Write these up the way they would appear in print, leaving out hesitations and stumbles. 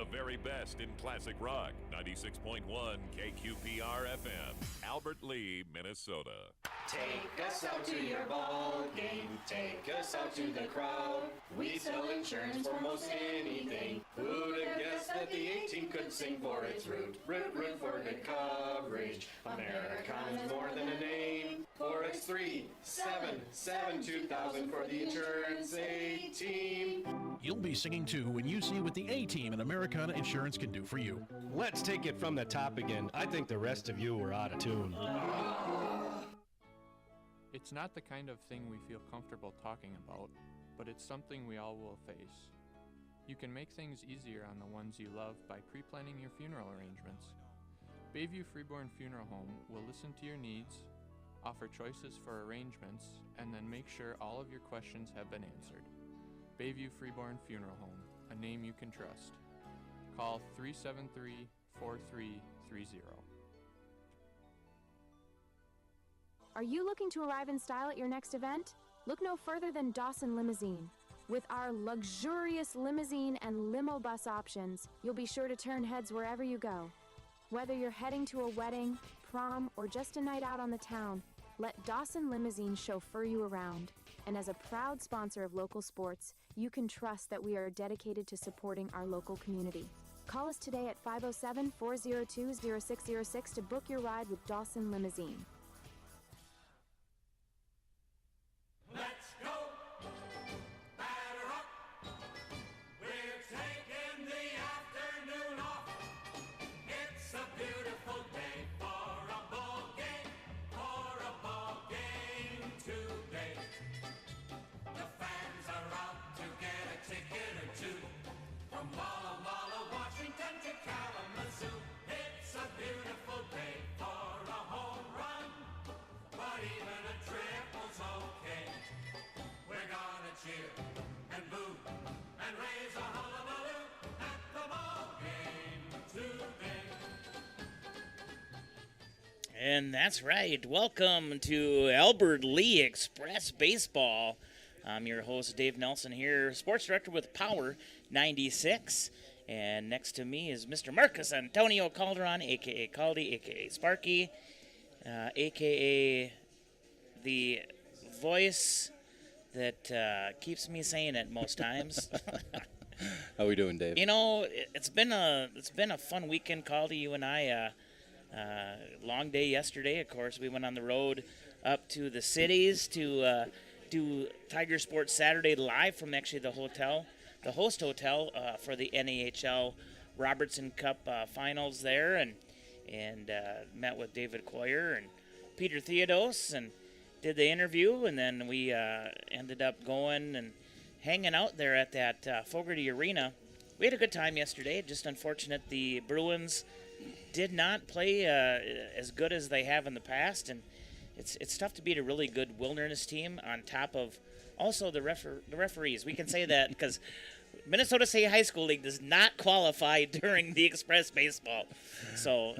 The very best in classic rock. 96.1 KQPR FM. Albert Lee, Minnesota. Take us out to your ball game. Take us out to the crowd. We sell insurance for most anything. Who'd have guessed that the A-team could sing for its root? Root for good coverage. Americana is more than a name. 4X377 2000 for the insurance A-team. You'll be singing too when you see what the A-Team and Americana Insurance can do for you. Let's take it from the top again. I think the rest of you were out of tune. It's not the kind of thing we feel comfortable talking about, but it's something we all will face. You can make things easier on the ones you love by pre-planning your funeral arrangements. Bayview Freeborn Funeral Home will listen to your needs, offer choices for arrangements, and then make sure all of your questions have been answered. Bayview Freeborn Funeral Home, a name you can trust. Call 373-4330. Are you looking to arrive in style at your next event? Look no further than Dawson Limousine. With our luxurious limousine and limo bus options, you'll be sure to turn heads wherever you go. Whether you're heading to a wedding, prom, or just a night out on the town, let Dawson Limousine chauffeur you around. And as a proud sponsor of local sports, you can trust that we are dedicated to supporting our local community. Call us today at 507-402-0606 to book your ride with Dawson Limousine. Let's go! Batter up! We're taking the afternoon off. It's a beautiful day for a ball game today. The fans are out to get a ticket or two. From Walla Walla, Washington to Kalamazoo. It's a beautiful day for a home run. But even a triple's okay. We're gonna cheer and boo and raise a hullabaloo at the ball game today. And that's right. Welcome to Albert Lea Express Baseball. I'm your host, Dave Nelson here, sports director with Power 96. And next to me is Mr. Marcus Antonio Calderon, a.k.a. Caldy, a.k.a. Sparky, a.k.a. the voice that keeps me saying it most times. How we doing, Dave? You know, it's been a fun weekend, Caldy. You and I, long day yesterday. Of course, we went on the road up to the cities to do Tiger Sports Saturday live from actually the host hotel for the NAHL Robertson Cup finals there, and met with David Coyer and Peter Theodos and did the interview, and then we ended up going and hanging out there at that Fogarty Arena. We had a good time yesterday. Just unfortunate the Bruins did not play as good as they have in the past, and it's tough to beat a really good Wilderness team on top of also the referees. We can say that because Minnesota State High School League does not qualify during the Express Baseball. So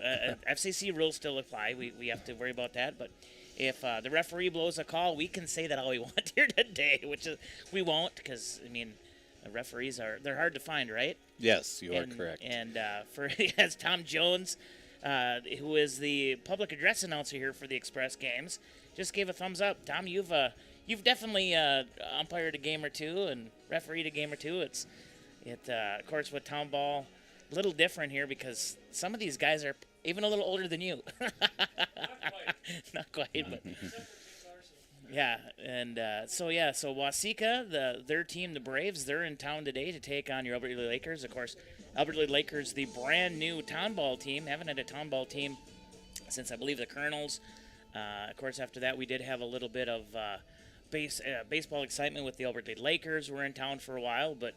FCC rules still apply. We have to worry about that, but if the referee blows a call, we can say that all we want here today, which is we won't, because I mean, referees they're hard to find, right? Yes, you are correct. And as Tom Jones, who is the public address announcer here for the Express games, just gave a thumbs up. Tom, you've definitely umpired a game or two and refereed a game or two. Of course, with town ball, a little different here because some of these guys are even a little older than you. Not quite, but yeah. And so Waseca, their team, the Braves, they're in town today to take on your Albert Lea Lakers. Of course, Albert Lea Lakers, the brand new town ball team, haven't had a town ball team since I believe the Colonels. Of course, after that, we did have a little bit of baseball excitement with the Albert Lea Lakers. We're in town for a while, but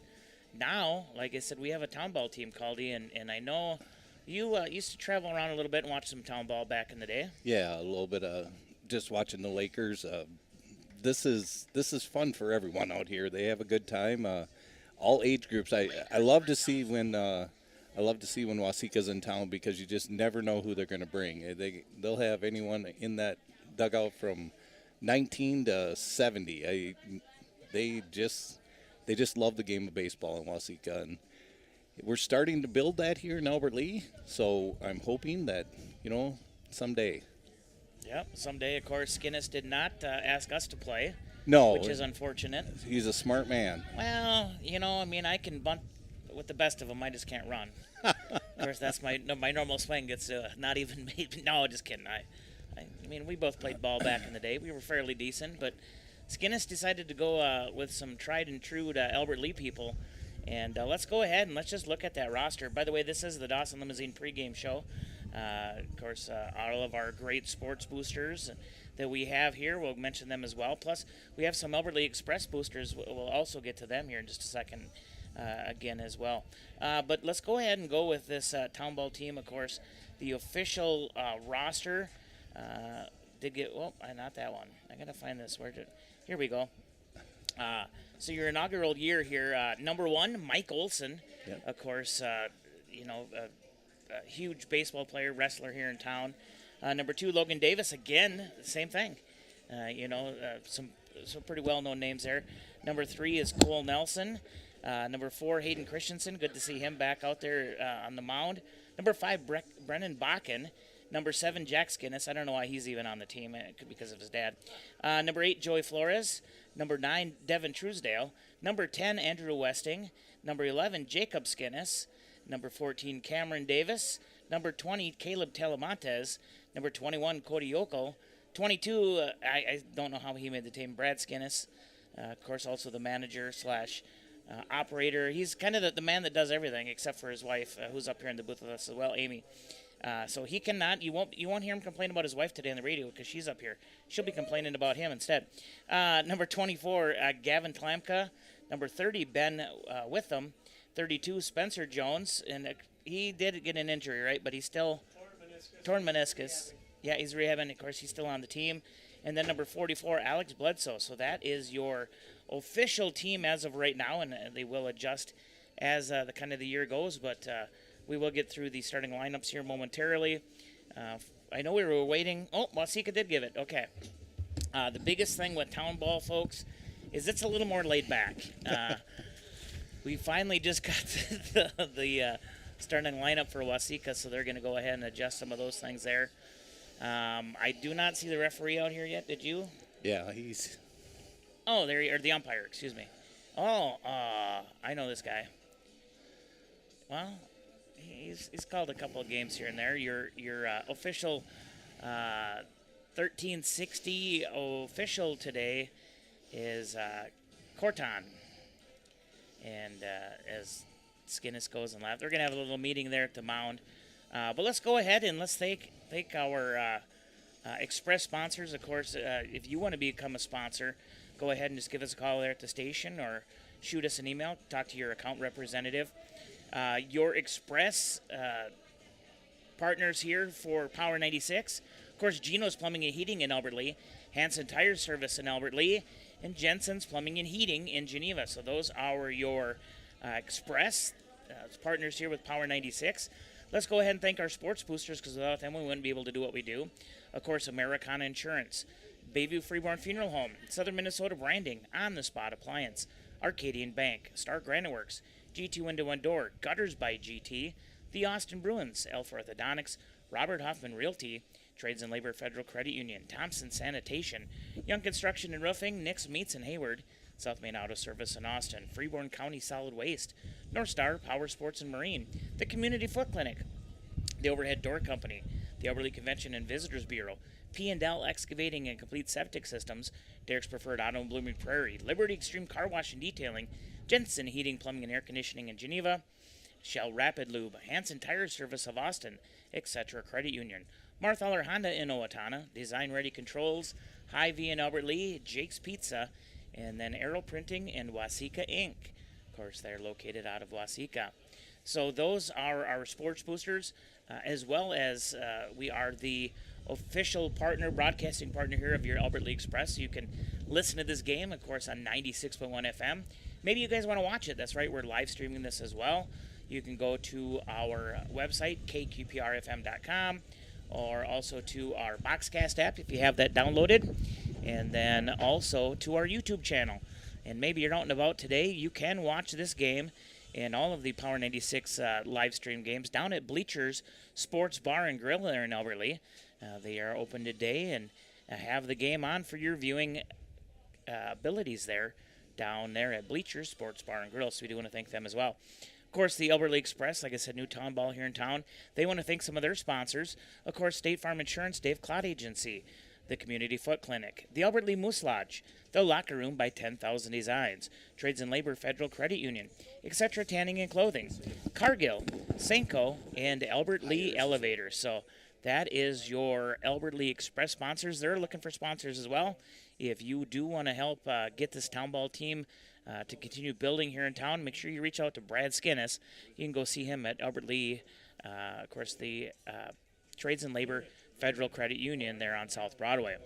now, like I said, we have a town ball team, Caldy, and I know you used to travel around a little bit and watch some town ball back in the day. Yeah, a little bit of just watching the Lakers. This is fun for everyone out here. They have a good time. All age groups. I love to see when Waseca's in town because you just never know who they're going to bring. They'll have anyone in that dugout from 19 to 70. They just love the game of baseball in Waseca, we're starting to build that here in Albert Lea. So I'm hoping that, someday. Yep. Someday, of course, Skinnis did not ask us to play. No. Which is unfortunate. He's a smart man. Well, I can bunt with the best of them. I just can't run. Of course, that's my normal swing gets not even made. No, just kidding. I mean, we both played ball back in the day. We were fairly decent, but Skinnis decided to go with some tried and true Albert Lea people. And let's go ahead and let's just look at that roster. By the way, this is the Dawson Limousine pregame show. Of course, all of our great sports boosters that we have here, we'll mention them as well. Plus, we have some Albert Lea Express boosters. We'll also get to them here in just a second again as well. But let's go ahead and go with this town ball team. Of course, the official roster did get, not that one. I got to find this. Here we go. So your inaugural year here, number 1, Mike Olson. Yep. Of course, a huge baseball player, wrestler here in town. Number 2, Logan Davis. Again, same thing. Some pretty well-known names there. Number 3 is Cole Nelson. Number 4, Hayden Christensen. Good to see him back out there on the mound. Number 5, Brennan Bakken. Number 7, Jack Skinnis. I don't know why he's even on the team. It could be because of his dad. Number 8, Joey Flores. Number 9, Devin Truesdale. Number 10, Andrew Westing. Number 11, Jacob Skinnis. Number 14, Cameron Davis. Number 20, Caleb Telemontes. Number 21, Cody Yokel. 22, I don't know how he made the team, Brad Skinnis. Of course, also the manager / operator. He's kind of the man that does everything except for his wife, who's up here in the booth with us as well, Amy. So he cannot. You won't hear him complain about his wife today on the radio because she's up here. She'll be complaining about him instead. Number 24, Gavin Klamka. Number 30, Ben Witham. 32, Spencer Jones, and he did get an injury, right? But he's still torn meniscus. Yeah, he's rehabbing. Of course, he's still on the team. And then number 44, Alex Bledsoe. So that is your official team as of right now, and they will adjust as the year goes. But we will get through the starting lineups here momentarily. I know we were waiting. Oh, Waseca did give it. Okay. The biggest thing with town ball, folks, is it's a little more laid back. We finally just got the starting lineup for Waseca, so they're going to go ahead and adjust some of those things there. I do not see the referee out here yet. Did you? Yeah, he's... Oh, or the umpire, excuse me. Oh, I know this guy. Well, he's called a couple of games here and there. Your official 1360 official today is Corton. And as Skinnis goes and laughs, they're going to have a little meeting there at the mound. But let's go ahead and let's thank our Express sponsors. Of course, if you want to become a sponsor, go ahead and just give us a call there at the station or shoot us an email. Talk to your account representative. Your Express partners here for Power 96. Of course, Gino's Plumbing and Heating in Albert Lea, Hanson Tire Service in Albert Lea, and Jensen's Plumbing and Heating in Geneva. So those are your Express partners here with Power 96. Let's go ahead and thank our sports boosters because without them we wouldn't be able to do what we do. Of course, Americana Insurance, Bayview Freeborn Funeral Home, Southern Minnesota Branding, On the Spot Appliance, Arcadian Bank, Star Granite Works, GT Window and Door, Gutters by GT, the Austin Bruins, Alpha Orthodontics, Robert Hoffman Realty, Trades and Labor Federal Credit Union, Thompson Sanitation, Young Construction and Roofing, Nick's Meats in Hayward, South Main Auto Service in Austin, Freeborn County Solid Waste, North Star Power Sports and Marine, the Community Foot Clinic, the Overhead Door Company, the Albert Lea Convention and Visitors Bureau, P&L Excavating and Complete Septic Systems, Derek's Preferred Auto in Blooming Prairie, Liberty Extreme Car Wash and Detailing, Jensen Heating, Plumbing and Air Conditioning in Geneva, Shell Rapid Lube, Hanson Tire Service of Austin, etc. Credit Union, Marthaler Honda in Owatonna, Design Ready Controls, Hy-Vee in Albert Lea, Jake's Pizza, and then Aero Printing and Waseca Inc. Of course, they're located out of Waseca. So those are our sports boosters, as well as we are the official broadcasting partner here of your Albert Lea Express. You can listen to this game, of course, on 96.1 FM. Maybe you guys want to watch it. That's right, we're live streaming this as well. You can go to our website, kqprfm.com, or also to our Boxcast app if you have that downloaded, and then also to our YouTube channel. And maybe you're out and about today, you can watch this game and all of the Power 96 live stream games down at Bleachers Sports Bar and Grill there in Albert Lea. They are open today and have the game on for your viewing abilities there down there at Bleachers Sports Bar and Grill. So we do want to thank them as well. Of course, the Albert Lea Express, like I said, new town ball here in town. They want to thank some of their sponsors. Of course, State Farm Insurance, Dave Cloud Agency, the Community Foot Clinic, the Albert Lea Moose Lodge, the Locker Room by 10,000 Designs, Trades and Labor Federal Credit Union, etc. Tanning and Clothing, Cargill, Senko, and Albert Lea Elevator. So that is your Albert Lea Express sponsors. They're looking for sponsors as well. If you do want to help get this town ball team to continue building here in town, make sure you reach out to Brad Skinnis. You can go see him at Albert Lea, of course, the Trades and Labor Federal Credit Union there on South Broadway.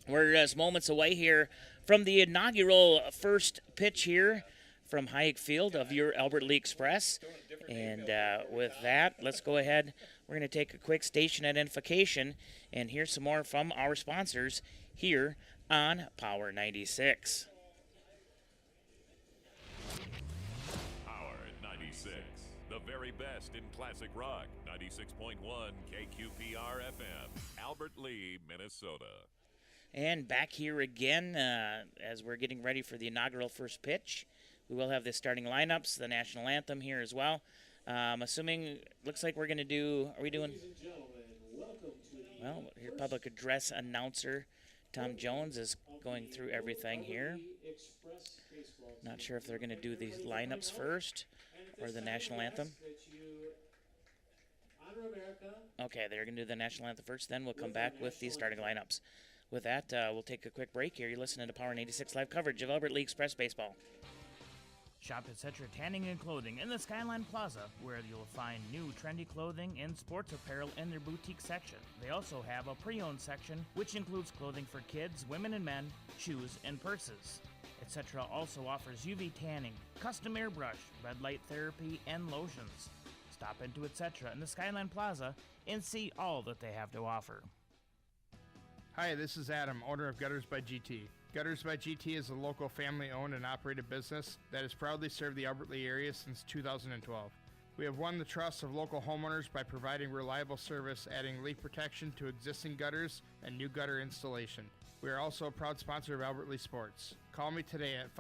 We're just moments away here from the inaugural first pitch here from Hayek Field of your Albert Lea Express. And with that, let's go ahead. We're going to take a quick station identification and hear some more from our sponsors here on Power 96. Power 96, the very best in classic rock. 96.1 KQPR FM, Albert Lea, Minnesota. And back here again as we're getting ready for the inaugural first pitch. We will have the starting lineups, the national anthem here as well. Assuming, looks like we're going to do, are we doing? Well, your public address announcer, Tom Jones, is going through everything here. Not sure if they're going to do these lineups first or the national anthem. Okay, they're going to do the national anthem first, then we'll come back with the starting lineups. With that, we'll take a quick break here. You're listening to Power 96 live coverage of Albert Lea Express Baseball. Shop at Cetra Tanning and Clothing in the Skyline Plaza, where you'll find new trendy clothing and sports apparel in their boutique section. They also have a pre-owned section, which includes clothing for kids, women and men, shoes, and purses. Etc. also offers UV tanning, custom airbrush, red light therapy, and lotions. Stop into Etc. in the Skyline Plaza and see all that they have to offer. Hi, this is Adam, owner of Gutters by GT. Gutters by GT is a local family-owned and operated business that has proudly served the Albert Lea area since 2012. We have won the trust of local homeowners by providing reliable service, adding leak protection to existing gutters and new gutter installation. We are also a proud sponsor of Albert Lea Sports. Call me today at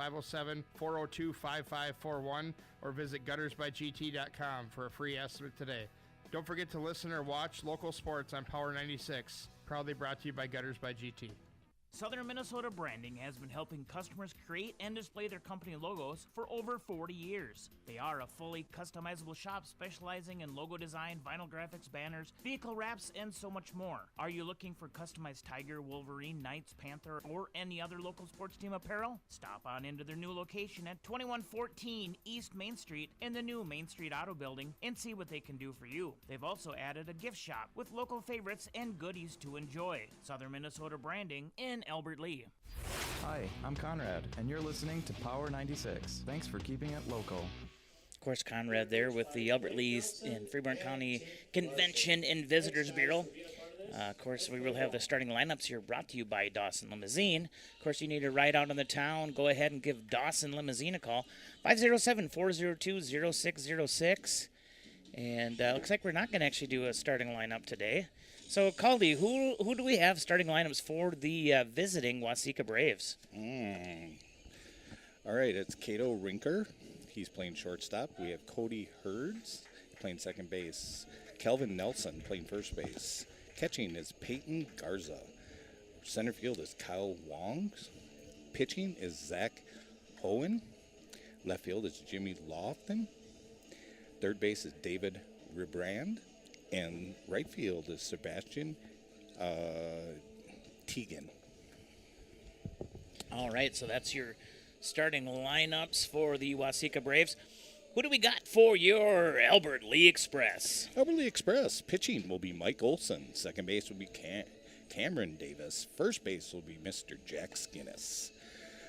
507-402-5541 or visit guttersbygt.com for a free estimate today. Don't forget to listen or watch local sports on Power 96. Proudly brought to you by Gutters by GT. Southern Minnesota Branding has been helping customers create and display their company logos for over 40 years. They are a fully customizable shop specializing in logo design, vinyl graphics, banners, vehicle wraps, and so much more. Are you looking for customized Tiger, Wolverine, Knights, Panther, or any other local sports team apparel? Stop on into their new location at 2114 East Main Street in the new Main Street Auto Building and see what they can do for you. They've also added a gift shop with local favorites and goodies to enjoy. Southern Minnesota Branding in Albert Lea. Hi, I'm Conrad, and you're listening to Power 96. Thanks for keeping it local. Of course, Conrad there with the Albert Lea and Freeborn County Convention and Visitors Bureau. Of course, we will have the starting lineups here brought to you by Dawson Limousine. Of course, you need a ride out on the town. Go ahead and give Dawson Limousine a call. 507-402-0606. And looks like we're not going to actually do a starting lineup today. So, Caldy, who do we have starting lineups for the visiting Waseca Braves? All right, it's Cato Rinker. He's playing shortstop. We have Cody Herds playing second base. Kelvin Nelson playing first base. Catching is Peyton Garza. Center field is Kyle Wong. Pitching is Zach Owen. Left field is Jimmy Lofton. Third base is David Rebrand. And right field is Sebastian Teagan. All right, so that's your starting lineups for the Waseca Braves. Who do we got for your Albert Lea Express? Albert Lea Express. Pitching will be Mike Olson. Second base will be Cameron Davis. First base will be Mr. Jack Skinnis.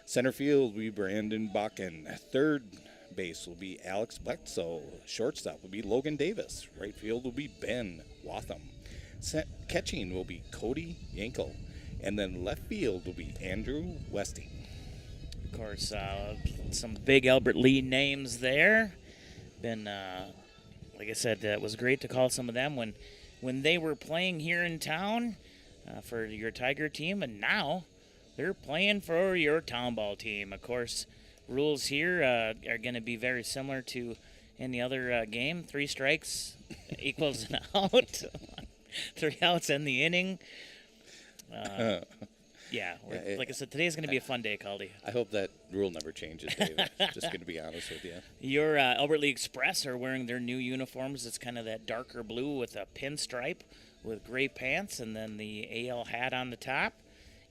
Center field will be Brandon Bakken. Third base will be Alex Bledsoe. Shortstop will be Logan Davis. Right field will be Ben Watham. Catching will be Cody Yankel. And then left field will be Andrew Westing. Of course, some big Albert Lea names there. been, like I said, it was great to call some of them when they were playing here in town for your Tiger team, and now they're playing for your town ball team. Of course, rules here are going to be very similar to any other game. 3 strikes equals an out. 3 outs in the inning. Like I said, today's going to be a fun day, Caldy. I hope that rule never changes, Dave. Just going to be honest with you. Your Albert Lea Express are wearing their new uniforms. It's kind of that darker blue with a pinstripe with gray pants and then the AL hat on the top.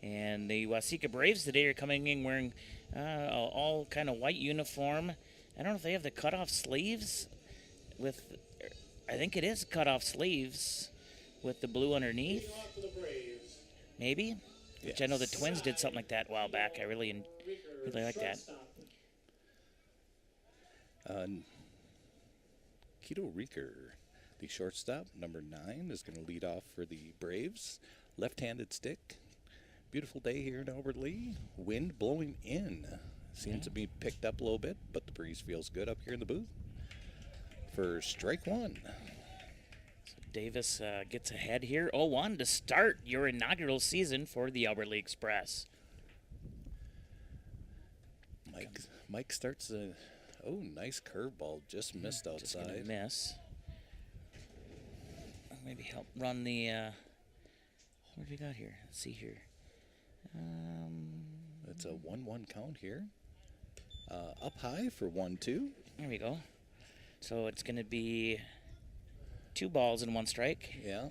And the Waseca Braves today are coming in wearing all kind of white uniform. I don't know if they have the cutoff sleeves I think it is cutoff sleeves with the blue underneath. Maybe? Yes. Which I know the Twins did something like that a while back. I really like that. Keto Reeker, the shortstop, number 9, is going to lead off for the Braves. Left-handed stick. Beautiful day here in Albert Lea. Wind blowing in. Seems to be picked up a little bit, but the breeze feels good up here in the booth. For strike 1. Davis gets ahead here. 0-1 to start your inaugural season for the Albert Lea Express. Mike starts a nice curveball. Just missed outside. Just gonna miss. Maybe help run the. What have we got here? Let's see here. It's a 1-1 count here. Up high for 1-2. There we go. So it's gonna be 2 balls and 1 strike. Yeah.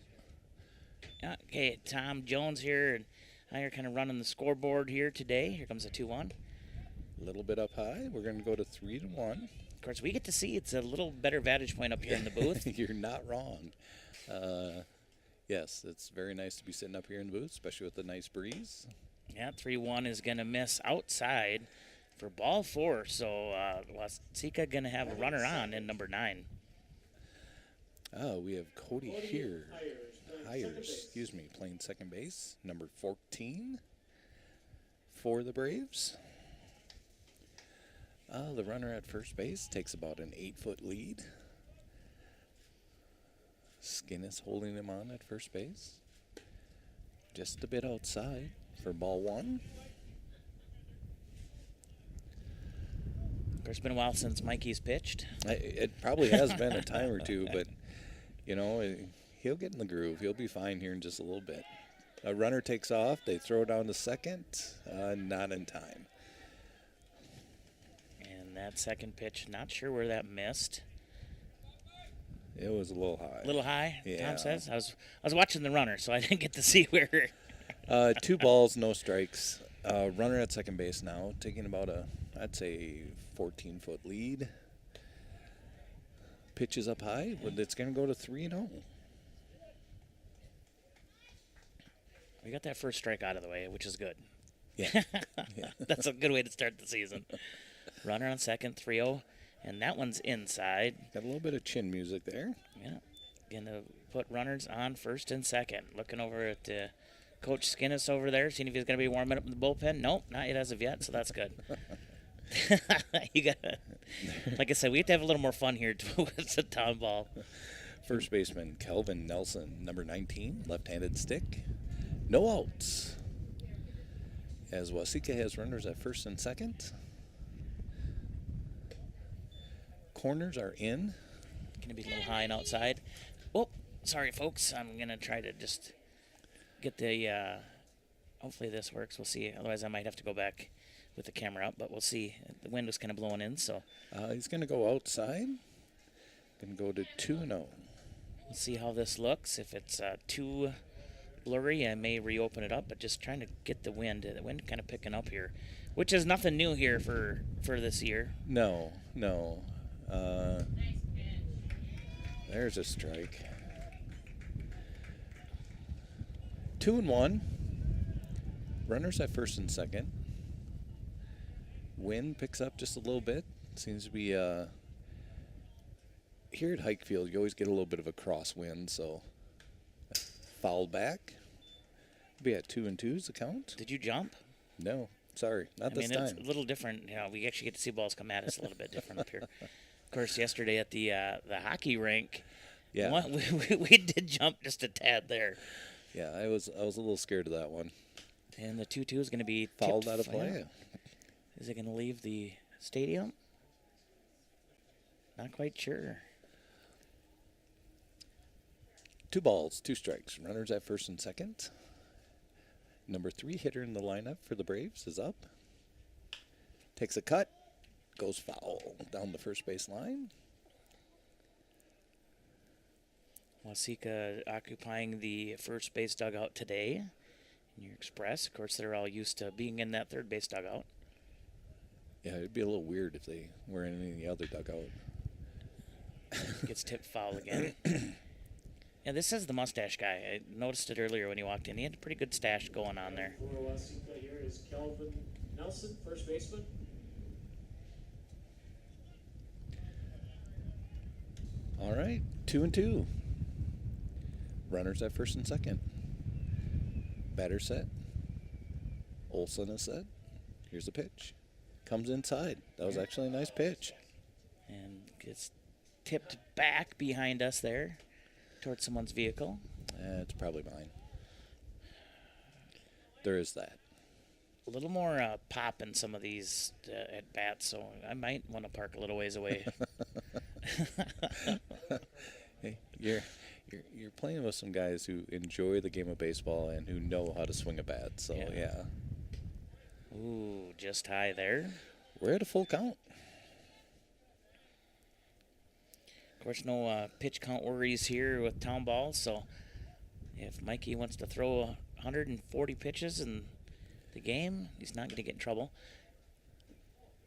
Okay, Tom Jones here, and I are kind of running the scoreboard here today. Here comes a 2-1. A little bit up high. We're going to go to 3-1. Of course, we get to see it's a little better vantage point up here in the booth. You're not wrong. Yes, it's very nice to be sitting up here in the booth, especially with the nice breeze. Yeah, 3-1 is going to miss outside for ball 4. So Waseca going to have a runner on in number 9. Oh, we have Cody here. Hires, playing second base, number 14 for the Braves. The runner at first base takes about an 8-foot lead. Skin is holding him on at first base. Just a bit outside for ball 1. Of course, it's been a while since Mikey's pitched. It probably has been a time or two, but, he'll get in the groove. He'll be fine here in just a little bit. A runner takes off. They throw down to second. Not in time. And that second pitch, not sure where that missed. It was a little high. A little high, yeah. Tom says. I was watching the runner, so I didn't get to see where. 2 balls, no strikes. Runner at second base now, taking about I'd say 14-foot lead. Pitch is up high, but it's going to go to 3-0. We got that first strike out of the way, which is good. Yeah. That's a good way to start the season. Runner on second, 3-0, and that one's inside. Got a little bit of chin music there. Yeah. Going to put runners on first and second. Looking over at Coach Skinnis over there, seeing if he's going to be warming up in the bullpen. Nope, not yet as of yet, so that's good. Like I said, we have to have a little more fun here with the town ball. First baseman Kelvin Nelson, number 19, left-handed stick. No outs. As Waseca has runners at first and second. Corners are in. Going to be a little high and outside. Oh, sorry, folks. I'm going to try to just get the, hopefully this works. We'll see. Otherwise, I might have to go back with the camera up, but we'll see. The wind was kind of blowing in, so. He's going to go outside. Going to go to 2-0. We'll see how this looks. If it's too blurry, I may reopen it up, but just trying to get the wind. The wind kind of picking up here, which is nothing new here for this year. No. There's a strike. 2-1. Runners at first and second. Wind picks up just a little bit. Seems to be here at Hikefield, you always get a little bit of a crosswind, so foul back. Be at 2-2's the count. Did you jump? No, sorry, not this time. It's a little different. We actually get to see balls come at us a little bit different up here. Of course, yesterday at the hockey rink, Yeah. we did jump just a tad there. Yeah, I was a little scared of that one. And the 2-2 is going to be Fouled tipped out of play. Is it going to leave the stadium? Not quite sure. 2 balls, 2 strikes. Runners at first and second. Number 3 hitter in the lineup for the Braves is up. Takes a cut. Goes foul down the first base line. Waseca occupying the first base dugout today. Lea Express, of course, they're all used to being in that third base dugout. Yeah, it'd be a little weird if they were in any other dugout. Gets tipped foul again. Yeah, this is the mustache guy. I noticed it earlier when he walked in. He had a pretty good stash going on there. For Waseca here is Kelvin Nelson, first baseman. All right, 2-2. Runners at first and second. Batter set. Olson is set. Here's the pitch. Comes inside. That was actually a nice pitch. And gets tipped back behind us there towards someone's vehicle. It's probably mine. There is that. A little more pop in some of these at bats, so I might want to park a little ways away. Hey, you're playing with some guys who enjoy the game of baseball and who know how to swing a bat. So yeah. Ooh, just high there. We're at a full count. Of course, no pitch count worries here with town balls. So if Mikey wants to throw 140 pitches in the game, he's not going to get in trouble.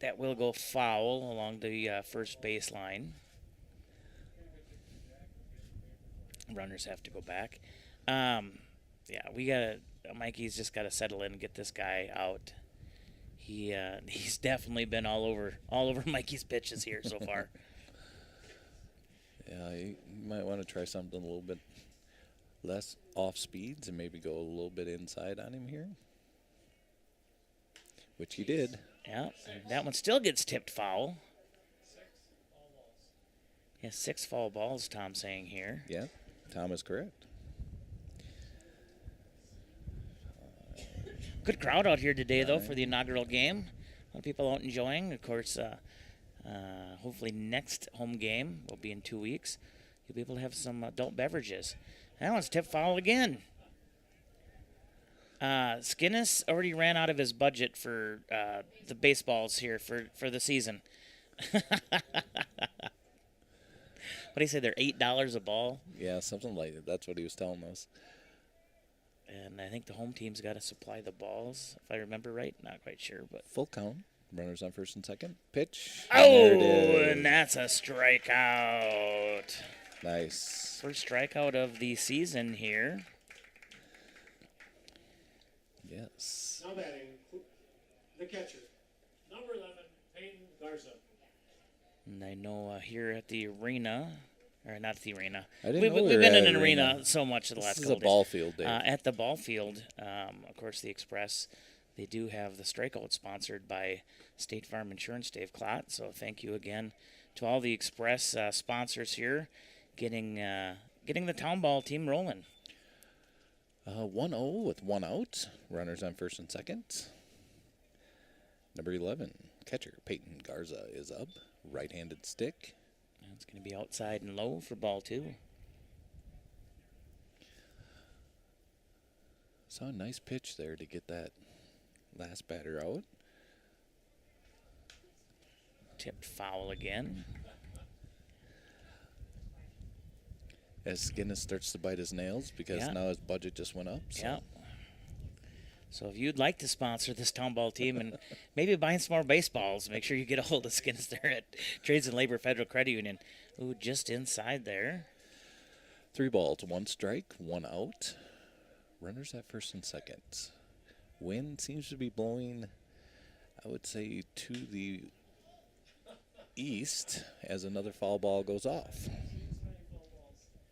That will go foul along the first base line. Runners have to go back. Yeah, Mikey's just got to settle in and get this guy out. He's definitely been all over Mikey's pitches here so far. Yeah, you might want to try something a little bit less off speeds and maybe go a little bit inside on him here, which he did. Yeah, and that one still gets tipped foul. Yeah, 6 foul balls, Tom's saying here. Yeah, Tom is correct. Good crowd out here today, though, for the inaugural game. A lot of people out enjoying. Of course, hopefully next home game will be in 2 weeks. You'll be able to have some adult beverages. That one's tipped foul again. Skinnis already ran out of his budget for the baseballs here for the season. What do you say? They're $8 a ball? Yeah, something like that. That's what he was telling us. And I think the home team's got to supply the balls, if I remember right. Not quite sure, but full count. Runners on first and second. Pitch. And that's a strikeout. Nice. First strikeout of the season here. Yes. Now batting, the catcher, number 11, Peyton Garza. And I know here at the arena, or not the arena. We've been in an arena so much the last couple days. This is a ball field, Dave. At the ball field, of course, the Express, they do have the strikeout sponsored by State Farm Insurance, Dave Klott. So thank you again to all the Express sponsors here, getting the town ball team rolling. 1-0 with 1 out. Runners on first and second. Number 11, catcher Peyton Garza is up. Right-handed stick. It's going to be outside and low for ball 2. Saw a nice pitch there to get that last batter out. Tipped foul again. As Skinnis starts to bite his nails because now his budget just went up. So. Yeah. So if you'd like to sponsor this town ball team and maybe buying some more baseballs, make sure you get a hold of Skinnis there at Trades and Labor Federal Credit Union. Ooh, just inside there. 3 balls, 1 strike, 1 out. Runners at first and second. Wind seems to be blowing, I would say, to the east as another foul ball goes off.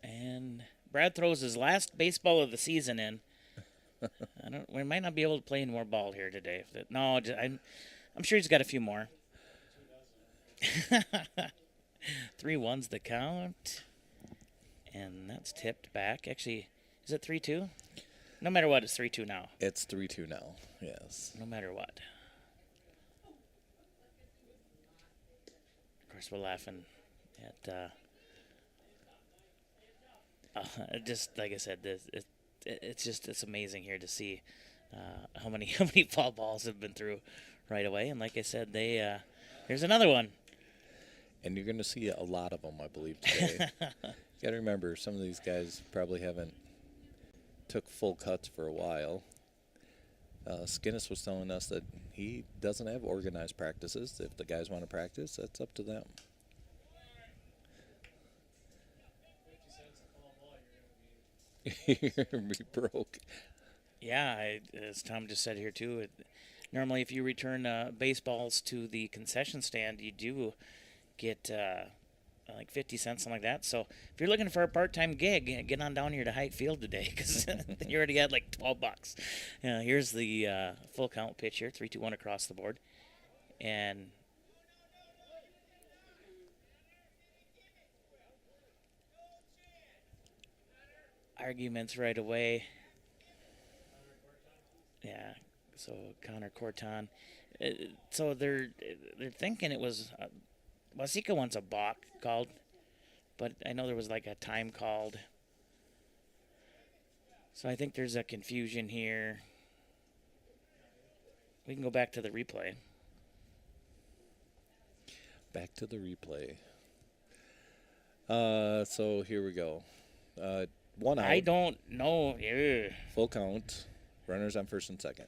And Brad throws his last baseball of the season in. We might not be able to play any more ball here today. I'm sure he's got a few more. 3-1's the count. And that's tipped back. Actually, is it 3-2? No matter what, it's 3-2 now. It's 3-2 now, yes. No matter what. Of course, we're laughing at just like I said, it's amazing here to see how many foul balls have been through right away. And like I said, here's another one. And you're going to see a lot of them, I believe, today. You got to remember, some of these guys probably haven't took full cuts for a while. Skinnis was telling us that he doesn't have organized practices. If the guys want to practice, that's up to them. You're going to be broke. Yeah, as Tom just said here, too, normally if you return baseballs to the concession stand, you do get like 50 cents, something like that. So if you're looking for a part-time gig, get on down here to Hyatt Field today, because you already got like $12. Here's the full count pitch here, 3-2-1 across the board. And arguments right away. Yeah, so Connor Corton. So they're thinking it was Waseca wants a balk called, but I know there was like a time called. So I think there's a confusion here. We can go back to the replay. Back to the replay. So here we go. One out. I don't know. Ew. Full count. Runners on first and second.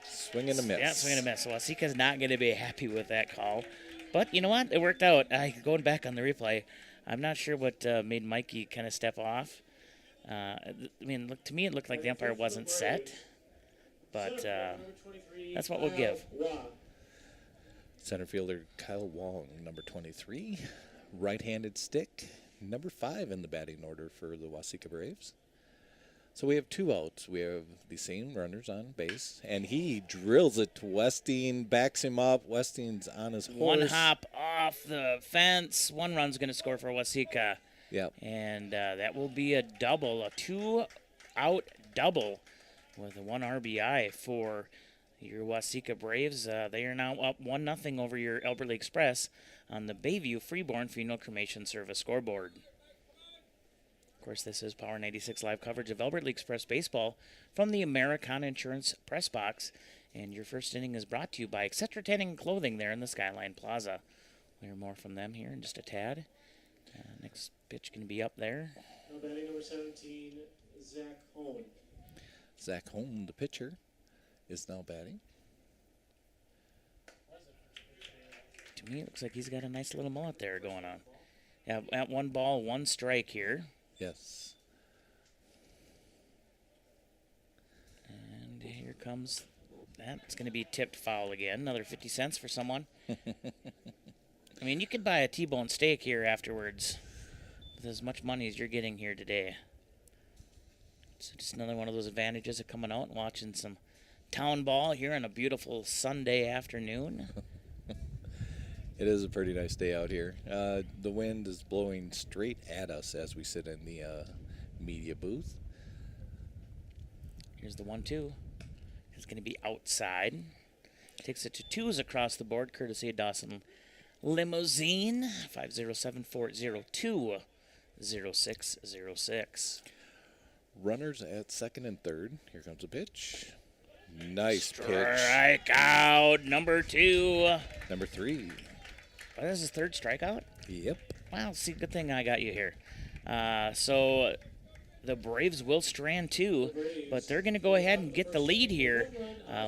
Swing and a miss. Yeah, swing and a miss. So Waseca's not going to be happy with that call. But you know what? It worked out. Going back on the replay, I'm not sure what made Mikey kind of step off. I mean, look, to me, it looked like the umpire wasn't set. But that's what we'll give. Center fielder Kyle Wong, number 23. Right-handed stick, number 5 in the batting order for the Waseca Braves. So we have 2 outs. We have the same runners on base, and he drills it to Westing, backs him up. Westing's on his horse. One hop off the fence. 1 run's going to score for Waseca. Yep. And that will be a double, a 2-out double with a 1 RBI for your Waseca Braves. They are now up 1-0 over your Alberta Express on the Bayview Freeborn Funeral Cremation Service scoreboard. Of course, this is Power 96 live coverage of Alberta Express baseball from the Americana Insurance Press Box. And your first inning is brought to you by Etc. Tanning and Clothing there in the Skyline Plaza. We'll hear more from them here in just a tad. Next pitch can be up there. Now batting number 17, Zach Hone. Zach Hone, the pitcher, is now batting. To me, it looks like he's got a nice little mullet there going on. Yeah, at 1 ball, 1 strike here. Yes. And here comes that. It's going to be tipped foul again. Another 50 cents for someone. I mean, you could buy a T-bone steak here afterwards with as much money as you're getting here today. So just another one of those advantages of coming out and watching some town ball here on a beautiful Sunday afternoon. It is a pretty nice day out here. The wind is blowing straight at us as we sit in the media booth. Here's the 1-2. It's going to be outside. Takes it to 2s across the board, courtesy of Dawson Limousine. 507-402-0606. Runners at second and third. Here comes a pitch. Nice pitch. Strikeout number 2. Number 3. Oh, this is his 3rd strikeout? Yep. Wow, see, good thing I got you here. So the Braves will strand 2, but they're going to go ahead and get the lead here,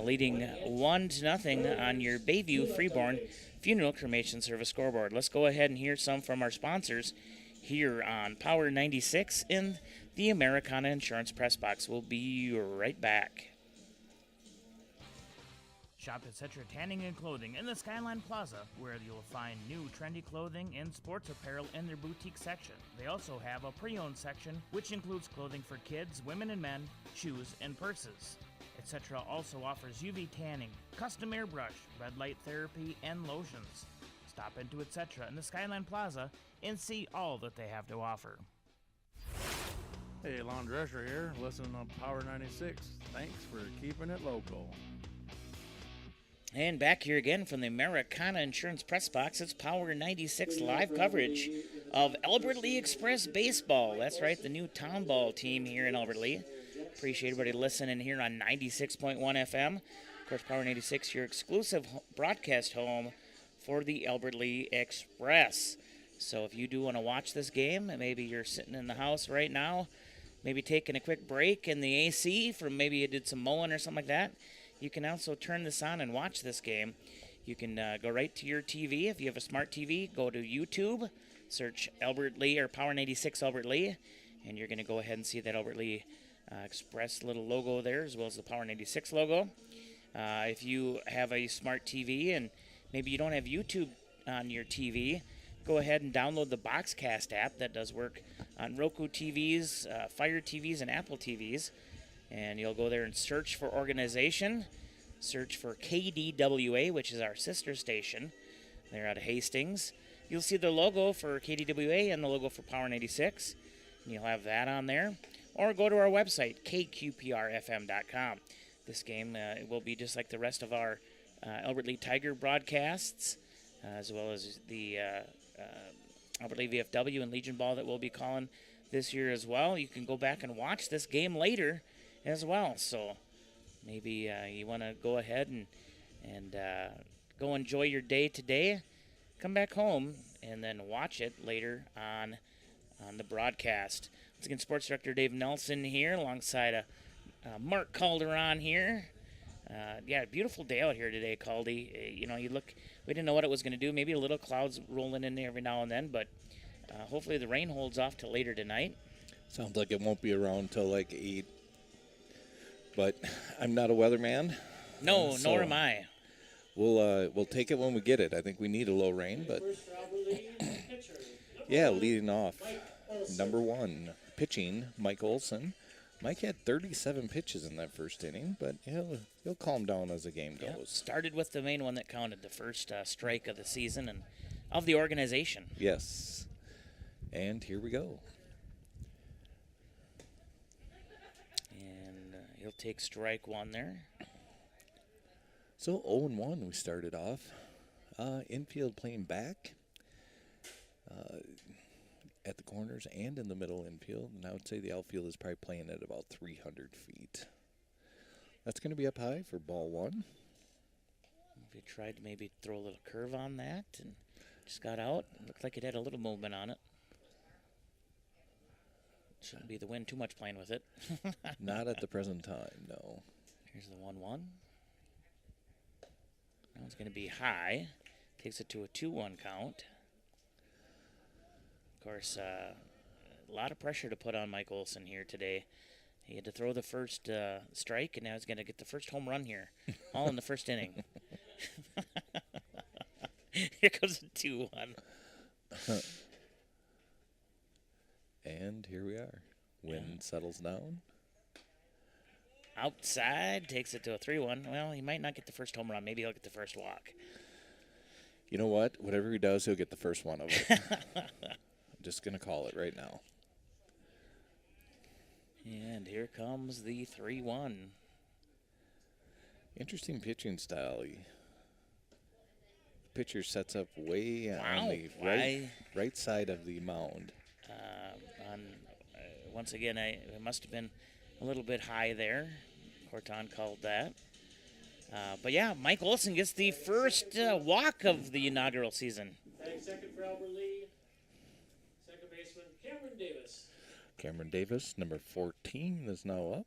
leading 1-0 on your Bayview Freeborn Funeral Cremation Service scoreboard. Let's go ahead and hear some from our sponsors here on Power 96 in the Americana Insurance Press Box. We'll be right back. Shop at Citra Tanning and Clothing in the Skyline Plaza, where you'll find new trendy clothing and sports apparel in their boutique section. They also have a pre-owned section, which includes clothing for kids, women and men, shoes, and purses. Etc. also offers UV tanning, custom airbrush, red light therapy, and lotions. Stop into Etc. in the Skyline Plaza and see all that they have to offer. Hey, Lon Drescher here, listening on Power 96. Thanks for keeping it local. And back here again from the Americana Insurance Press Box, it's Power 96 live coverage of Lea Express Baseball. That's right, the new town ball team here in Lee. Appreciate everybody listening here on 96.1 FM. Of course, Power 96, your exclusive broadcast home for the Lee Express. So if you do want to watch this game, and maybe you're sitting in the house right now, maybe taking a quick break in the AC from maybe you did some mowing or something like that, you can also turn this on and watch this game. You can go right to your TV. If you have a smart TV, go to YouTube, search Lee or Power 96 Lee, and you're going to go ahead and see that Lee Express little logo there, as well as the Power 96 logo. If you have a smart TV and maybe you don't have YouTube on your TV, go ahead and download the Boxcast app. That does work on Roku TVs, Fire TVs, and Apple TVs. And you'll go there and search for organization. Search for KDWA, which is our sister station. They're out of Hastings. You'll see the logo for KDWA and the logo for Power 96. And you'll have that on there. Or go to our website, kqprfm.com. This game will be just like the rest of our Lee Tiger broadcasts, as well as the Lee VFW and Legion Ball that we'll be calling this year as well. You can go back and watch this game later as well. So maybe you want to go ahead and go enjoy your day today. Come back home and then watch it later on the broadcast. Once again, Sports Director Dave Nelson here alongside Mark Calderon here. Yeah, beautiful day out here today, Caldy. You look, we didn't know what it was going to do. Maybe a little clouds rolling in there every now and then, but hopefully the rain holds off till later tonight. Sounds like it won't be around till like 8. But I'm not a weatherman. No, nor am I. We'll take it when we get it. I think we need a low rain, but yeah, leading off, number 1, pitching, Mike Olson. Mike had 37 pitches in that first inning, but he'll calm down as the game goes. Yep. Started with the main one that counted, the first strike of the season and of the organization. Yes. And here we go. And he'll take strike 1 there. So 0-1 we started off. Infield playing back at the corners and in the middle infield. And I would say the outfield is probably playing at about 300 feet. That's going to be up high for ball 1. We tried to maybe throw a little curve on that and just got out. Looked like it had a little movement on it. Shouldn't be the wind too much playing with it. Not at the present time, no. Here's the 1-1. That one's going to be high. Takes it to a 2-1 count. Of course, a lot of pressure to put on Mike Olson here today. He had to throw the first strike, and now he's going to get the first home run here, all in the first inning. Here comes a 2-1. And here we are. Wind settles down. Outside, takes it to a 3-1. Well, he might not get the first home run. Maybe he'll get the first walk. You know what? Whatever he does, he'll get the first one of it. I'm just going to call it right now. And here comes the 3-1. Interesting pitching style. The pitcher sets up way on the right side of the mound. Once again, it must have been a little bit high there. Corton called that. But yeah, Mike Olson gets the first walk of the inaugural season. Second for Albert Lee. Second baseman Cameron Davis. Cameron Davis, number 14, is now up.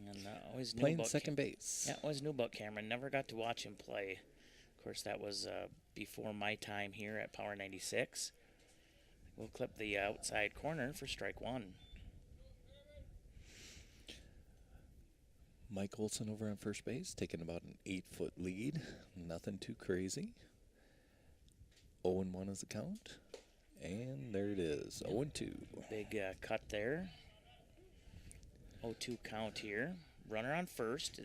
And always knew playing about second base. Yeah, always knew about Cameron. Never got to watch him play. Of course, that was before my time here at Power 96. We'll clip the outside corner for strike 1. Mike Olson over on first base, taking about an 8-foot lead. Nothing too crazy. 0-1 is the count. And there it is, 0-2. Big cut there. 0-2 count here. Runner on first.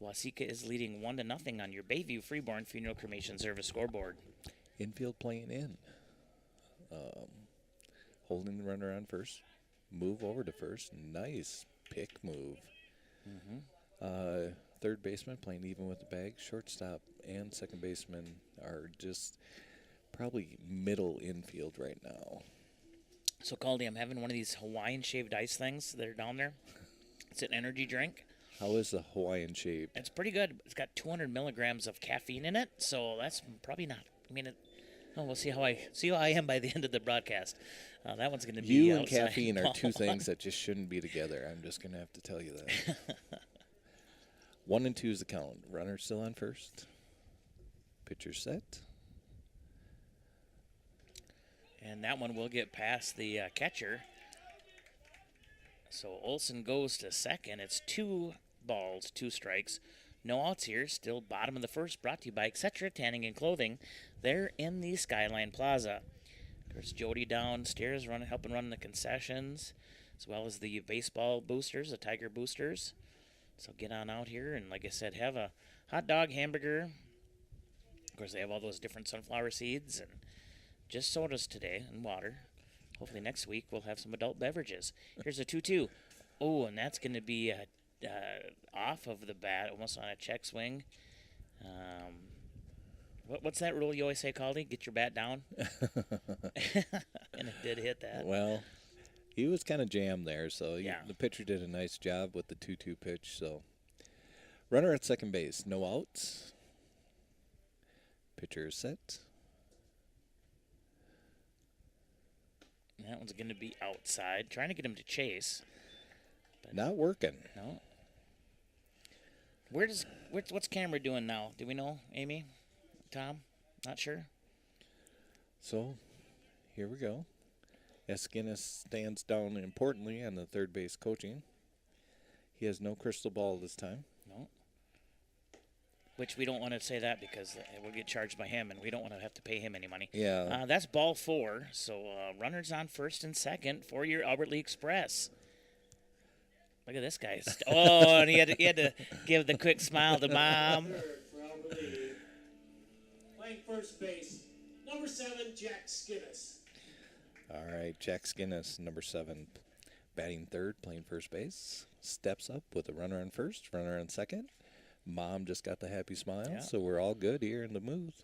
Waseca is leading 1-0 on your Bayview Freeborn Funeral Cremation Service scoreboard. Infield playing in. Holding the runner on first. Move over to first. Nice pick move. Third baseman playing even with the bag. Shortstop and second baseman are just probably middle infield right now. So, Caldy, I'm having one of these Hawaiian shaved ice things that are down there. It's an energy drink. How is the Hawaiian shape? It's pretty good. It's got 200 milligrams of caffeine in it, so that's probably not. I mean, we'll see how I am by the end of the broadcast. That one's going to be You and outside caffeine are two ball. things that just shouldn't be together. I'm just going to have to tell you that. 1 and 2 is the count. Runner still on first. Pitcher set. And that one will get past the catcher. So Olson goes to second. It's 2 balls, 2 strikes. No outs here. Still bottom of the first. Brought to you by Etc. Tanning and Clothing. They're in the Skyline Plaza. There's Jody downstairs helping run the concessions, as well as the baseball boosters, the Tiger boosters. So get on out here and, like I said, have a hot dog, hamburger. Of course, they have all those different sunflower seeds and just sodas today and water. Hopefully next week we'll have some adult beverages. Here's a 2-2. Oh, and that's going to be off of the bat, almost on a check swing. What's that rule you always say, Caldy? Get your bat down? And it did hit that. Well, he was kind of jammed there, so Yeah. The pitcher did a nice job with the 2-2 pitch. So, runner at second base, no outs. Pitcher is set. And that one's going to be outside, trying to get him to chase. But Not working. no. What's camera doing now? Do we know, Amy? Tom? Not sure. So, here we go. Esquinas stands down importantly on the third base coaching. He has no crystal ball this time. No. Which we don't want to say that because we'll get charged by him, and we don't want to have to pay him any money. Yeah. That's ball 4. So runners on first and second for your Albert Lea Express. Look at this guy. Oh, and he had to give the quick smile to Mom. Third for Albert Lea. Playing first base, number 7, Jack Skinnis. All right, Jack Skinnis, number 7, batting third, playing first base. Steps up with a runner on first, runner on second. Mom just got the happy smile, Yeah. so we're all good here in the booth.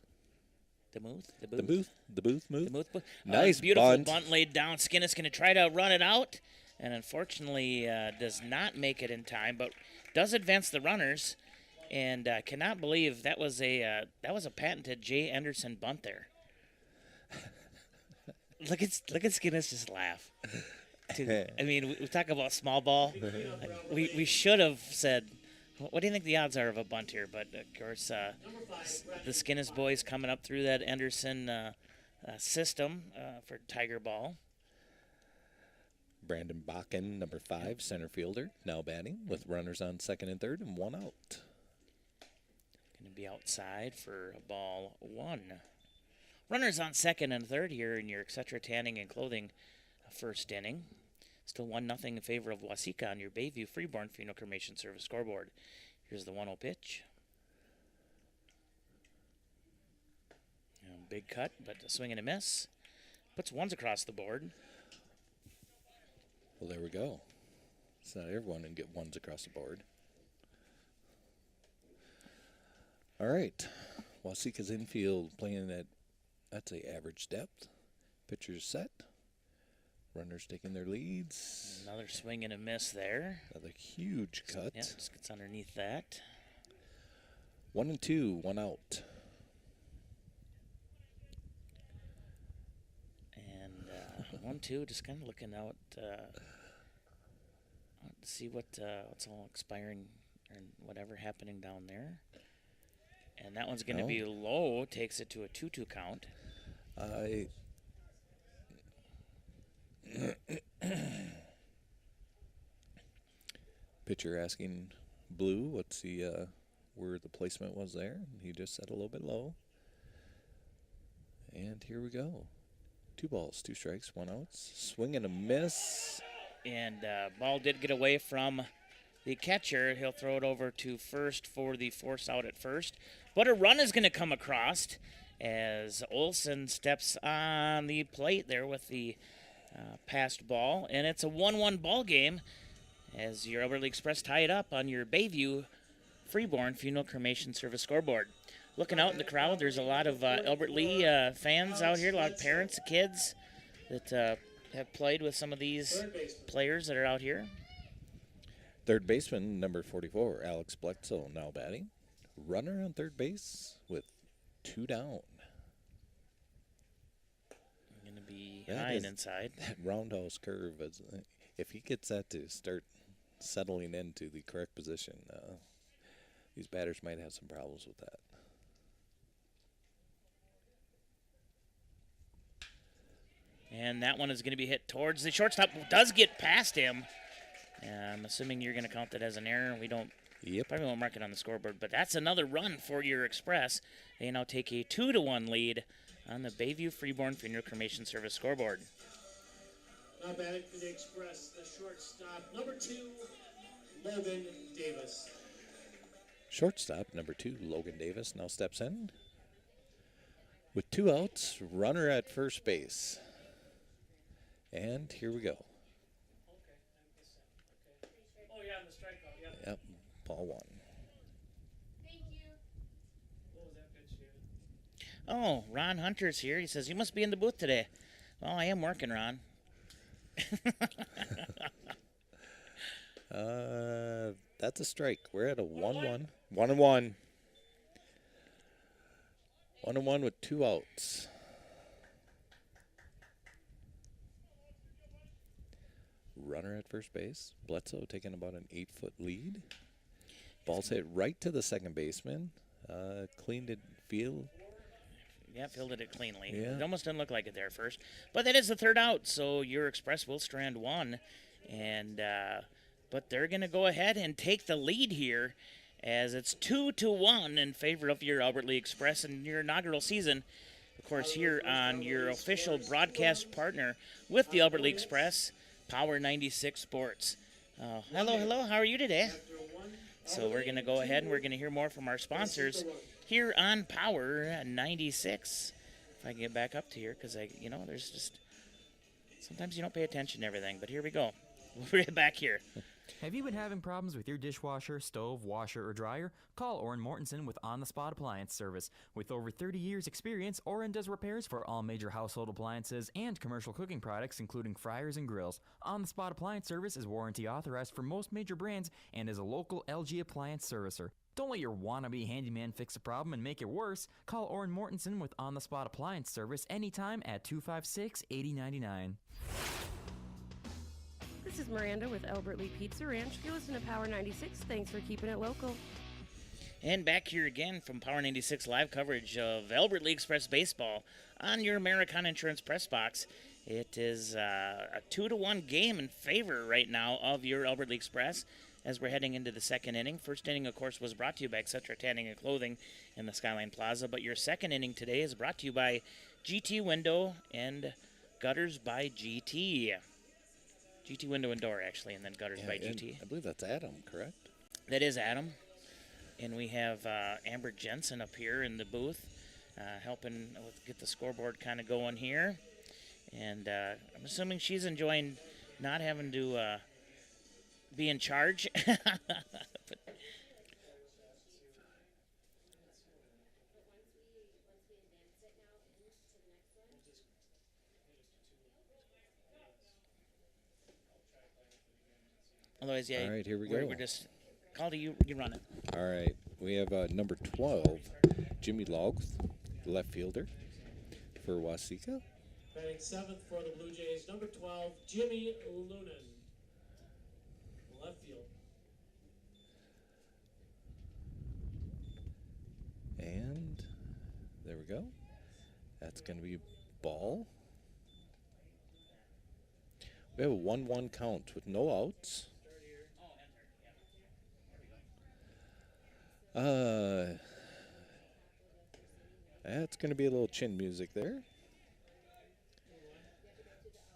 The booth. The booth move. Nice Nice beautiful bunt. laid down. Skinnis going to try to run it out, and unfortunately does not make it in time, but does advance the runners. And cannot believe that was a patented Jay Anderson bunt there. Look at Skinnis just laugh. I mean, we talk about small ball. We should have said, what do you think the odds are of a bunt here? But of course, the Skinnis boys coming up through that Anderson system for Tiger ball. Brandon Bakken, number 5, center fielder, now batting with runners on second and third and 1 out. Going to be outside for a ball 1. Runners on second and third here in your Etc. Tanning and Clothing first inning. Still 1-0 in favor of Waseca on your Bayview Freeborn Funeral Cremation Service scoreboard. Here's the 1-0 pitch. And big cut, but a swing and a miss. Puts ones across the board. Well, there we go. It's not everyone can get ones across the board. All right. Waseca's infield playing at, that's a average depth. Pitcher's set. Runners taking their leads. Another swing and a miss there. Another huge cut. Yeah, just gets underneath that. 1 and 2, 1 out. And 1-2, just kind of looking out to see what's all expiring and whatever happening down there. And that one's going to be low, takes it to a 2-2 count. Pitcher asking Blue what's the where the placement was there. He just said a little bit low. And here we go. 2 balls, 2 strikes, 1 out. Swing and a miss. And ball did get away from the catcher. He'll throw it over to first for the force out at first. But a run is going to come across as Olson steps on the plate there with the passed ball. And it's a 1-1 ball game as your Alberta League Express tie it up on your Bayview Freeborn Funeral Cremation Service scoreboard. Looking out in the crowd, there's a lot of Albert Lee fans out here, a lot of parents, kids that have played with some of these players that are out here. Third baseman, number 44, Alex Bledsoe, now batting. Runner on third base with 2 down. Going to be high and inside. That roundhouse curve, if he gets that to start settling into the correct position, these batters might have some problems with that. And that one is going to be hit towards the shortstop. Does get past him. I'm assuming you're going to count that as an error. We don't. Yep. Probably won't mark it on the scoreboard, but that's another run for your Express. They now take a 2-1 lead on the Bayview Freeborn Funeral Cremation Service scoreboard. Now batting for the Express, the shortstop, number 2, Logan Davis. Shortstop, number 2, Logan Davis, now steps in. With 2 outs, runner at first base. And here we go. Oh, yeah, the strikeout, yeah. Yep, ball 1. Thank you. What was that pitch, David? Oh, Ron Hunter's here. He says, you must be in the booth today. Well, I am working, Ron. That's a strike. We're at a 1-1. 1-1. 1-1 with 2 outs. Runner at first base. Bledsoe taking about an 8-foot lead. Ball's hit right to the second baseman. Cleaned it field. Yeah, fielded it cleanly. Yeah. It almost didn't look like it there first. But that is the third out, so your Express will strand 1. And but they're going to go ahead and take the lead here as it's 2-1 in favor of your Albert Lee Express in your inaugural season. Of course, here on your official broadcast partner with the Albert Lee Express, Power 96 Sports. Hello, how are you today? So we're going to go ahead and we're going to hear more from our sponsors here on Power 96. If I can get back up to here, because there's just sometimes you don't pay attention to everything. But here we go. We'll be back here. Have you been having problems with your dishwasher, stove, washer, or dryer? Call Orrin Mortensen with On the Spot Appliance Service. With over 30 years experience, Orrin does repairs for all major household appliances and commercial cooking products, including fryers and grills. On the Spot Appliance Service is warranty authorized for most major brands and is a local LG appliance servicer. Don't let your wannabe handyman fix a problem and make it worse. Call Orrin Mortensen with On the Spot Appliance Service anytime at 256-8099. This is Miranda with Albert Lee Pizza Ranch. You're listening to Power 96. Thanks for keeping it local. And back here again from Power 96 live coverage of Albert Lee Express baseball on your Americana Insurance Press Box. It is a 2-1 game in favor right now of your Albert Lee Express as we're heading into the second inning. First inning, of course, was brought to you by Etc. Tanning and Clothing in the Skyline Plaza, but your second inning today is brought to you by GT Window and Gutters by GT. GT Window and Door, actually, and then Gutters by GT. I believe that's Adam, correct? That is Adam. And we have Amber Jensen up here in the booth helping get the scoreboard kind of going here. And I'm assuming she's enjoying not having to be in charge. But otherwise, yeah. All right, here we go. We're just call to you. You run it. All right. We have number 12, Jimmy Logs, left fielder for Waseca. Batting 7th for the Blue Jays, number 12, Jimmy Lunan, left field. And there we go. That's going to be ball. We have a 1-1 count with no outs. That's going to be a little chin music there.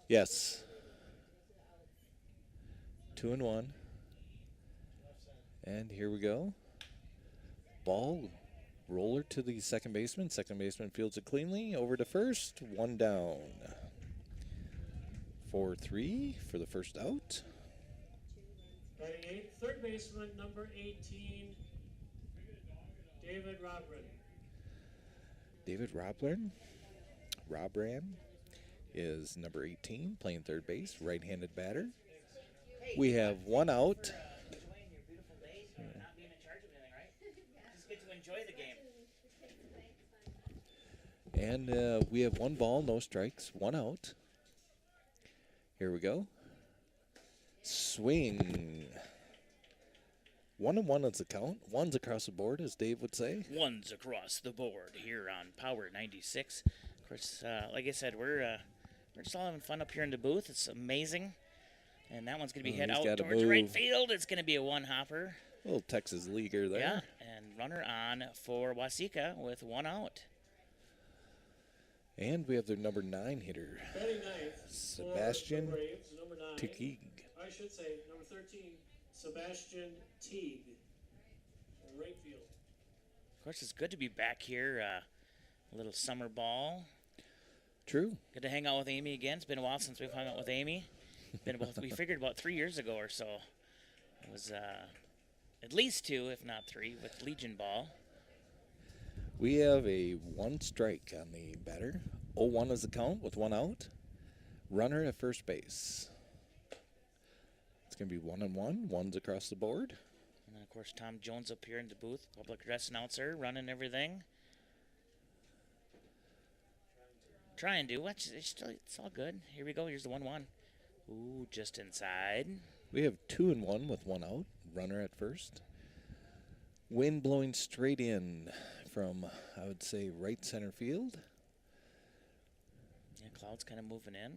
Yes. 2-1. And here we go. Ball roller to the second baseman. Second baseman fields it cleanly. Over to first. One down. 4-3 for the first out. Batting eighth, third baseman, number 18, David Robran. David Robran is number 18, playing third base, right-handed batter. We have one out. And we have one ball, no strikes, one out. Here we go. Swing. 1-1 is the count. One's across the board, as Dave would say. One's across the board here on Power 96. Of course, like I said, we're just all having fun up here in the booth. It's amazing. And that one's going to be hit out towards right field. It's going to be a one-hopper. A little Texas leaguer there. Yeah, and runner on for Waseca with one out. And we have their number 9 hitter, Batting ninth, Sebastian for the Braves, number 9. Teague. I should say number 13, Sebastian Teague, right field. Of course, it's good to be back here. A little summer ball. True. Good to hang out with Amy again. It's been a while since we've hung out with Amy. We figured about 3 years ago or so. It was at least 2, if not 3, with Legion Ball. We have a 1 strike on the batter. 0-1 is the count with 1 out. Runner at first base. It's going to be 1-1. One's across the board. And then, of course, Tom Jones up here in the booth, public address announcer, running everything. Try and do. It's all good. Here we go. Here's the 1-1. Ooh, just inside. We have 2-1 with 1 out. Runner at first. Wind blowing straight in from, I would say, right center field. Yeah, clouds kind of moving in.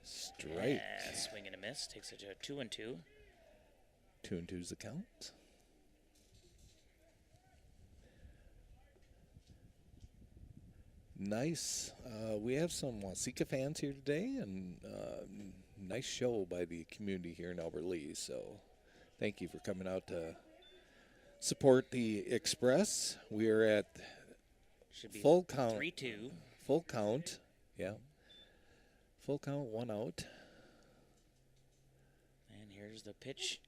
Strike. Yeah, swing and a miss. Takes it to 2-2. 2-2's the count. Nice. We have some Waseca fans here today, and nice show by the community here in Albert Lea. So thank you for coming out to support the Express. We are at full count. 3-2. Full count. Yeah. Full count, 1 out. And here's the pitch.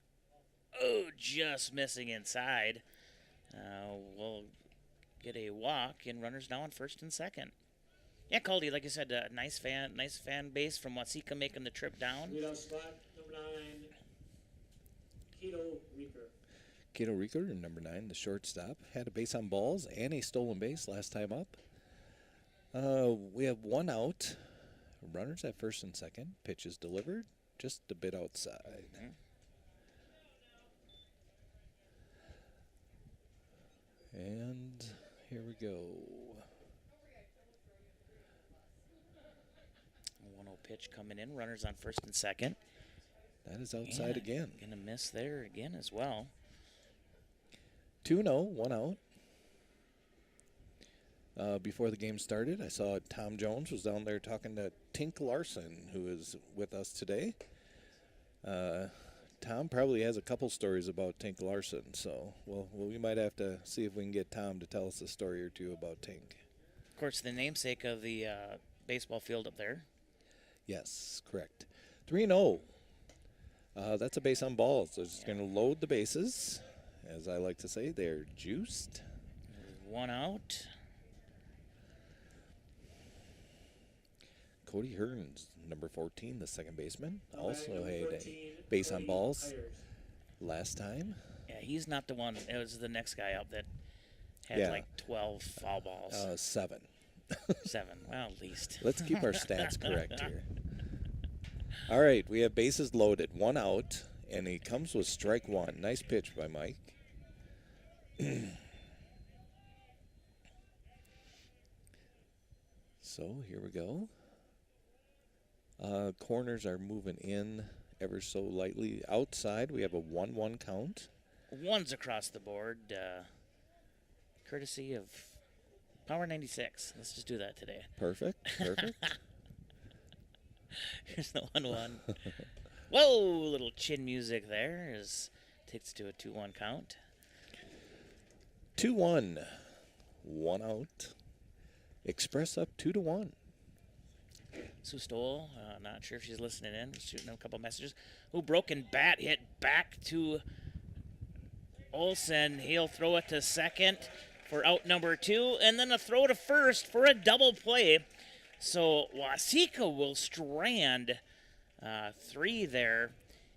Oh, just missing inside. We'll get a walk and runners now on first and second. Yeah, Caldy, like I said, nice fan base from Waseca making the trip down. Leadoff spot, number 9, Keto Reeker. Kato Reeker, number 9, the shortstop. Had a base on balls and a stolen base last time up. We have 1 out. Runners at first and second. Pitch is delivered just a bit outside. Mm-hmm. And here we go. 1-0 pitch coming in. Runners on first and second. That is outside again. Gonna miss there again as well. 2-0, 1 out. Before the game started, I saw Tom Jones was down there talking to Tink Larson, who is with us today. Tom probably has a couple stories about Tink Larson, so we might have to see if we can get Tom to tell us a story or two about Tink. Of course, the namesake of the baseball field up there. Yes, correct. 3-0. That's a base on balls. They're just going to load the bases. As I like to say, they're juiced. 1 out. Cody Hearns, number 14, the second baseman, also had a base on balls last time. Yeah, he's not the one. It was the next guy up that had like 12 foul balls. 7. 7. Well, at least. Let's keep our stats correct here. All right, we have bases loaded, 1 out, and he comes with strike 1. Nice pitch by Mike. So here we go. Corners are moving in ever so lightly. Outside, we have a 1-1 count. 1's across the board, courtesy of Power 96. Let's just do that today. Perfect. Here's the 1-1. Whoa, little chin music there as Takes it to a 2-1 count. 2-1. 1 out. Express up 2-1. Sue Stoll, not sure if she's listening in. Shooting a couple messages. Ooh, broken bat hit back to Olson. He'll throw it to second for out number 2, and then a throw to first for a double play. So Waseca will strand 3 there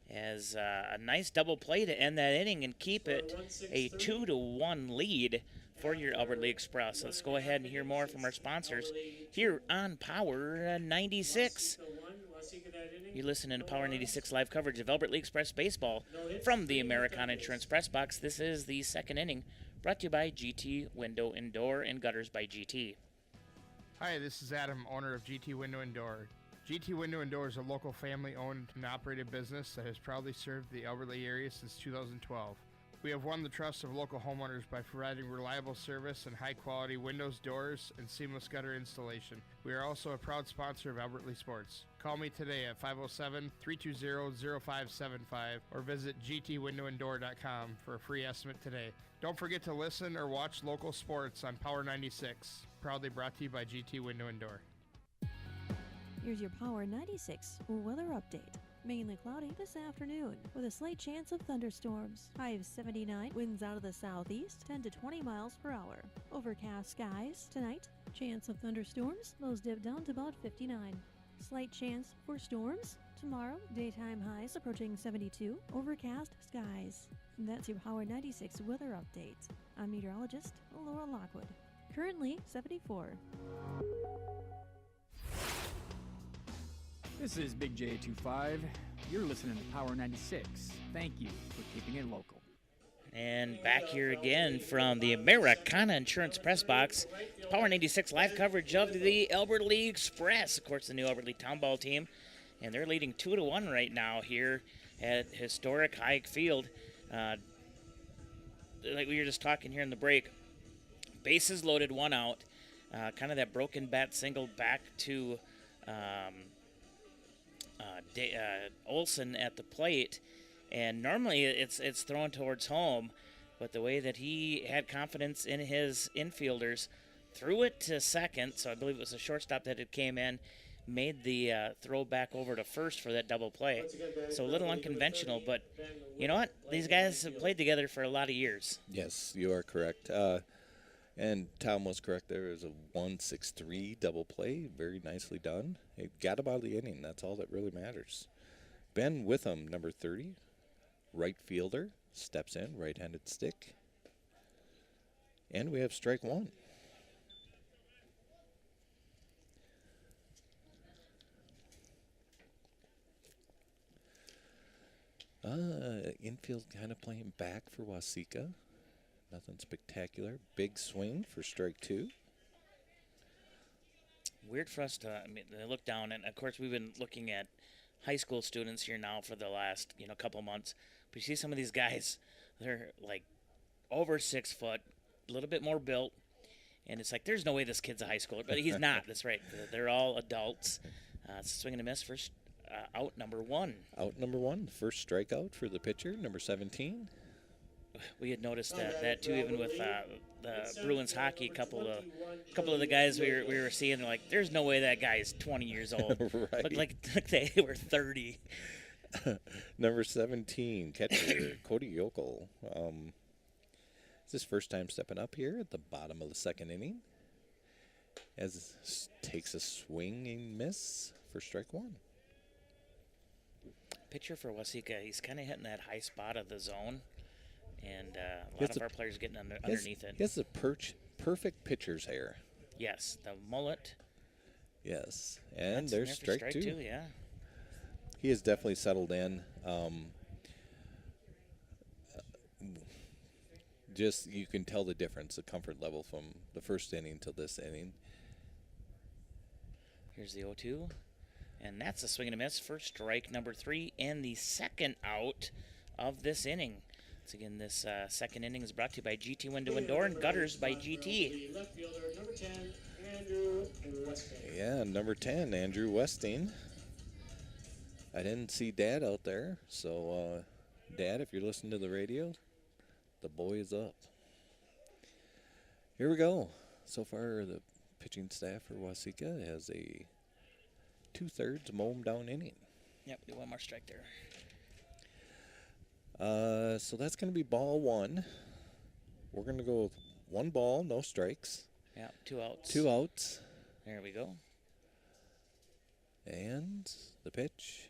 as a nice double play to end that inning and keep it a 2-1 lead for your Albert Lea Express. Let's go ahead and hear more from our sponsors here on Power 96. You're listening to Power 96 live coverage of Albert Lea Express baseball from the Americana Insurance Press Box. This is the second inning, brought to you by GT Window and Door and Gutters by GT. Hi, this is Adam, owner of GT Window and Door. GT Window and Door is a local family-owned and operated business that has proudly served the Albert Lea area since 2012. We have won the trust of local homeowners by providing reliable service and high-quality windows, doors, and seamless gutter installation. We are also a proud sponsor of Albert Lea Sports. Call me today at 507-320-0575 or visit gtwindowanddoor.com for a free estimate today. Don't forget to listen or watch local sports on Power 96, proudly brought to you by GT Window and Door. Here's your Power 96 weather update. Mainly cloudy this afternoon with a slight chance of thunderstorms. High of 79, winds out of the southeast, 10 to 20 miles per hour. Overcast skies tonight. Chance of thunderstorms, lows dip down to about 59. Slight chance for storms tomorrow. Daytime highs approaching 72. Overcast skies. And that's your Power 96 weather update. I'm meteorologist Laura Lockwood. Currently 74. This is Big J25. You're listening to Power 96. Thank you for keeping it local. And back here again from the Americana Insurance Press Box, Power 96 live coverage of the Albert Lea Express. Of course, the new Albert Lea Town Ball team. And they're leading 2-1 right now here at historic Hayek Field. Like we were just talking here in the break, bases loaded, 1 out. Kind of that broken bat single back to Olson at the plate, and normally it's thrown towards home, but the way that he had confidence in his infielders, threw it to second, so I believe it was a shortstop that it came in, made the throw back over to first for that double play. So a little unconventional, but you know what? These guys have played together for a lot of years. Yes, you are correct. And Tom was correct. There is a 1-6-3 double play. Very nicely done. It got him out of the inning. That's all that really matters. Ben Witham, number 30, right fielder, steps in, right-handed stick. And we have strike 1. Infield kind of playing back for Waseca. Nothing spectacular. Big swing for strike 2. Weird for us to look down, and of course we've been looking at high school students here now for the last couple months. But you see some of these guys, they're like over 6 foot, a little bit more built, and it's like there's no way this kid's a high schooler, but he's not. That's right. They're all adults. It's a swing and a miss for out number 1. Out number 1, first strikeout for the pitcher, number 17. We had noticed that too, even with the Bruins hockey. A couple of the guys we were seeing, they're like, "There's no way that guy is 20 years old." Right. Looked like they were 30. Number 17, catcher Cody Yokel. It's his first time stepping up here at the bottom of the second inning. Takes a swing and miss for strike 1. Pitcher for Waseca, he's kind of hitting that high spot of the zone. And a lot of our players getting underneath it. He has the perfect pitcher's hair. Yes, the mullet. Yes, and there's strike 2. Yeah. He has definitely settled in. Just you can tell the difference, the comfort level from the first inning to this inning. Here's the 0-2, and that's a swing and a miss for strike number 3 and the second out of this inning. Once again, this second inning is brought to you by GT Window and Door and Gutters by GT. Left fielder, number 10, Andrew Westing. Yeah, number 10, Andrew Westing. I didn't see Dad out there, so Dad, if you're listening to the radio, the boy is up. Here we go. So far, the pitching staff for Waseca has a 2/3 mow down inning. Yep, do one more strike there. So that's going to be ball one. We're going to go with 1 ball, no strikes. Yeah, 2 outs. 2 outs. There we go. And the pitch.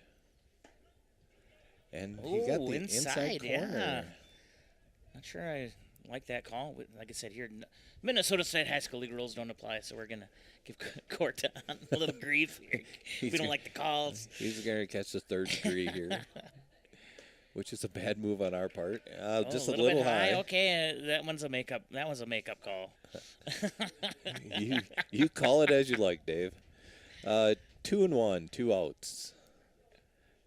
And he got the inside corner. Yeah. Not sure I like that call. Like I said, here, Minnesota State High School League rules don't apply, so we're going to give Court a little grief here. We don't like the calls. He's going to catch the 3rd degree here, which is a bad move on our part. Just a little bit high. Okay, that one's a makeup call. You call it as you like, Dave. 2-1, 2 outs.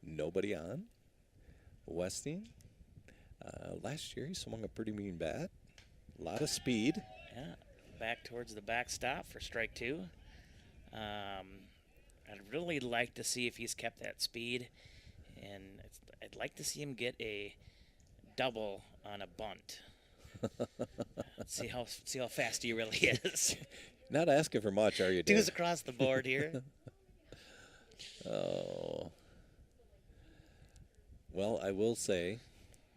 Nobody on. Westing. Last year he swung a pretty mean bat. A lot of speed. Yeah, back towards the backstop for strike 2. I'd really like to see if he's kept that speed, and I'd like to see him get a double on a bunt. see how fast he really is. Not asking for much, are you, Dave? 2s across the board here. Oh. Well, I will say,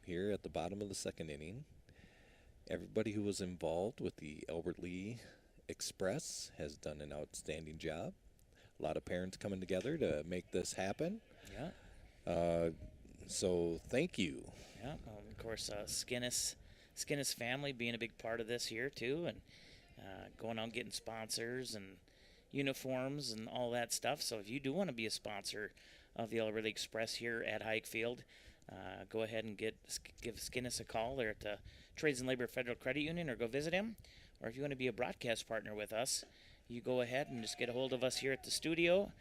here at the bottom of the 2nd inning, everybody who was involved with the Albert Lea Express has done an outstanding job. A lot of parents coming together to make this happen. Yeah. So thank you. Yeah. Of course, Skinnis family being a big part of this here too, and going out and getting sponsors and uniforms and all that stuff. So if you do want to be a sponsor of the Albert Lea Express here at Hike Field, go ahead and give Skinnis a call there at the Trades and Labor Federal Credit Union, or go visit him. Or if you want to be a broadcast partner with us, you go ahead and just get a hold of us here at the studio,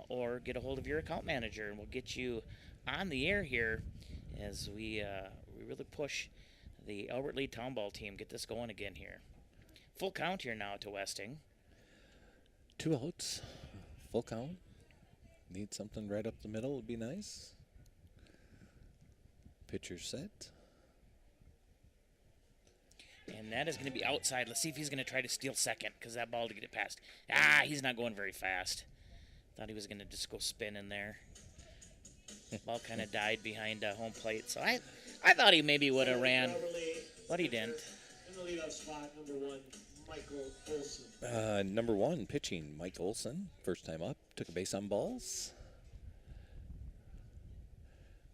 or get a hold of your account manager, and we'll get you on the air here as we really push the Albert Lea Town Ball team, get this going again here. Full count here now to Westing. 2 outs, full count. Need something right up the middle would be nice. Pitcher set. And that is going to be outside. Let's see if he's going to try to steal second, because that ball to get it past. He's not going very fast. Thought he was going to just go spin in there. Ball kind of died behind home plate. So I thought he maybe would have ran, but he didn't. In the leadoff spot, number 1, Michael Olson. Number 1, pitching, Mike Olson. First time up, took a base on balls.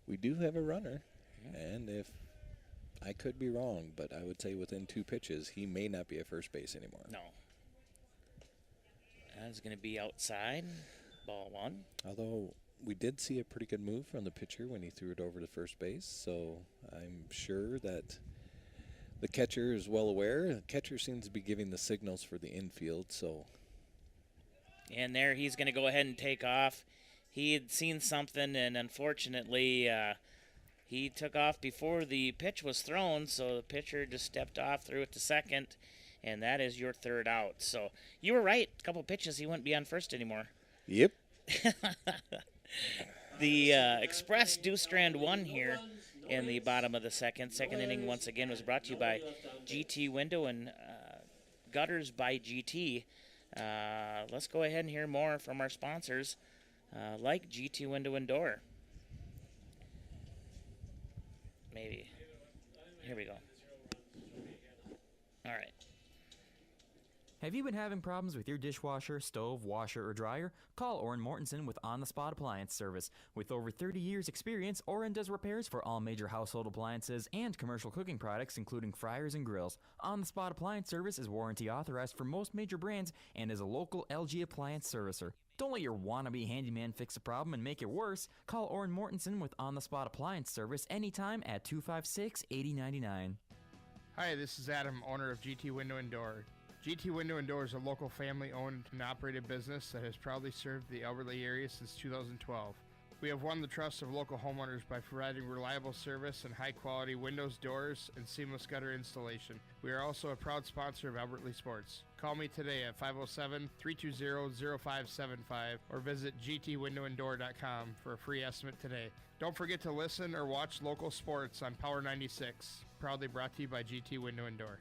We do have a runner, and if I could be wrong, but I would say within 2 pitches, he may not be at first base anymore. No. That's going to be outside, ball 1. Although we did see a pretty good move from the pitcher when he threw it over to first base, so I'm sure that the catcher is well aware. The catcher seems to be giving the signals for the infield, so. And there he's going to go ahead and take off. He had seen something, and unfortunately, he took off before the pitch was thrown, so the pitcher just stepped off, threw it to second, and that is your 3rd out. So you were right. A couple pitches, he wouldn't be on first anymore. Yep. The Express do strand 1 here in the bottom of the 2nd. Second inning, once again, was brought to you by GT Window and Gutters by GT. Let's go ahead and hear more from our sponsors, like GT Window and Door. Maybe. Here we go. All right. Have you been having problems with your dishwasher, stove, washer, or dryer? Call Orrin Mortensen with On the Spot Appliance Service. With over 30 years experience, Orrin does repairs for all major household appliances and commercial cooking products, including fryers and grills. On the Spot Appliance Service is warranty authorized for most major brands and is a local LG appliance servicer. Don't let your wannabe handyman fix a problem and make it worse. Call Orrin Mortensen with On the Spot Appliance Service anytime at 256-8099. Hi, this is Adam, owner of GT Window and Door. GT Window and Door is a local family-owned and operated business that has proudly served the Albert Lea area since 2012. We have won the trust of local homeowners by providing reliable service and high-quality windows, doors, and seamless gutter installation. We are also a proud sponsor of Albert Lee Sports. Call me today at 507-320-0575 or visit gtwindowanddoor.com for a free estimate today. Don't forget to listen or watch local sports on Power 96. Proudly brought to you by GT Window and Door.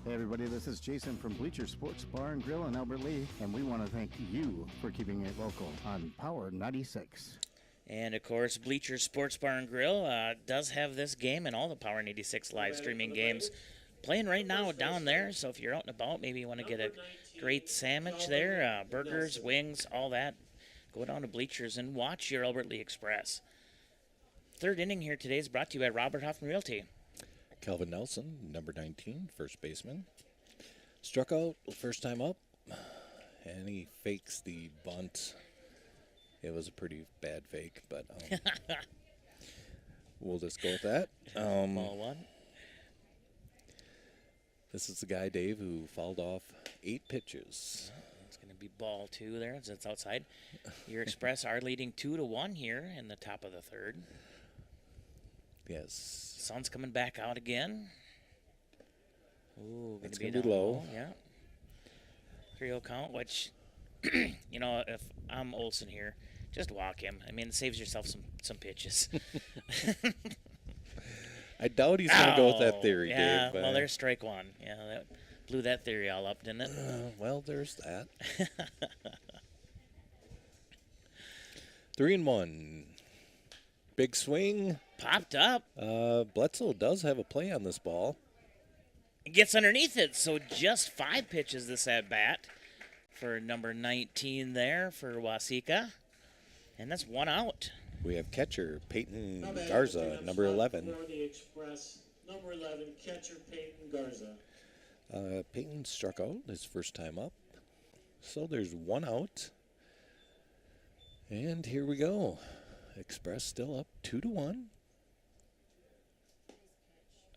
Hey everybody, this is Jason from Bleacher Sports Bar and Grill in Albert Lee, and we want to thank you for keeping it local on Power 96. And, of course, Bleacher Sports Bar and Grill does have this game and all the Power 86 live streaming games playing right now down there. So if you're out and about, maybe you want to get a great sandwich there, burgers, wings, all that, go down to Bleachers and watch your Albert Lea Express. Third inning here today is brought to you by Robert Hoffman Realty. Calvin Nelson, number 19, first baseman. Struck out first time up, and he fakes the bunt. It was a pretty bad fake, but we'll just go with that. Ball one. This is the guy, Dave, who fouled off 8 pitches. It's going to be ball 2 there. It's outside. Your Express are leading 2-1 here in the top of the third. Yes. Sun's coming back out again. Ooh, It's going to be low. Yeah. 3-0 count, which, you know, if I'm Olsen here, just walk him. I mean, it saves yourself some pitches. I doubt he's going to go with that theory, yeah, Dave. Well, there's strike one. Yeah, that blew that theory all up, didn't it? Well, there's that. 3-1. Big swing. Popped up. Bledsoe does have a play on this ball. Gets underneath it, so just 5 pitches this at bat for number 19 there for Waseca. And that's 1 out. We have catcher Peyton Garza, number 11. For the Express, number 11, catcher Peyton Garza. Peyton struck out his first time up. So there's 1 out. And here we go. Express still up 2-1.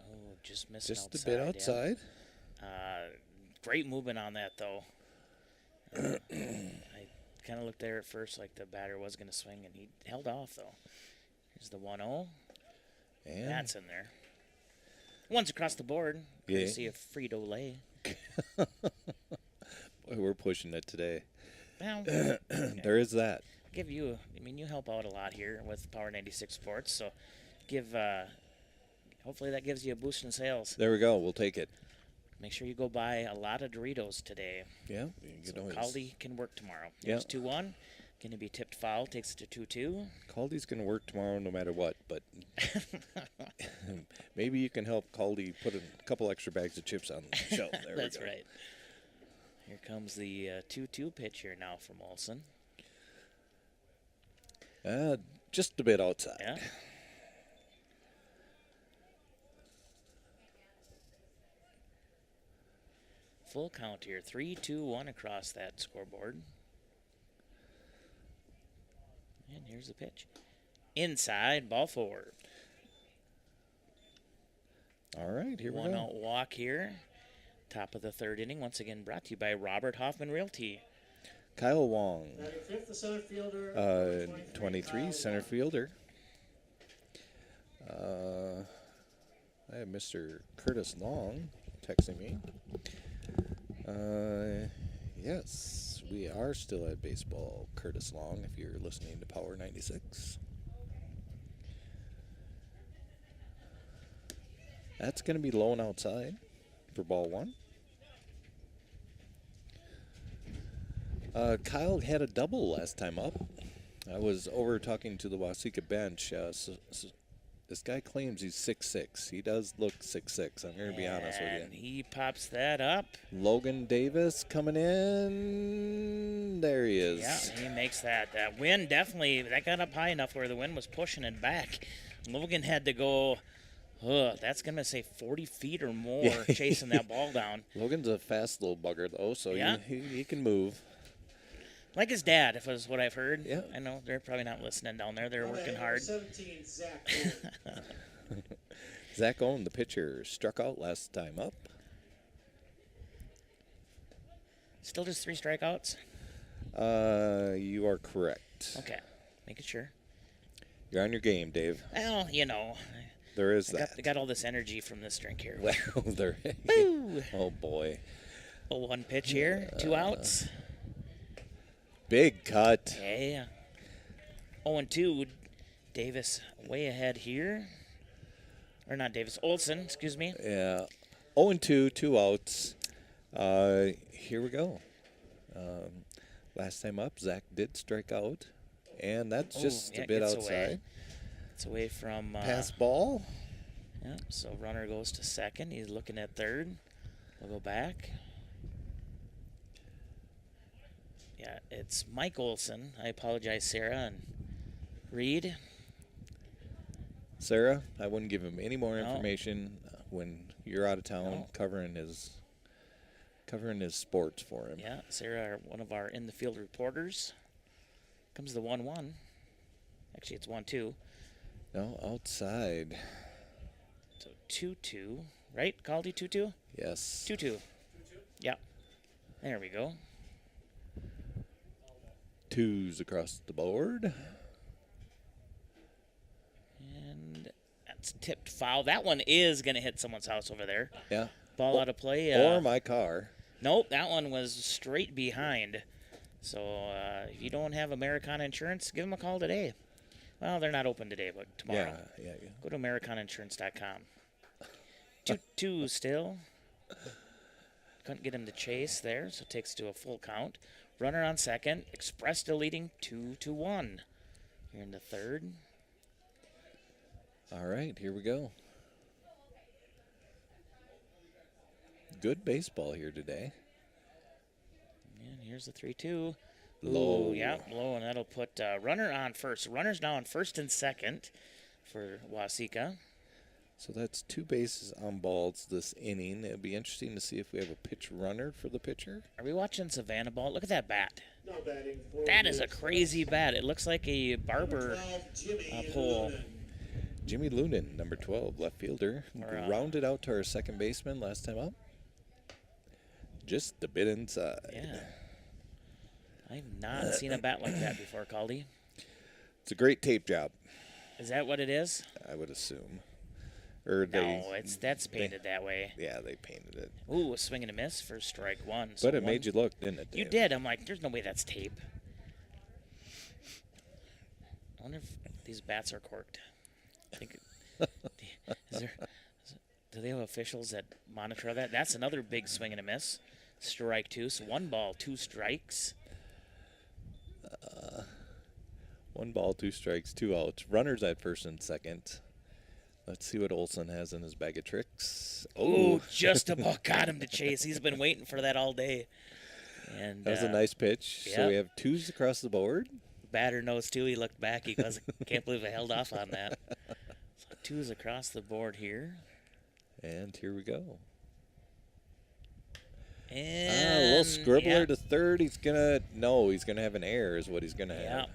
Oh, just missing Just outside. a bit outside. Yeah. Great movement on that, though. I kind of looked there at first like the batter was going to swing, and he held off, though. Here's the 1-0. And that's in there. One's across the board. Courtesy of Frito-Lay. Boy, we're pushing it today. Well, there is that. Give you, I mean, you help out a lot here with Power 96 Sports, so hopefully that gives you a boost in sales. There we go. We'll take it. Make sure you go buy a lot of Doritos today. Yeah. So Caldy can work tomorrow. Here's 2-1. Going to be tipped foul. Takes it to 2-2. Caldy's going to work tomorrow no matter what, but maybe you can help Caldy put a couple extra bags of chips on the shelf. There That's we go. right. Here comes the 2-2 pitch here now from Olsen. Just a bit outside. Yeah. Full count here. 3-2-1 across that scoreboard. And here's the pitch. Inside, ball 4. All right, here we go. 1 out walk here. Top of the third inning. Once again brought to you by Robert Hoffman Realty. Kyle Wong, Fifth, the center fielder. 23, center fielder. I have Mr. Curtis Long texting me. Yes, we are still at baseball, Curtis Long, if you're listening to Power 96. That's going to be low and outside for ball 1. Kyle had a double last time up. I was over talking to the Waseca bench. This guy claims he's 6'6". He does look 6'6". I'm going to be honest with you. And he pops that up. Logan Davis coming in. There he is. Yeah, he makes that. That wind definitely, that got up high enough where the wind was pushing it back. Logan had to go, that's going to say 40 feet or more chasing that ball down. Logan's a fast little bugger, though, so Yeah. he can move. Like his dad, if it was what I've heard. Yeah. I know they're probably not listening down there. They're working hard. 17, Zach. Zach Owen, the pitcher, struck out last time up. Still just 3 strikeouts? You are correct. Okay. making sure. You're on your game, Dave. Well, you know. There is I that. got all this energy from this drink here. Well, there. Woo! Oh, boy. A 1 pitch here, 2 outs. Big cut. Yeah. 0-2. Davis way ahead here. Or not Davis, Olson, excuse me. Yeah. 0-2, 2 outs. Here we go. Last time up, Zach did strike out. And that's just a bit outside. It's away from... Pass ball. Yep, so runner goes to second. He's looking at third. We'll go back. Yeah, it's Mike Olson. I apologize, Sarah and Reed. Sarah, I wouldn't give him any more information when you're out of town covering his sports for him. Yeah, Sarah, one of our in-the-field reporters. Comes the 1-1. Actually, it's 1-2. No, outside. So 2-2, right? Caldy 2-2? Yes. 2-2. Yeah. There we go. 2s across the board. And that's tipped foul. That one is going to hit someone's house over there. Yeah. Ball out of play. Or my car. Nope, that one was straight behind. So if you don't have Americana Insurance, give them a call today. Well, they're not open today, but tomorrow. Yeah. Go to AmericanaInsurance.com. 2-2 still. Couldn't get him to chase there, so it takes to a full count. Runner on second. Express still leading 2-1. Here in the third. All right, here we go. Good baseball here today. And here's the 3-2. Low. Ooh, yeah, low, and that'll put runner on first. Runner's now on first and second for Waseca. So that's 2 bases on balls this inning. It'll be interesting to see if we have a pitch runner for the pitcher. Are we watching Savannah ball? Look at that bat. No batting. That is a crazy bat. It looks like a barber pole. Jimmy Lunan, number 12, left fielder. Rounded out to our second baseman last time up. Just a bit inside. Yeah. I've not seen a bat like that before, Caldy. It's a great tape job. Is that what it is? I would assume. Or that's painted that way. Yeah, they painted it. Ooh, a swing and a miss for strike one. But it made you look, didn't it, Dave? You did. I'm like, there's no way that's tape. I wonder if these bats are corked. I think. Do they have officials that monitor that? That's another big swing and a miss. Strike 2. So 1 ball, 2 strikes. 1 ball, 2 strikes, 2 outs. Runners at first and second. Let's see what Olson has in his bag of tricks. Oh, just about got him to chase. He's been waiting for that all day. And that was a nice pitch. Yep. So we have 2s across the board. Batter knows too. He looked back. He goes, can't believe I held off on that. So 2s across the board here. And here we go. And a little scribbler to third. He's gonna have an error is what he's gonna have.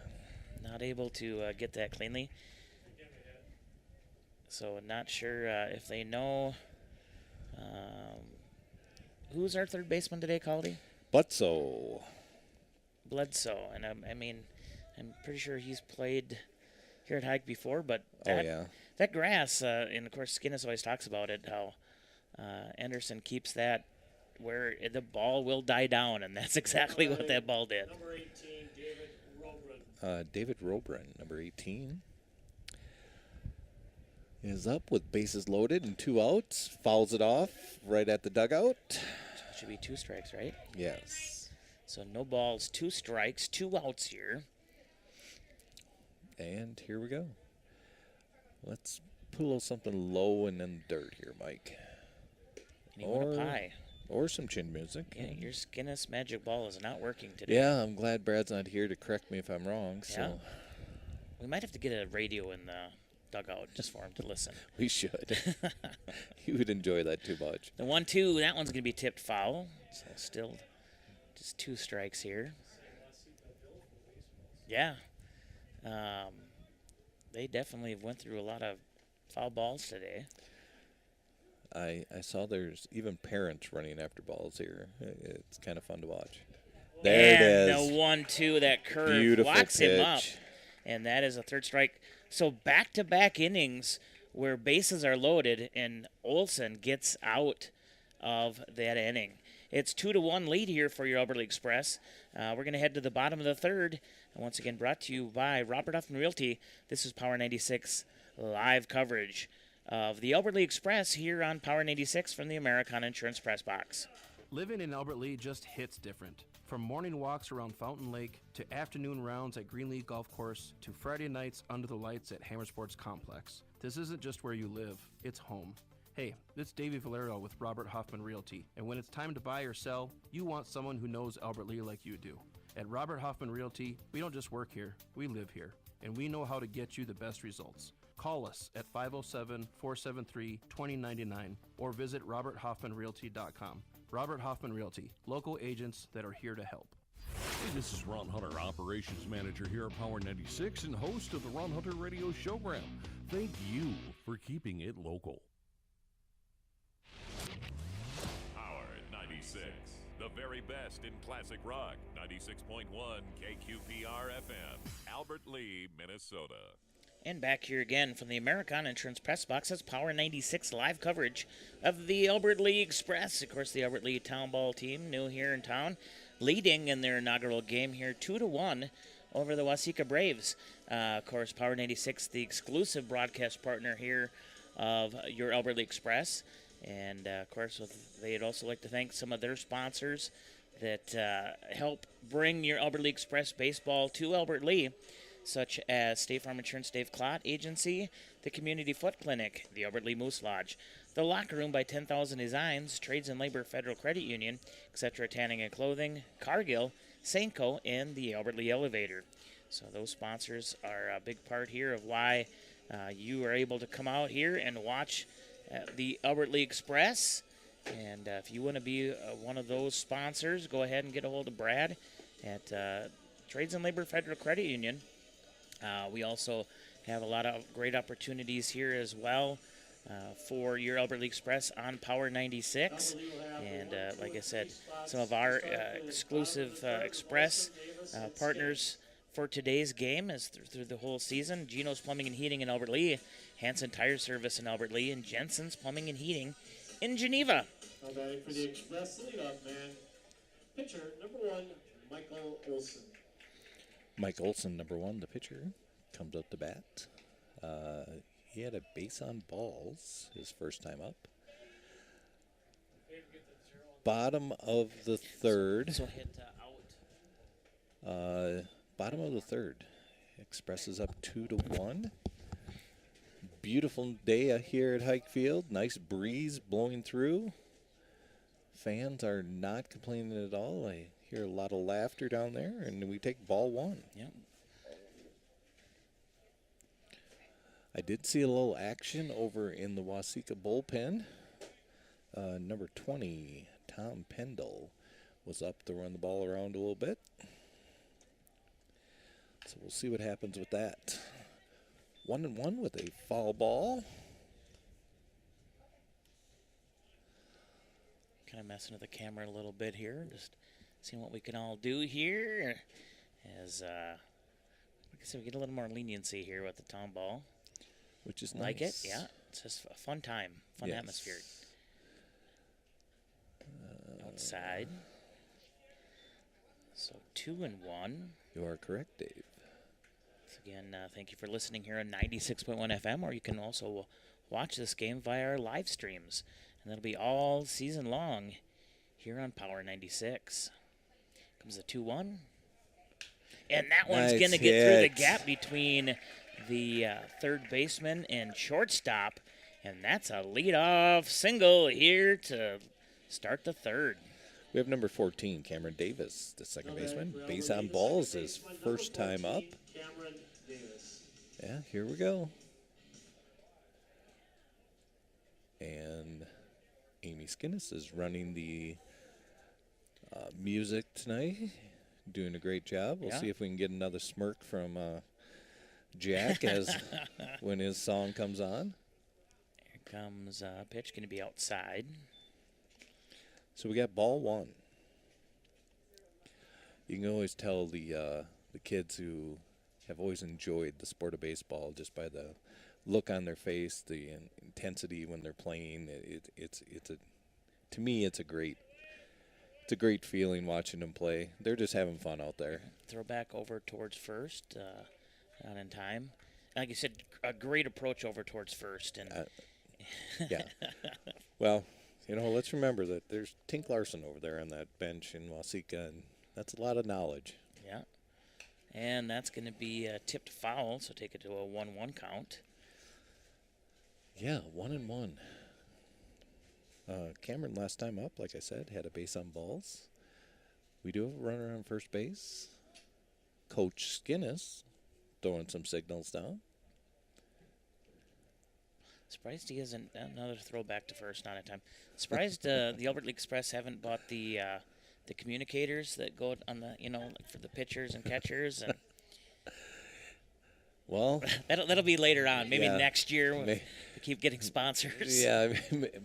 Not able to get that cleanly. So not sure if they know. Who's our third baseman today, Caldy? Bledsoe. And I'm pretty sure he's played here at Hike before, but that grass, and of course Skinnis always talks about it, how Anderson keeps that where the ball will die down, and that's exactly what that ball did. Number 18, David Robren. David Robren, number 18, is up with bases loaded and 2 outs. Fouls it off right at the dugout. So it should be 2 strikes, right? Yes. So no balls, 2 strikes, 2 outs here. And here we go. Let's put a little something low and then dirt here, Mike. And he went up high. Or some chin music. Yeah, your Skinnis magic ball is not working today. Yeah, I'm glad Brad's not here to correct me if I'm wrong. So yeah. We might have to get a radio in the dugout just for him to listen. We should. He would enjoy that too much. The 1-2, that one's going to be tipped foul. So still just 2 strikes here. Yeah. They definitely went through a lot of foul balls today. I saw there's even parents running after balls here. It's kind of fun to watch. There it is. The 1-2, that curve Beautiful locks pitch. him up. and that is a third strike. So back-to-back innings where bases are loaded, and Olson gets out of that inning. It's 2-1 lead here for your Alberta Express. We're going to head to the bottom of the third. And once again, brought to you by Robert Huffman Realty. This is Power 96 live coverage of the Alberta Express here on Power 96 from the Americana Insurance Press Box. Living in Albert Lea just hits different. From morning walks around Fountain Lake to afternoon rounds at Greenleaf Golf Course to Friday nights under the lights at Hammer Sports Complex. This isn't just where you live, it's home. Hey, it's Davey Valero with Robert Hoffman Realty, and when it's time to buy or sell, you want someone who knows Albert Lea like you do. At Robert Hoffman Realty, we don't just work here, we live here, and we know how to get you the best results. Call us at 507-473-2099 or visit roberthoffmanrealty.com. Robert Hoffman Realty, local agents that are here to help. Hey, this is Ron Hunter, Operations Manager here at Power 96 and host of the Ron Hunter Radio Showgram. Thank you for keeping it local. Power 96, the very best in classic rock. 96.1 KQPR FM, Albert Lea, Minnesota. And back here again from the Americana Insurance Press Box, that's Power 96 live coverage of the Albert Lea Express. Of course, the Albert Lea Town Ball team, new here in town, leading in their inaugural game here 2-1 over the Waseca Braves. Of course, Power 96, the exclusive broadcast partner here of your Albert Lea Express. And, of course, they'd also like to thank some of their sponsors that help bring your Albert Lea Express baseball to Albert Lea, such as State Farm Insurance Dave Klott Agency, the Community Foot Clinic, the Albert Lea Moose Lodge, the Locker Room by 10,000 Designs, Trades and Labor Federal Credit Union, etc. Tanning and Clothing, Cargill, Saintco, and the Albert Lea Elevator. So those sponsors are a big part here of why you are able to come out here and watch the Albert Lea Express. And if you want to be one of those sponsors, go ahead and get a hold of Brad at Trades and Labor Federal Credit Union. We also have a lot of great opportunities here as well for your Albert Lea Express on Power 96. And like I said, some of our exclusive Express partners for today's game is through the whole season. Geno's Plumbing and Heating in Albert Lea, Hanson Tire Service in Albert Lea, and Jensen's Plumbing and Heating in Geneva. Now batting for the Express leadoff man, pitcher number 1, Michael Olson. Mike Olson, number 1, the pitcher, comes up to bat. He had a base on balls his first time up. Bottom of the third. So hit out. Bottom of the third. Express is up 2-1. Beautiful day here at Hike Field. Nice breeze blowing through. Fans are not complaining at all. I hear a lot of laughter down there, and we take ball 1. Yep. I did see a little action over in the Waseca bullpen. Number 20, Tom Pendle, was up to run the ball around a little bit. So we'll see what happens with that. 1-1 with a foul ball. Kind of messing with the camera a little bit here, just seeing what we can all do here. As like I said, we get a little more leniency here with the town ball, which is like nice. it. Yeah, it's just a fun time, fun Yes. atmosphere. Outside. So 2-1. You are correct, Dave. So again, thank you for listening here on 96.1 FM, or you can also watch this game via our live streams. And that'll be all season long here on Power 96. Comes the 2-1. And that one's going to get through the gap between the third baseman and shortstop. And that's a leadoff single here to start the third. We have number 14, Cameron Davis, the second baseman. Base on balls, his first time up. Cameron Davis. Yeah, here we go. And Amy Skinnis is running the music tonight, doing a great job. We'll see if we can get another smirk from Jack as when his song comes on. Here comes pitch, going to be outside. So we got ball 1. You can always tell the kids who have always enjoyed the sport of baseball just by the look on their face, the intensity when they're playing. To me, it's a great feeling watching them play. They're just having fun out there. Throw back over towards first, not in time. Like you said, a great approach over towards first. And yeah. Well, let's remember that there's Tink Larson over there on that bench in Waseca, and that's a lot of knowledge. Yeah. And that's going to be a tipped foul, so take it to a 1-1 count. Yeah, 1-1. Cameron, last time up, like I said, had a base on balls. We do have a runner on first base. Coach Skinnis throwing some signals down. Surprised he hasn't another throw back to first, not in time. Surprised the Albert Lea Express haven't bought the communicators that go on the like for the pitchers and catchers and. Well, that'll be later on. Maybe next year when we keep getting sponsors. Yeah,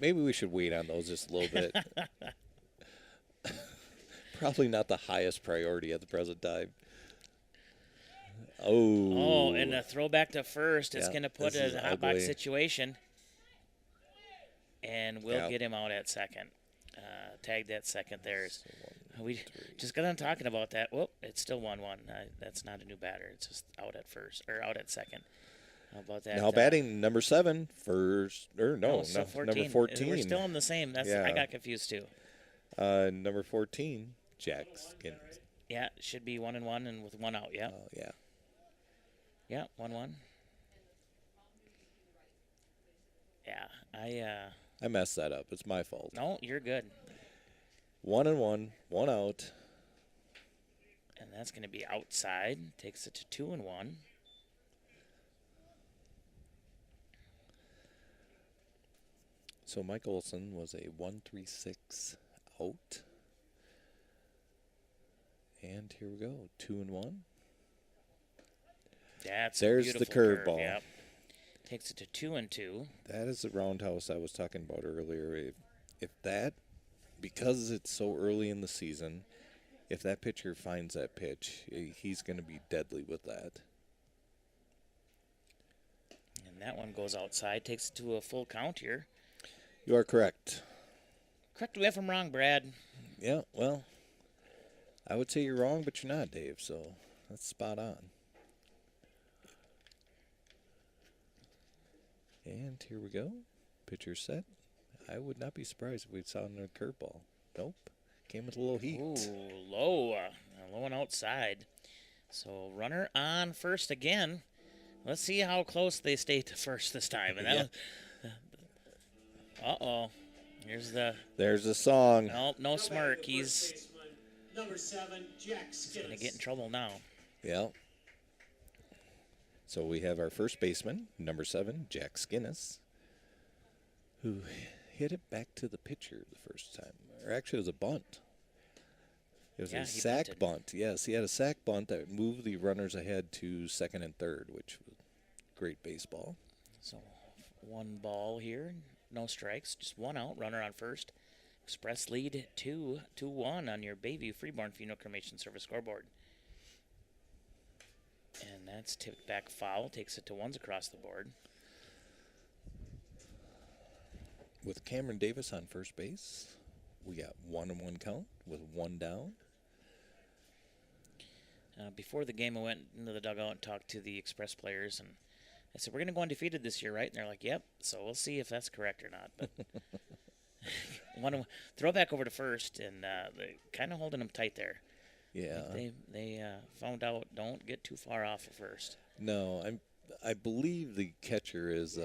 maybe we should wait on those just a little bit. Probably not the highest priority at the present time. Oh, and a throwback to first is going to put a hot box situation. And we'll get him out at second. Tagged at second there. We just got on talking about that. Whoop, it's still 1-1. That's not a new batter. It's just out at first or out at second. How about that? Now batting number 7, first or no, 14. Number 14. We're still in the same. I got confused too. Number 14, Jack Skins. Yeah, should be 1-1 and with 1 out. Yeah. Yeah. Yeah, 1-1. Yeah, I messed that up. It's my fault. No, you're good. 1-1, 1 out. And that's going to be outside. Takes it to 2-1. So Mike Olson was a 1-3-6 out. And here we go, 2-1. There's the curveball. Yep. Takes it to 2-2. That is the roundhouse I was talking about earlier. If that, because it's so early in the season, if that pitcher finds that pitch, he's going to be deadly with that. And that one goes outside, takes it to a full count here. You are correct. Correct me if I'm wrong, Brad. Yeah, well, I would say you're wrong, but you're not, Dave, so that's spot on. And here we go. Pitcher set. I would not be surprised if we saw another curveball. Nope. Came with a little heat. Ooh, low and outside. So runner on first again. Let's see how close they stay to first this time. And uh-oh. There's the song. Nope, no smirk. He's number 7, Jack Skinnis. Going to get in trouble now. Yeah. So we have our first baseman, number 7, Jack Skinnis, who hit it back to the pitcher the first time. Or actually, it was a bunt. It was a sac bunt. Yes, he had a sac bunt that moved the runners ahead to second and third, which was great baseball. So 1 ball here, no strikes, just 1 out, runner on first. Express lead 2-1 on your Bayview Freeborn Funeral Cremation Service scoreboard. And that's tipped back foul, takes it to 1s across the board. With Cameron Davis on first base, we got 1-1 count with 1 down. Before the game, I went into the dugout and talked to the Express players, and I said, "We're going to go undefeated this year, right?" And they're like, "Yep." So we'll see if that's correct or not. But want to throw back over to first, and they're kind of holding them tight there. Yeah, they found out don't get too far off at first. No, I believe the catcher is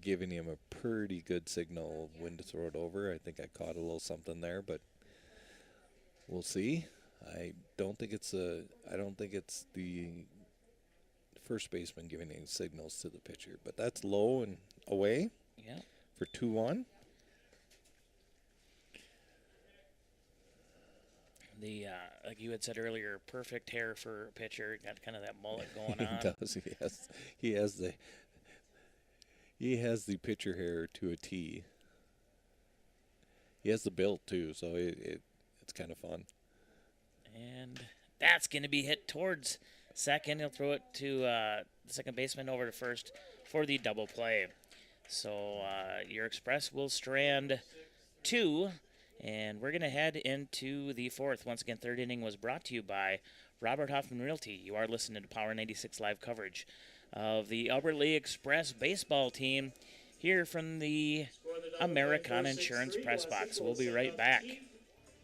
giving him a pretty good signal of when to throw it over. I think I caught a little something there, but we'll see. I don't think it's the first baseman giving any signals to the pitcher, but that's low and away. Yeah. For 2-1. The like you had said earlier, perfect hair for a pitcher. Got kind of that mullet going on. He does. He has the pitcher hair to a T. He has the build too, so it's kind of fun. And that's going to be hit towards second. He'll throw it to the second baseman over to first for the double play. So your Express will strand 2, and we're going to head into the fourth. Once again, third inning was brought to you by Robert Hoffman Realty. You are listening to Power 96 live coverage of the Albert Lea Express baseball team here from the Americana Insurance Press Box. We'll be right back.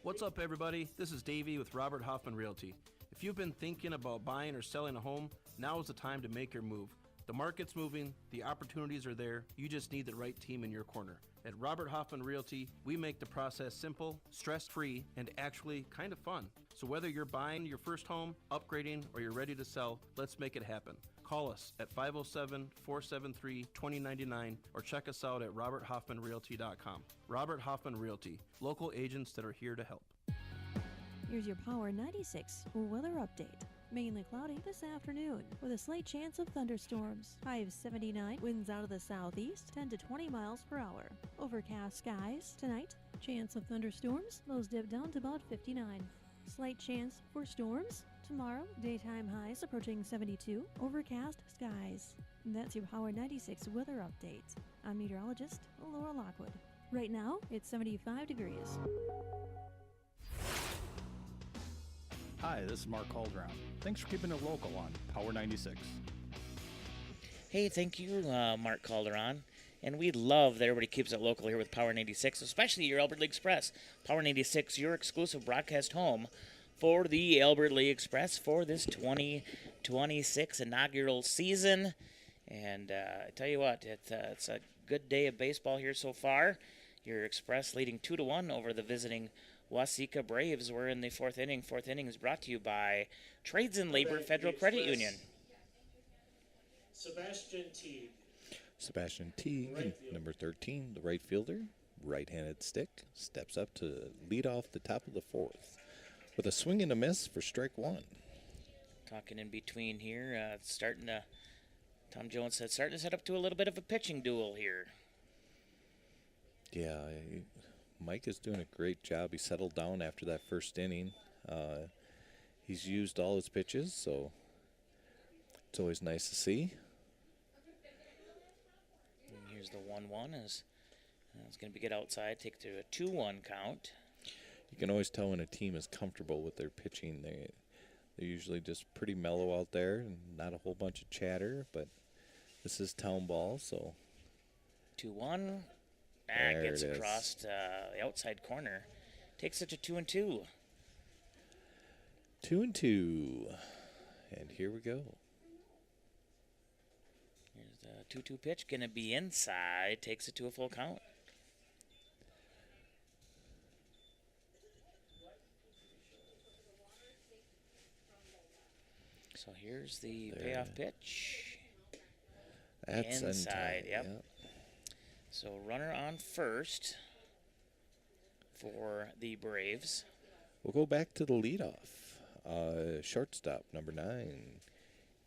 What's up, everybody? This is Davey with Robert Hoffman Realty. If you've been thinking about buying or selling a home, now is the time to make your move. The market's moving, the opportunities are there, you just need the right team in your corner. At Robert Hoffman Realty, we make the process simple, stress-free, and actually kind of fun. So whether you're buying your first home, upgrading, or you're ready to sell, let's make it happen. Call us at 507-473-2099 or check us out at roberthoffmanrealty.com. Robert Hoffman Realty, local agents that are here to help. Here's your Power 96 weather update. Mainly cloudy this afternoon with a slight chance of thunderstorms. High of 79, winds out of the southeast, 10 to 20 miles per hour. Overcast skies tonight. Chance of thunderstorms, lows dip down to about 59. Slight chance for storms tomorrow. Daytime highs approaching 72. Overcast skies. And that's your Power 96 weather update. I'm meteorologist Laura Lockwood. Right now, it's 75 degrees. Hi, this is Mark Calderon. Thanks for keeping it local on Power 96. Hey, thank you, Mark Calderon. And we love that everybody keeps it local here with Power 96, especially your Albert Lea Express. Power 96, your exclusive broadcast home for the Albert Lea Express for this 2026 inaugural season. And I tell you what, it's a good day of baseball here so far. Your Express leading 2-1 over the visiting Waseca Braves. We're in the fourth inning. Fourth inning is brought to you by Trades and Labor Federal Credit Union. Sebastian Teague, number 13, the right fielder, right-handed stick, steps up to lead off the top of the fourth with a swing and a miss for strike 1. Talking in between here, Tom Jones said, starting to set up to a little bit of a pitching duel here. Yeah, Mike is doing a great job. He settled down after that first inning. He's used all his pitches, so it's always nice to see. And here's the 1-1 as it's going to get outside, take it to a 2-1 count. You can always tell when a team is comfortable with their pitching. They're usually just pretty mellow out there and not a whole bunch of chatter, but this is town ball, so. 2-1. Gets across the outside corner. Takes it to 2-2. 2-2. And here we go. Here's the 2-2 pitch. Going to be inside. Takes it to a full count. So here's the payoff pitch. That's inside. Yep. So runner on first for the Braves. We'll go back to the leadoff. Shortstop, number 9,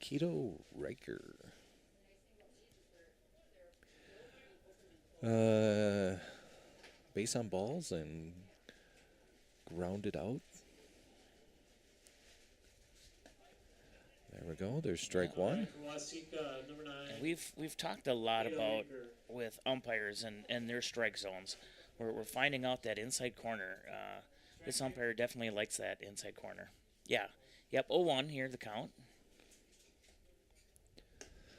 Keto Riker. Base on balls and grounded out. There we go. There's strike 1. And we've talked a lot about with umpires and their strike zones. We're finding out that inside corner. This umpire definitely likes that inside corner. Yeah. Yep. 0-1 here the count.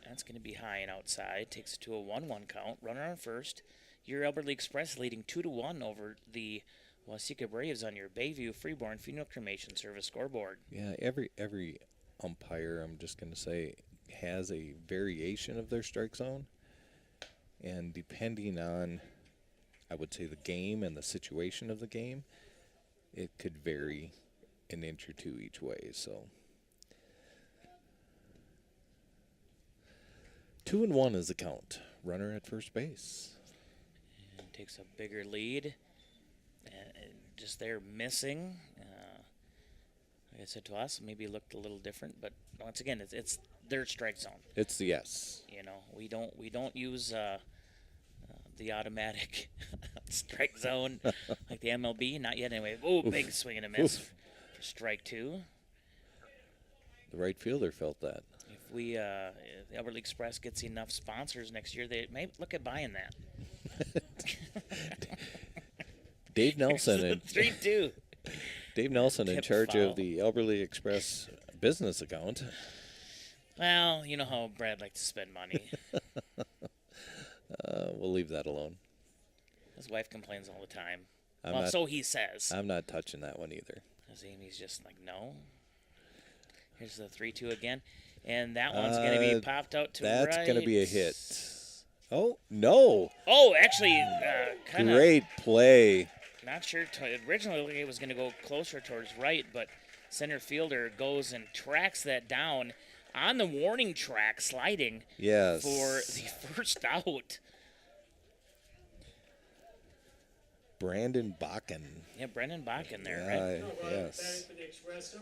That's going to be high and outside. Takes it to a 1-1 count. Runner on first. Your Albert Lea Express leading 2-1 over the Waseca Braves on your Bayview Freeborn Funeral Cremation Service scoreboard. Yeah, every umpire, I'm just going to say, has a variation of their strike zone. And depending on, I would say, the game and the situation of the game, it could vary an inch or two each way. So 2-1 is the count. Runner at first base. And takes a bigger lead. And just there missing. Like I said to us, maybe it looked a little different, but once again, it's their strike zone. It's the yes. You know, we don't use the automatic strike zone like the MLB. Not yet, anyway. Oh, big swing and a miss for strike 2. The right fielder felt that. If we, if the Alberta Express gets enough sponsors next year, they may look at buying that. Dave Nelson and 3-2. Dave Nelson in Tip charge foul. of the Alberta Express business account. Well, you know how Brad likes to spend money. We'll leave that alone. His wife complains all the time. I'm So he says. I'm not touching that one either. Because Amy's just like, no. Here's the 3-2 again. And that one's going to be popped out to right. That's going to be a hit. Oh, no. Oh, actually, kind of. Great play. Not sure. Originally, it was going to go closer towards right, but center fielder goes and tracks that down on the warning track, sliding Yes. for the first out. Brandon Bakken. Yeah, Brendan Bakken there, right? Yes.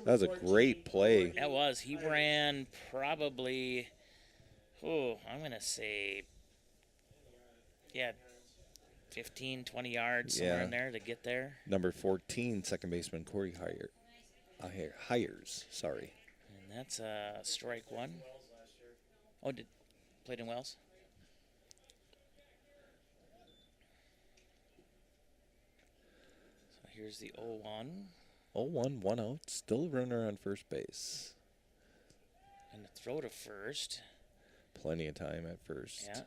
That was a great play. That was. He ran probably, I'm going to say, 15, 20 yards, somewhere in there to get there. Number 14, second baseman Corey Hires. Sorry. And that's strike one. Oh, played in Wells? So here's the 0-1. 0-1, 1 out. Still a runner on first base. And the throw to first. Plenty of time at first. Yeah.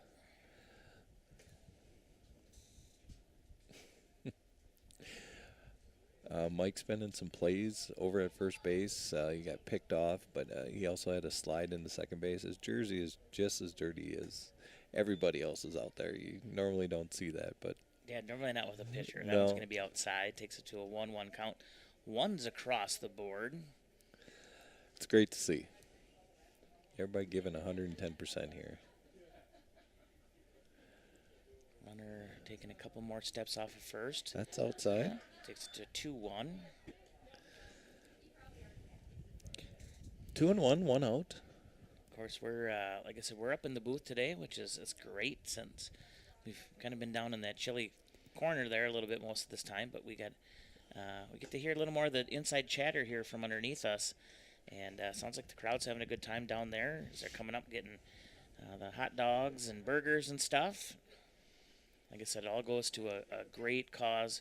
Mike's been in some plays over at first base. He got picked off, but he also had a slide into second base. His jersey is just as dirty as everybody else's out there. You normally don't see that, but Yeah, normally not with a pitcher. That No. one's going to be outside. Takes it to a 1-1 count. One's across the board. it's great to see. Everybody giving 110% here. Runner taking a couple more steps off of first. That's outside. Yeah, takes it to 2-1. 2-1, 1 out. Of course, we're like I said, we're up in the booth today, which is great since we've kind of been down in that chilly corner there a little bit most of this time. But we get to hear a little more of the inside chatter here from underneath us, and sounds like the crowd's having a good time down there as they're coming up getting the hot dogs and burgers and stuff. Like I said, it all goes to a great cause,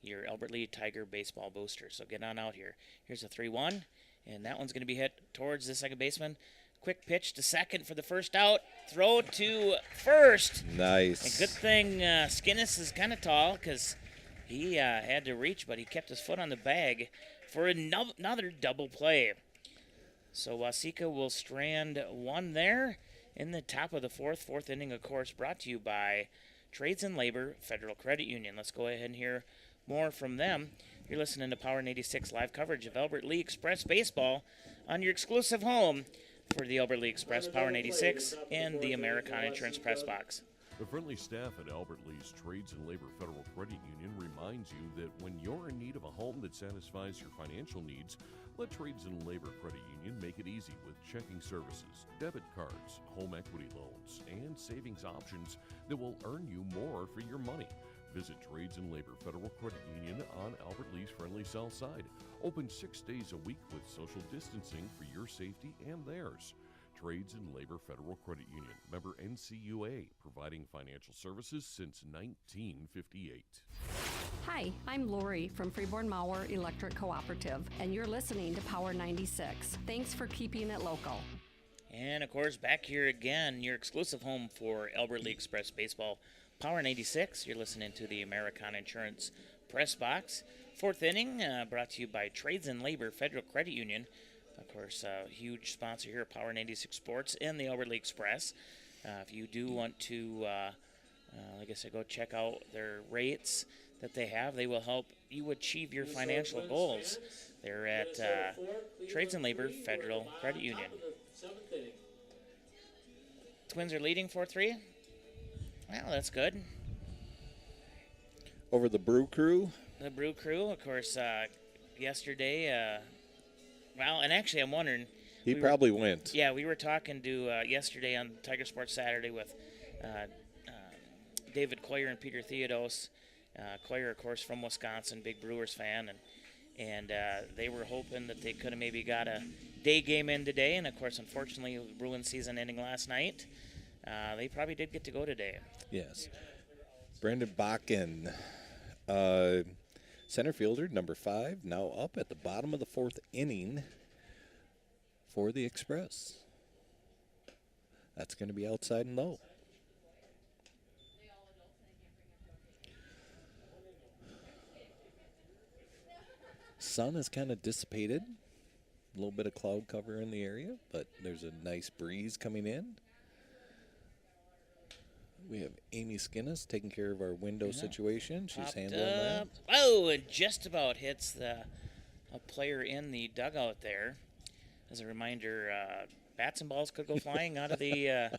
your Albert Lee Tiger Baseball Booster. So get on out here. Here's a 3-1, and that one's going to be hit towards the second baseman. Quick pitch to second for the first out. Throw to first. Nice. A good thing Skinnis is kind of tall because he had to reach, but he kept his foot on the bag for another double play. So Waseca will strand one there in the top of the fourth inning, of course, brought to you by Trades and Labor Federal Credit Union. Let's go ahead and hear more from them. You're listening to Power 86 live coverage of Albert Lee Express baseball on your exclusive home for the Albert Lee Express, Power 86, and the Americana Insurance Press Box. The friendly staff at Albert Lee's Trades and Labor Federal Credit Union reminds you that when you're in need of a home that satisfies your financial needs, let Trades and Labor Credit Union make it easy with checking services, debit cards, home equity loans, and savings options that will earn you more for your money. Visit Trades and Labor Federal Credit Union on Albert Lee's friendly south side. Open 6 days a week with social distancing for your safety and theirs. Trades and Labor Federal Credit Union, member NCUA, providing financial services since 1958. Hi, I'm Lori from Freeborn Mauer Electric Cooperative, and you're listening to Power 96. Thanks for keeping it local. And, of course, back here again, your exclusive home for Albert Lee Express Baseball, Power 96. You're listening to the Americana Insurance Press Box. Fourth inning, brought to you by Trades and Labor Federal Credit Union. Of course, a huge sponsor here at Power 96 Sports and the Albert Lee Express. If you do want to, like I said, go check out their rates that they have, they will help you achieve your financial goals. They're at Trades and Labor Federal Credit Union. Twins are leading 4-3. Well, that's good. Over the Brew Crew. The Brew Crew, of course, yesterday. Well, and actually, I'm wondering. He probably went. Yeah, we were talking to yesterday on Tiger Sports Saturday with David Coyer and Peter Theodos. Coyer, of course, from Wisconsin, big Brewers fan, and they were hoping that they could have maybe got a day game in today, and of course, unfortunately, Bruins season ending last night. They probably did get to go today. Yes. Brandon Bakken, center fielder, number 5, now up at the bottom of the 4th inning for the Express. That's going to be outside and low. Sun has kind of dissipated. A little bit of cloud cover in the area, but there's a nice breeze coming in. We have Amy Skinnis taking care of our window situation. She's handling that. Oh, it just about hits a player in the dugout there. As a reminder, bats and balls could go flying out of the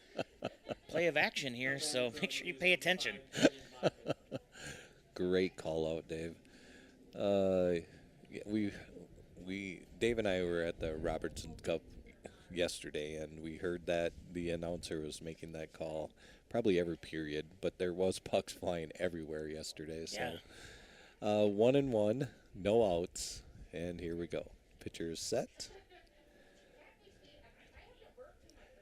play of action here, so make sure you pay attention. Great call out, Dave. Dave and I were at the Robertson Cup yesterday, and we heard that the announcer was making that call probably every period, but there was pucks flying everywhere yesterday. So, 1-1, no outs, and here we go. Pitcher is set.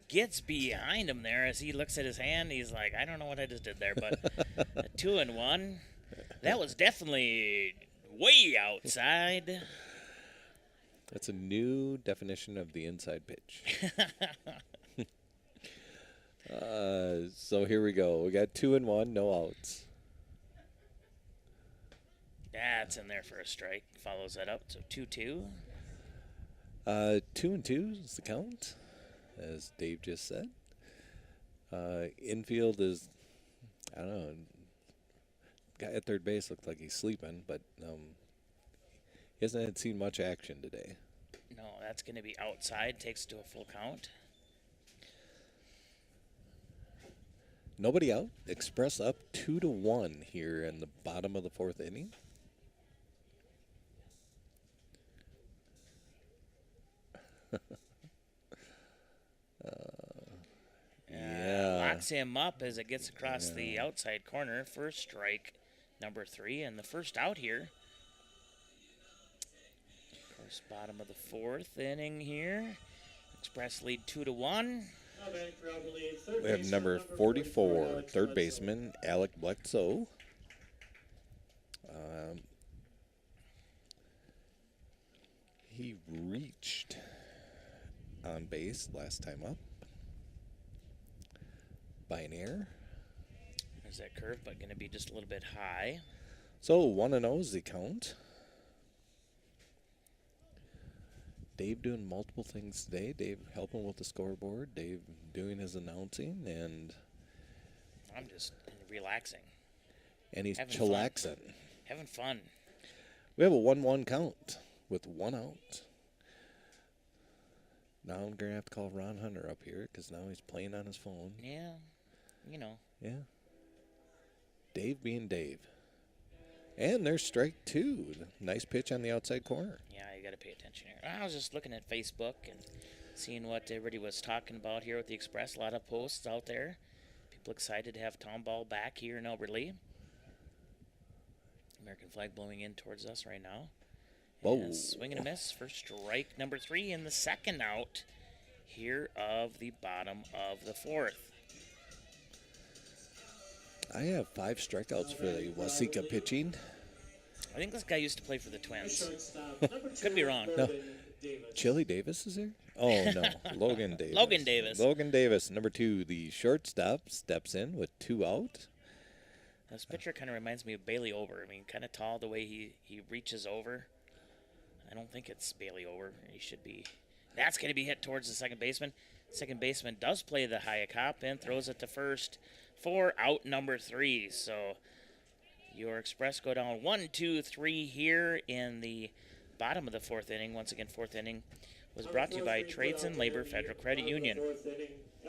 Gets behind him there as he looks at his hand. He's like, I don't know what I just did there, but a 2-1. That was definitely way outside. That's a new definition of the inside pitch. So here we go. We got 2-1, no outs. That's in there for a strike. Follows that up, so 2-2. 2-2 is the count, as Dave just said. Infield is, I don't know, guy at third base looked like he's sleeping, but he hasn't seen much action today. No, that's going to be outside. Takes it to a full count. Nobody out. Express up 2-1 here in the bottom of the 4th inning. Locks him up as it gets across the outside corner. First strike, number 3, and the first out here. Of course, bottom of the 4th inning here. Express lead 2-1. We have number 44, third baseman, Alec Bledsoe. He reached on base last time up by an error. There's that curve, but going to be just a little bit high. So 1-0 is the count. Dave doing multiple things today. Dave helping with the scoreboard. Dave doing his announcing, and I'm just relaxing. And he's chillaxing. Having fun. We have a 1-1 count with 1 out. Now I'm going to have to call Ron Hunter up here because now he's playing on his phone. Yeah, you know. Yeah. Dave being Dave. And there's strike 2. Nice pitch on the outside corner. Yeah, you got to pay attention here. I was just looking at Facebook and seeing what everybody was talking about here with the Express. A lot of posts out there. People excited to have Tom Ball back here in Albert Lea. American flag blowing in towards us right now. Whoa. And swing and a miss for strike number 3 in the second out here of the bottom of the 4th. I have 5 strikeouts for the Waseca pitching. I think this guy used to play for the Twins. Could be wrong. No. Chili Davis is here? Oh, no. Logan Davis. Logan Davis. Logan Davis, number 2, the shortstop, steps in with 2 out. This pitcher kind of reminds me of Bailey Over. I mean, kind of tall the way he reaches over. I don't think it's Bailey Over. He should be. That's going to be hit towards the second baseman. Second baseman does play the high hop and throws it to first for out number 3. So your Express go down 1-2-3 here in the bottom of the 4th inning. Once again, 4th inning was brought to you by Trades and Labor Federal Credit Union.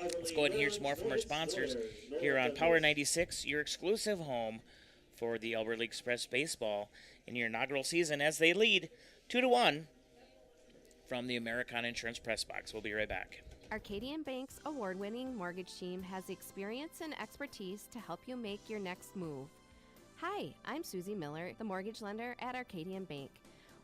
Let's go ahead and hear some more from our sponsors here on Power 96, your exclusive home for the Albert Lea Express baseball in your inaugural season as they lead 2-1 from the Americana Insurance Press Box. We'll be right back. Arcadian Bank's award-winning mortgage team has the experience and expertise to help you make your next move. Hi, I'm Susie Miller, the mortgage lender at Arcadian Bank.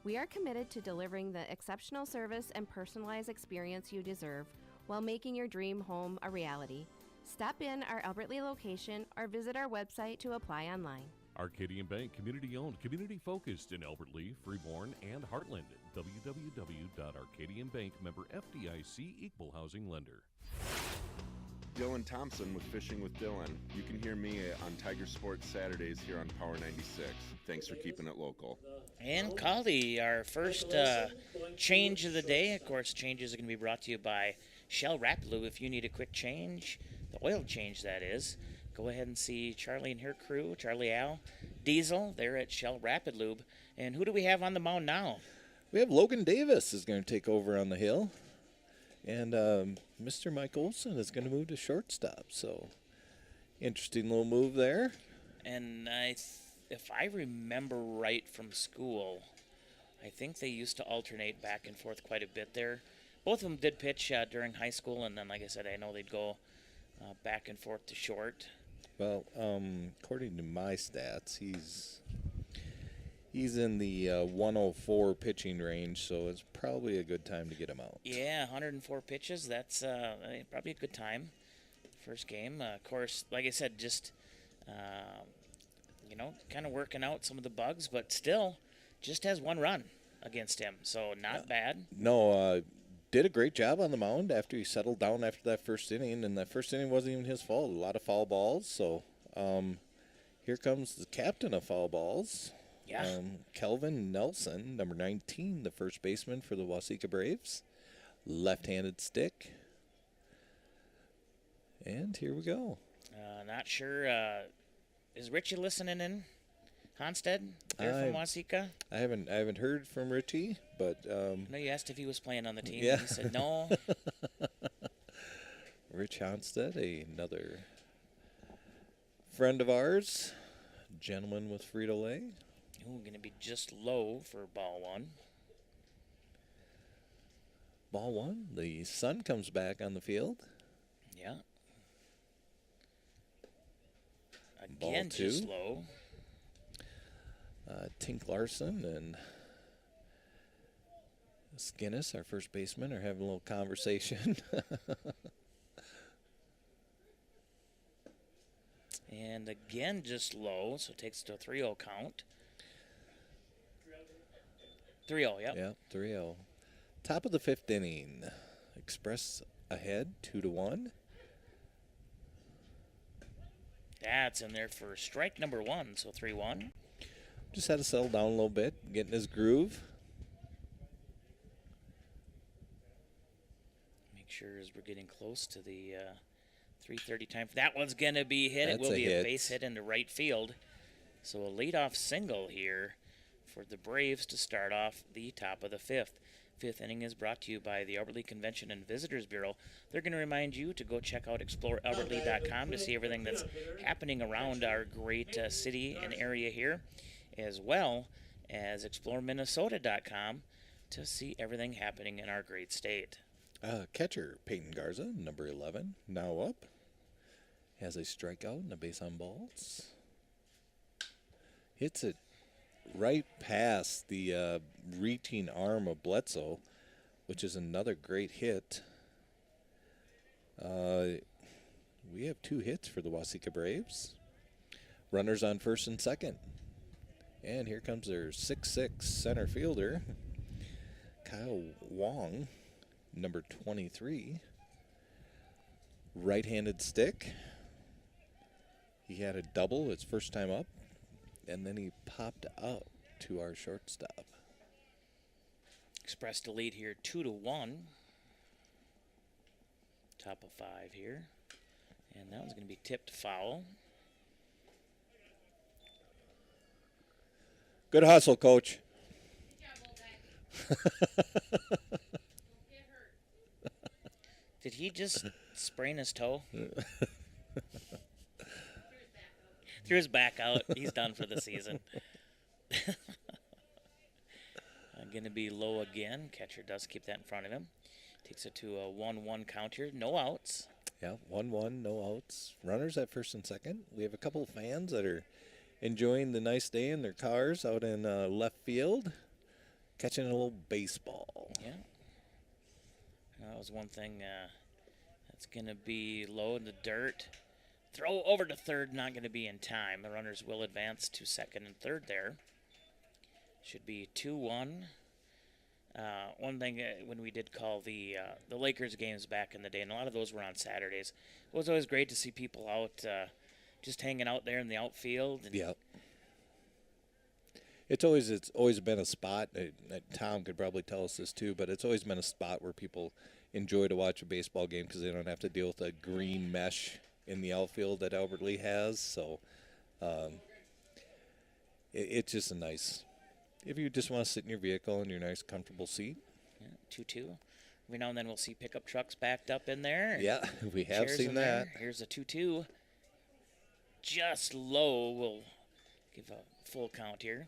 We are committed to delivering the exceptional service and personalized experience you deserve while making your dream home a reality. Stop in our Albert Lea location or visit our website to apply online. Arcadian Bank, community-owned, community-focused in Albert Lea, Freeborn, and Heartland. www.arcadianbank, member FDIC, equal housing lender. Dylan Thompson with Fishing with Dylan. You can hear me on Tiger Sports Saturdays here on Power 96. Thanks for keeping it local. And Caldy, our first change of the day. Of course, changes are going to be brought to you by Shell Rapid. If you need a quick change, the oil change that is, go ahead and see Charlie and her crew, Charlie Al, Diesel, they're at Shell Rapid Lube. And who do we have on the mound now? We have Logan Davis is going to take over on the hill. And Mr. Mike Olson is going to move to shortstop. So, interesting little move there. And if I remember right from school, I think they used to alternate back and forth quite a bit there. Both of them did pitch during high school, and then, like I said, I know they'd go back and forth to short. Well, according to my stats, he's in the 104 pitching range, so it's probably a good time to get him out. Yeah, 104 pitches. That's probably a good time. First game. Of course, like I said, just, kind of working out some of the bugs, but still just has one run against him, so not bad. No, did a great job on the mound after he settled down after that first inning, and that first inning wasn't even his fault. A lot of foul balls, so here comes the captain of foul balls. Yeah. Kelvin Nelson, number 19, the first baseman for the Waseca Braves. Left-handed stick. And here we go. Not sure. Is Richie listening in? Hansted, there from Waseca? I haven't heard from Richie, but I know you asked if he was playing on the team. Yeah. He said no. Rich Hansted, another friend of ours, gentleman with Frito-Lay. Ooh, going to be just low for ball one. Ball one. The sun comes back on the field. Yeah. Ball Again, two. just low. Tink Larson and Skinnis, our first baseman, are having a little conversation. And again, just low, so it takes it to a 3-0 count. 3-0, yep. Yeah, 3-0. Top of the fifth inning. Express ahead, 2-1. That's in there for strike number one, so 3-1. Just had to settle down a little bit, get in his groove. Make sure as we're getting close to the 3:30 time. That one's going to be hit. That's it will be hit. a base hit into right field. So a leadoff single here for the Braves to start off the top of the fifth. Fifth inning is brought to you by the Albert Lea Convention and Visitors Bureau. They're going to remind you to go check out explorealbertlea.com to see everything that's happening around our great city and area here, as well as exploreminnesota.com to see everything happening in our great state. Catcher Peyton Garza, number 11, now up. Has a strikeout and a base on balls. Hits it right past the reaching arm of Bledsoe, which is another great hit. We have 2 hits for the Waseca Braves. Runners on first and second. And here comes their 6'6" center fielder, Kyle Wong, number 23. Right-handed stick. He had a double his first time up, and then he popped out to our shortstop. Express the lead here 2-1. Top of 5 here. And that one's going to be tipped foul. Good hustle, Coach. Did he just sprain his toe? Threw his back out. He's done for the season. Going to be low again. Catcher does keep that in front of him. Takes it to a 1-1 count here. No outs. Yeah, 1-1, no outs. Runners at first and second. We have a couple of fans that are enjoying the nice day in their cars out in left field. catching a little baseball. Yeah. That was one thing. That's going to be low in the dirt. Throw over to third, not going to be in time. The runners will advance to second and third there. Should be 2-1. One thing, when we did call the Lakers games back in the day, and a lot of those were on Saturdays, it was always great to see people out just hanging out there in the outfield. And yeah. It's always been a spot. Tom could probably tell us this too, but it's always been a spot where people enjoy to watch a baseball game because they don't have to deal with a green mesh in the outfield that Albert Lee has. So it's just a nice. If you just want to sit in your vehicle in your nice, comfortable seat. Yeah, 2-2. Every now and then we'll see pickup trucks backed up in there. Yeah, we have seen that. Here's a 2-2. Just low. We'll give a full count here.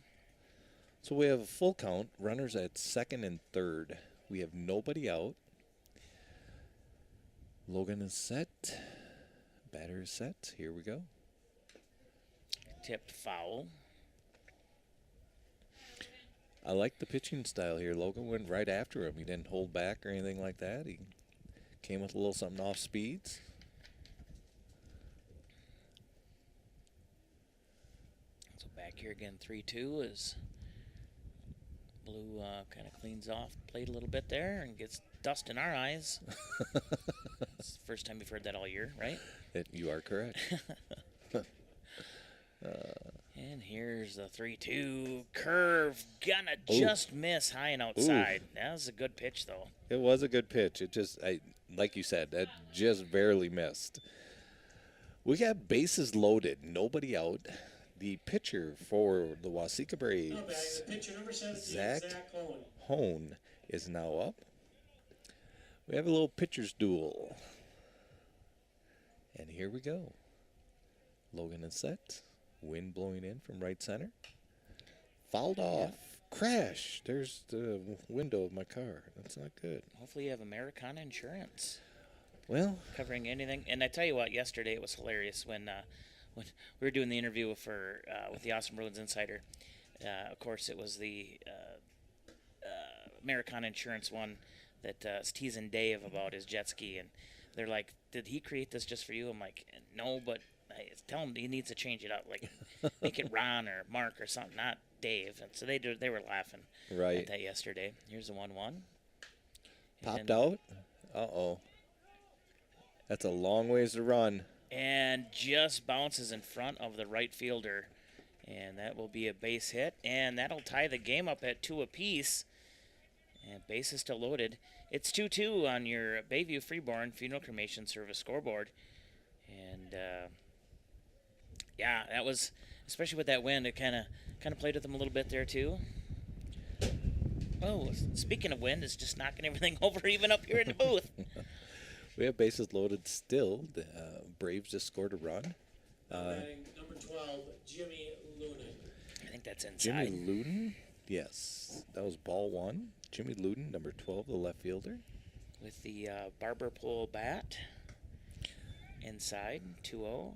So we have a full count. Runners at second and third. We have nobody out. Logan is set. Batter is set. Here we go. Tipped foul. I like the pitching style here. Logan went right after him. He didn't hold back or anything like that. He came with a little something off speeds. So back here again, 3-2 is Blue kind of cleans off plate a little bit there and gets dust in our eyes. It's the first time we've heard that all year, right? You are correct. And here's the 3-2 curve. Gonna just miss high and outside. That was a good pitch, though. It was a good pitch. It just, like you said, that just barely missed. We got bases loaded. Nobody out. The pitcher for the Waseca Braves, Zach Hone, is now up. We have a little pitcher's duel. And here we go. Logan is set. Wind blowing in from right center. Fouled off. Crash. There's the window of my car. That's not good. Hopefully you have Americana Insurance. Well, covering anything. And I tell you what, yesterday it was hilarious when we were doing the interview with the Awesome Bruins Insider. Of course, it was the Americana Insurance one that is teasing Dave about his jet ski. And they're like, did he create this just for you? I'm like, no, but tell him he needs to change it up, like make it Ron or Mark or something, not Dave. And so they were laughing at that yesterday. Here's the 1-1. Popped out. Uh-oh. That's a long ways to run. And just bounces in front of the right fielder. And that will be a base hit. And that'll tie the game up at 2 apiece. And base is still loaded. It's 2-2 on your Bayview Freeborn Funeral Cremation Service scoreboard. And yeah, that was, especially with that wind, it kind of played with them a little bit there too. Oh, speaking of wind, it's just knocking everything over even up here in the booth. We have bases loaded still. The Braves just scored a run. Batting number 12, Jimmy Lunin. I think that's inside. Jimmy Lunin? Yes. That was ball 1. Jimmy Lunin, number 12, the left fielder. With the barber pole bat. Inside, 2-0.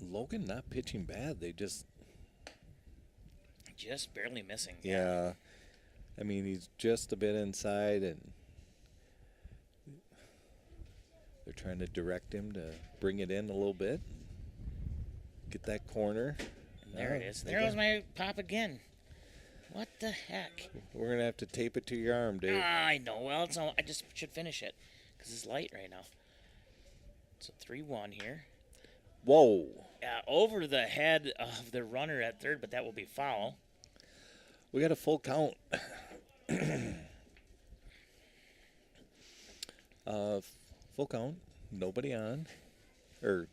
Logan not pitching bad. They just barely missing. Yeah. I mean, he's just a bit inside, and they're trying to direct him to bring it in a little bit. Get that corner. And there it is. There was my pop again. What the heck? We're going to have to tape it to your arm, Dave. I know. Well, I just should finish it because it's light right now. So 3-1 here. Whoa. Over the head of the runner at third, but that will be foul. We got a full count. Full count. Nobody on. Or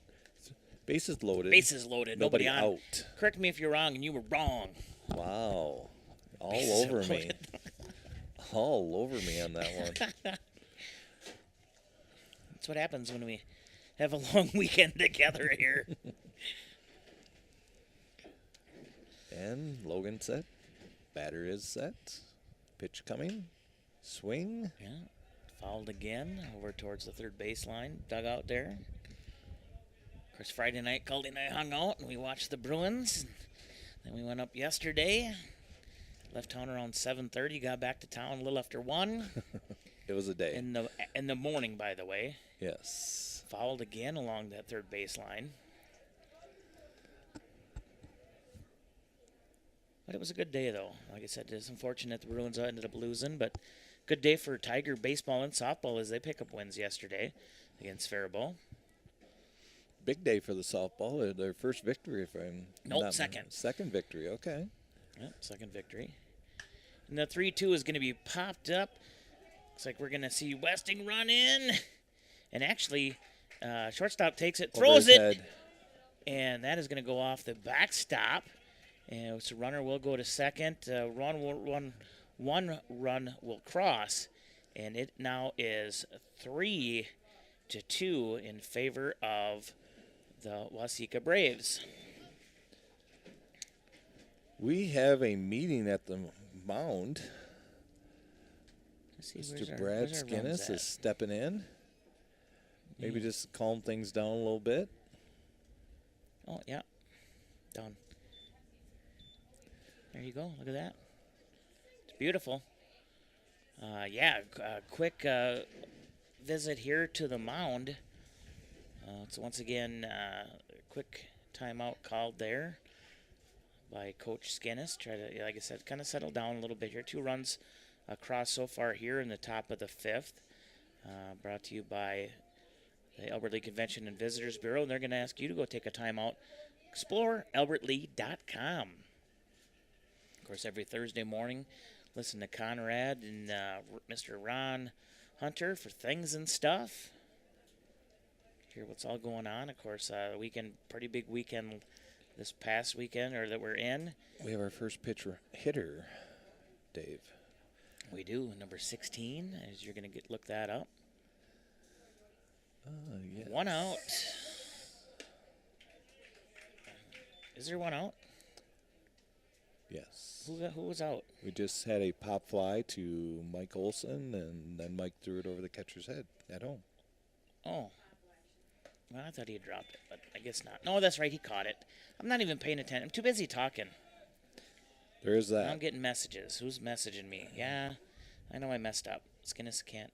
bases loaded. Bases loaded. Nobody on. Out. Correct me if you're wrong, and you were wrong. Wow. All over me. All over me on that one. That's what happens when we have a long weekend together here. And Logan set. Batter is set. Pitch coming. Swing. Yeah. Fouled again over towards the third baseline. Dugout there. course, Friday night, Caldy and I hung out, and we watched the Bruins. Then we went up yesterday. Left town around 7:30. Got back to town a little after 1. It was a day. In the morning, by the way. Yes. Fouled again along that third baseline. But it was a good day, though. Like I said, it's unfortunate the Bruins ended up losing, but good day for Tiger baseball and softball as they pick up wins yesterday against Faribault. Big day for the softball. Their first victory, if I'm not second. Second victory, okay. Yep, second victory. And the 3-2 is going to be popped up. Looks like we're going to see Westing run in. And actually, shortstop takes it, throws it. Head. And that is going to go off the backstop. And so runner will go to second. One run will cross. And it now is 3-2 in favor of the Waseca Braves. We have a meeting at the mound. Let's see, Mr. Brad Skinnis is stepping in. Maybe just calm things down a little bit. Oh, yeah. Done. There you go. Look at that. It's beautiful. Quick visit here to the mound. So once again, quick timeout called there by Coach Skinnis. Try to, like I said, kind of settle down a little bit here. 2 runs across so far here in the top of the 5th. Brought to you by the Albert Lee Convention and Visitors Bureau. And they're going to ask you to go take a timeout. Explore albertlee.com. Of course, every Thursday morning, listen to Conrad and Mr. Ron Hunter for things and stuff. Hear what's all going on. Of course, weekend, pretty big weekend this past weekend, or that we're in. We have our first pitcher hitter, Dave. We do, number 16, as you're going to look that up. Yes. 1 out. Is there 1 out? Yes. Who was out? We just had a pop fly to Mike Olson, and then Mike threw it over the catcher's head at home. Oh. Well, I thought he had dropped it, but I guess not. No, that's right. He caught it. I'm not even paying attention. I'm too busy talking. There is that. I'm getting messages. Who's messaging me? Yeah, I know I messed up. Skinnis can't.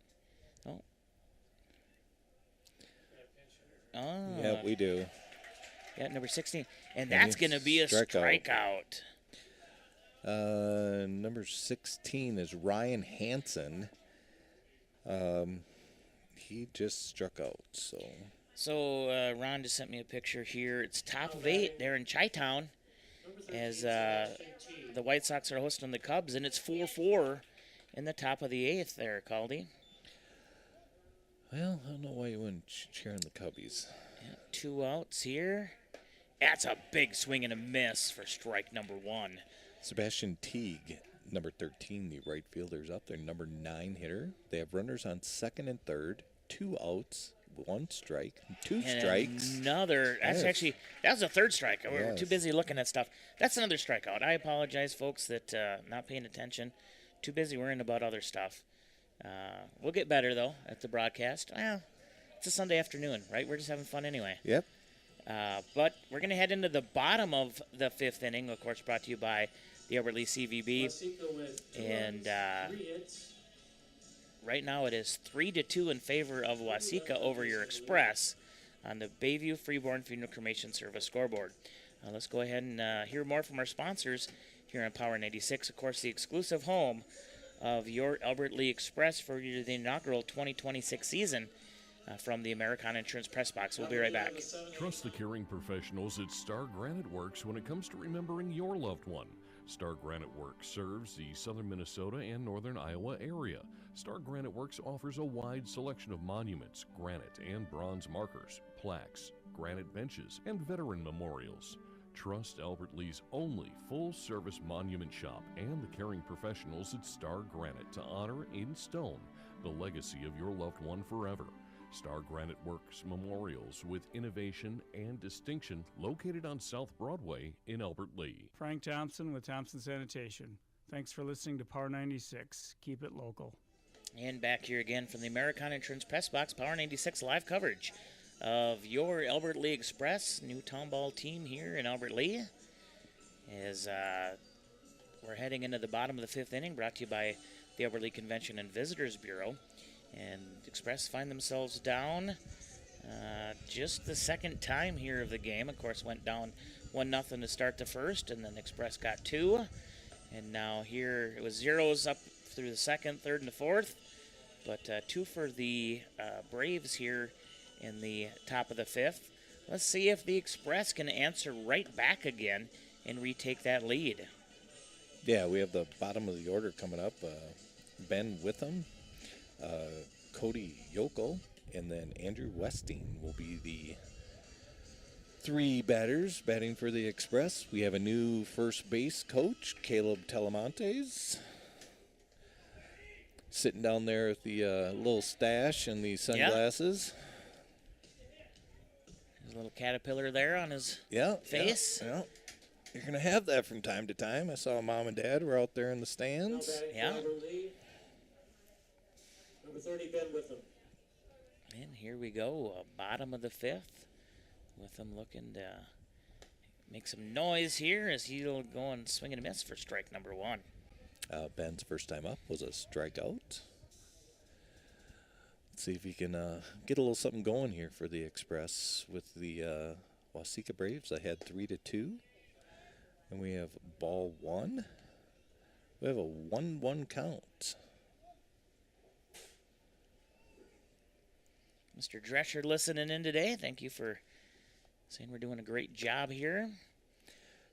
Oh. Oh. Yeah, we do. Yeah, number 16. And that's going to be a strikeout. Number 16 is Ryan Hansen. He just struck out, So Ron just sent me a picture here. It's top of 8 there in Chi-Town as the White Sox are hosting the Cubs, and it's 4-4 in the top of the 8th there, Caldy. Well, I don't know why you wouldn't cheer on the Cubbies. Yeah, 2 outs here. That's a big swing and a miss for strike number 1. Sebastian Teague, number 13, the right fielder's up there, number 9 hitter. They have runners on second and third, 2 outs, 1 strike, 2 strikes. Another. That's a third strike. We're too busy looking at stuff. That's another strikeout. I apologize, folks, that not paying attention. Too busy worrying about other stuff. We'll get better, though, at the broadcast. Well, it's a Sunday afternoon, right? We're just having fun anyway. Yep. But we're going to head into the bottom of the 5th inning, of course, brought to you by the Albert Lee CVB. And right now it is 3-2 in favor of Waseca over your Express on the Bayview Freeborn Funeral Cremation Service scoreboard. Let's go ahead and hear more from our sponsors here on Power 96. Of course, the exclusive home of your Albert Lee Express for the inaugural 2026 season from the Americana Insurance Press Box. We'll be right back. Trust the caring professionals at Star Granite Works when it comes to remembering your loved one. Star Granite Works serves the southern Minnesota and northern Iowa area. Star Granite Works offers a wide selection of monuments, granite and bronze markers, plaques, granite benches, and veteran memorials. Trust Albert Lee's only full-service monument shop and the caring professionals at Star Granite to honor in stone the legacy of your loved one forever. Star Granite Works Memorials with innovation and distinction located on South Broadway in Albert Lee. Frank Thompson with Thompson Sanitation. Thanks for listening to Power 96. Keep it local. And back here again from the Americana Insurance Press Box, Power 96 live coverage of your Albert Lea Express, new town ball team here in Albert Lea. As we're heading into the bottom of the fifth inning, brought to you by the Albert Lea Convention and Visitors Bureau. And Express find themselves down just the second time here of the game. Of course, went down 1-0 to start the first, and then Express got 2. And now here it was zeros up through the second, third, and the fourth. But 2 for the Braves here in the top of the fifth. Let's see if the Express can answer right back again and retake that lead. Yeah, we have the bottom of the order coming up. Ben Witham, Cody Yokel, and then Andrew Westing will be the 3 batters batting for the Express. We have a new first base coach, Caleb Telemontes, sitting down there with the little stash and the sunglasses. There's a little caterpillar there on his face. Yeah. You're going to have that from time to time. I saw Mom and Dad were out there in the stands. Yeah. Number 30, Ben Witham. And here we go, bottom of the fifth, with him looking to make some noise here as he'll go and swing and miss for strike number 1. Ben's first time up was a strikeout. Let's see if he can get a little something going here for the Express with the Waseca Braves. I had 3-2. And we have ball 1. We have a 1-1 count. Mr. Drescher listening in today. Thank you for saying we're doing a great job here.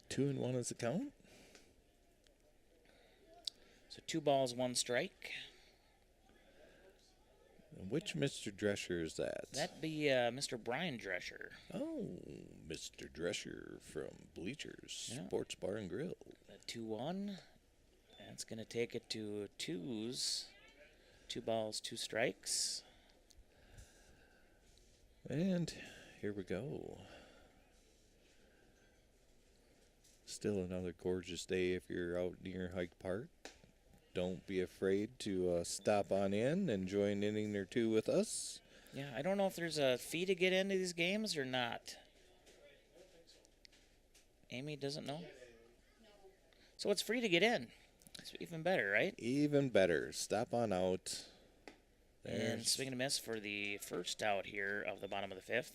2-1 is the count. So 2 balls, 1 strike. And which Mr. Drescher is that? That'd be Mr. Brian Drescher. Oh, Mr. Drescher from Bleachers Yeah. Sports Bar and Grill. 2-1. That's going to take it to 2s. 2 balls, 2 strikes. And here we go. Still another gorgeous day if you're out near Hike Park. Don't be afraid to stop on in, enjoy an inning or 2 with us. Yeah, I don't know if there's a fee to get into these games or not. Amy doesn't know? So it's free to get in. It's even better, right? Even better. Stop on out. And swing and a miss for the first out here of the bottom of the fifth.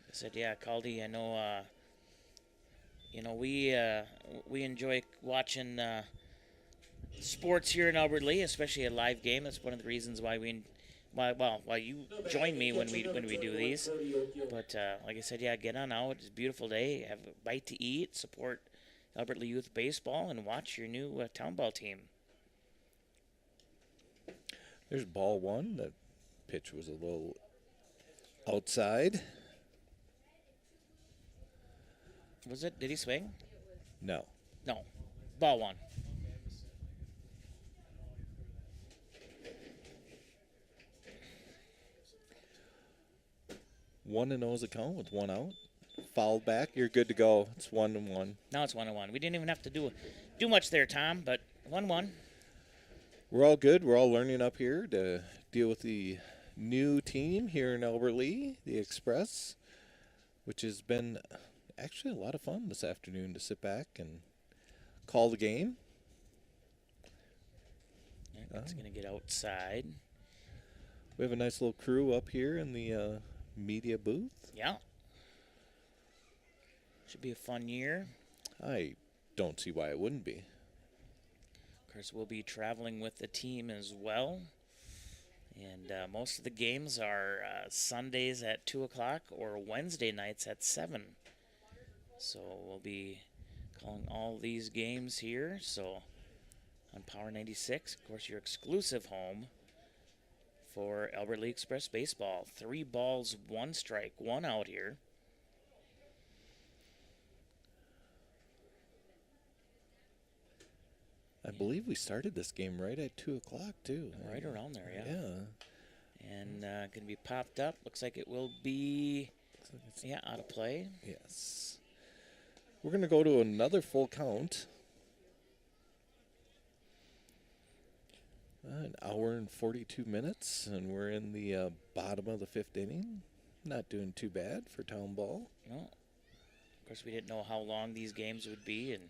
I said, yeah, Caldy, I know, we enjoy watching sports here in Albert Lea, especially a live game. That's one of the reasons why you join me when we do these. But like I said, yeah, get on out. It's a beautiful day. Have a bite to eat. Support Albert Lea Youth Baseball and watch your new town ball team. There's ball 1. That pitch was a little outside. Was it? Did he swing? No. No. Ball 1. One and 0 is a count with 1 out. Fouled back. You're good to go. It's 1-1. Now it's 1-1. We didn't even have to do much there, Tom, but 1-1. We're all good. We're all learning up here to deal with the new team here in Albert Lea, the Express, which has been actually a lot of fun this afternoon to sit back and call the game. It's going to get outside. We have a nice little crew up here in the media booth. Yeah. Should be a fun year. I don't see why it wouldn't be. Of course, we'll be traveling with the team as well. And most of the games are Sundays at 2 o'clock or Wednesday nights at 7. So we'll be calling all these games here. So on Power 96, of course, your exclusive home for Albert Lea Express Baseball. 3 balls, 1 strike, 1 out here. I believe we started this game right at 2 o'clock, too. Right around there, yeah. Yeah. And going to be popped up. Looks like it will be, out of play. Yes. We're going to go to another full count. An hour and 42 minutes, and we're in the bottom of the 5th inning. Not doing too bad for town ball. No. Of course, we didn't know how long these games would be, and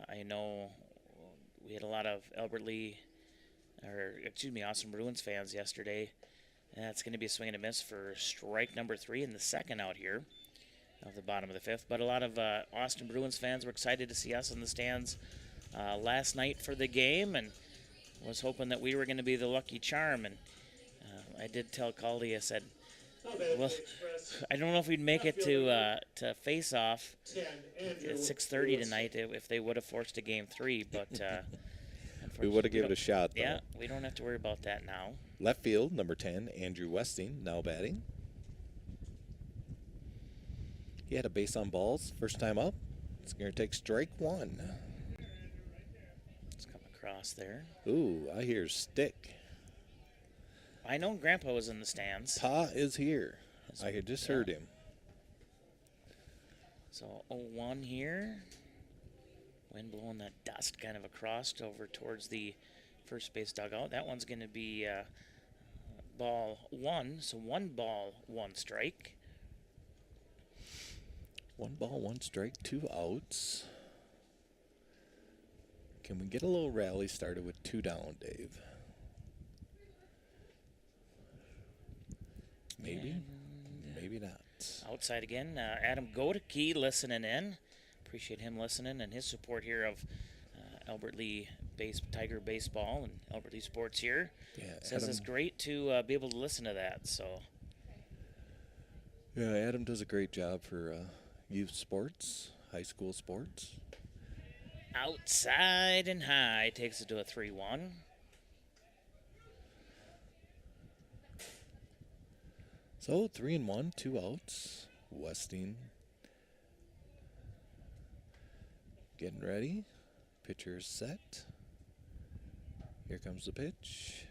I know we had a lot of Austin Bruins fans yesterday. And that's going to be a swing and a miss for strike number 3 in the second out here of the bottom of the 5th. But a lot of Austin Bruins fans were excited to see us in the stands last night for the game, and was hoping that we were going to be the lucky charm. And I did tell Caldy, I said, well, I don't know if we'd make it to face off at 6:30 tonight if they would have forced a game 3, but we would have given it a shot, though. Yeah, we don't have to worry about that now. Left field, number 10, Andrew Westing, now batting. He had a base on balls first time up. It's going to take strike 1. Let's come across there. Ooh, I hear stick. I know Grandpa was in the stands. Pa is here. I had just heard him. So 0-1 here. Wind blowing that dust kind of across over towards the first base dugout. That one's going to be ball 1. So 1 ball, 1 strike. 1 ball, 1 strike, 2 outs. Can we get a little rally started with 2 down, Dave? Maybe. Maybe not. Outside again. Adam Godeke listening in. Appreciate him listening and his support here of Albert Lee Tiger Baseball and Albert Lee Sports here. Yeah, says Adam, it's great to be able to listen to that. So. Yeah, Adam does a great job for youth sports, high school sports. Outside and high takes it to a 3-1. So 3-1, 2 outs. Westing getting ready. Pitcher is set. Here comes the pitch.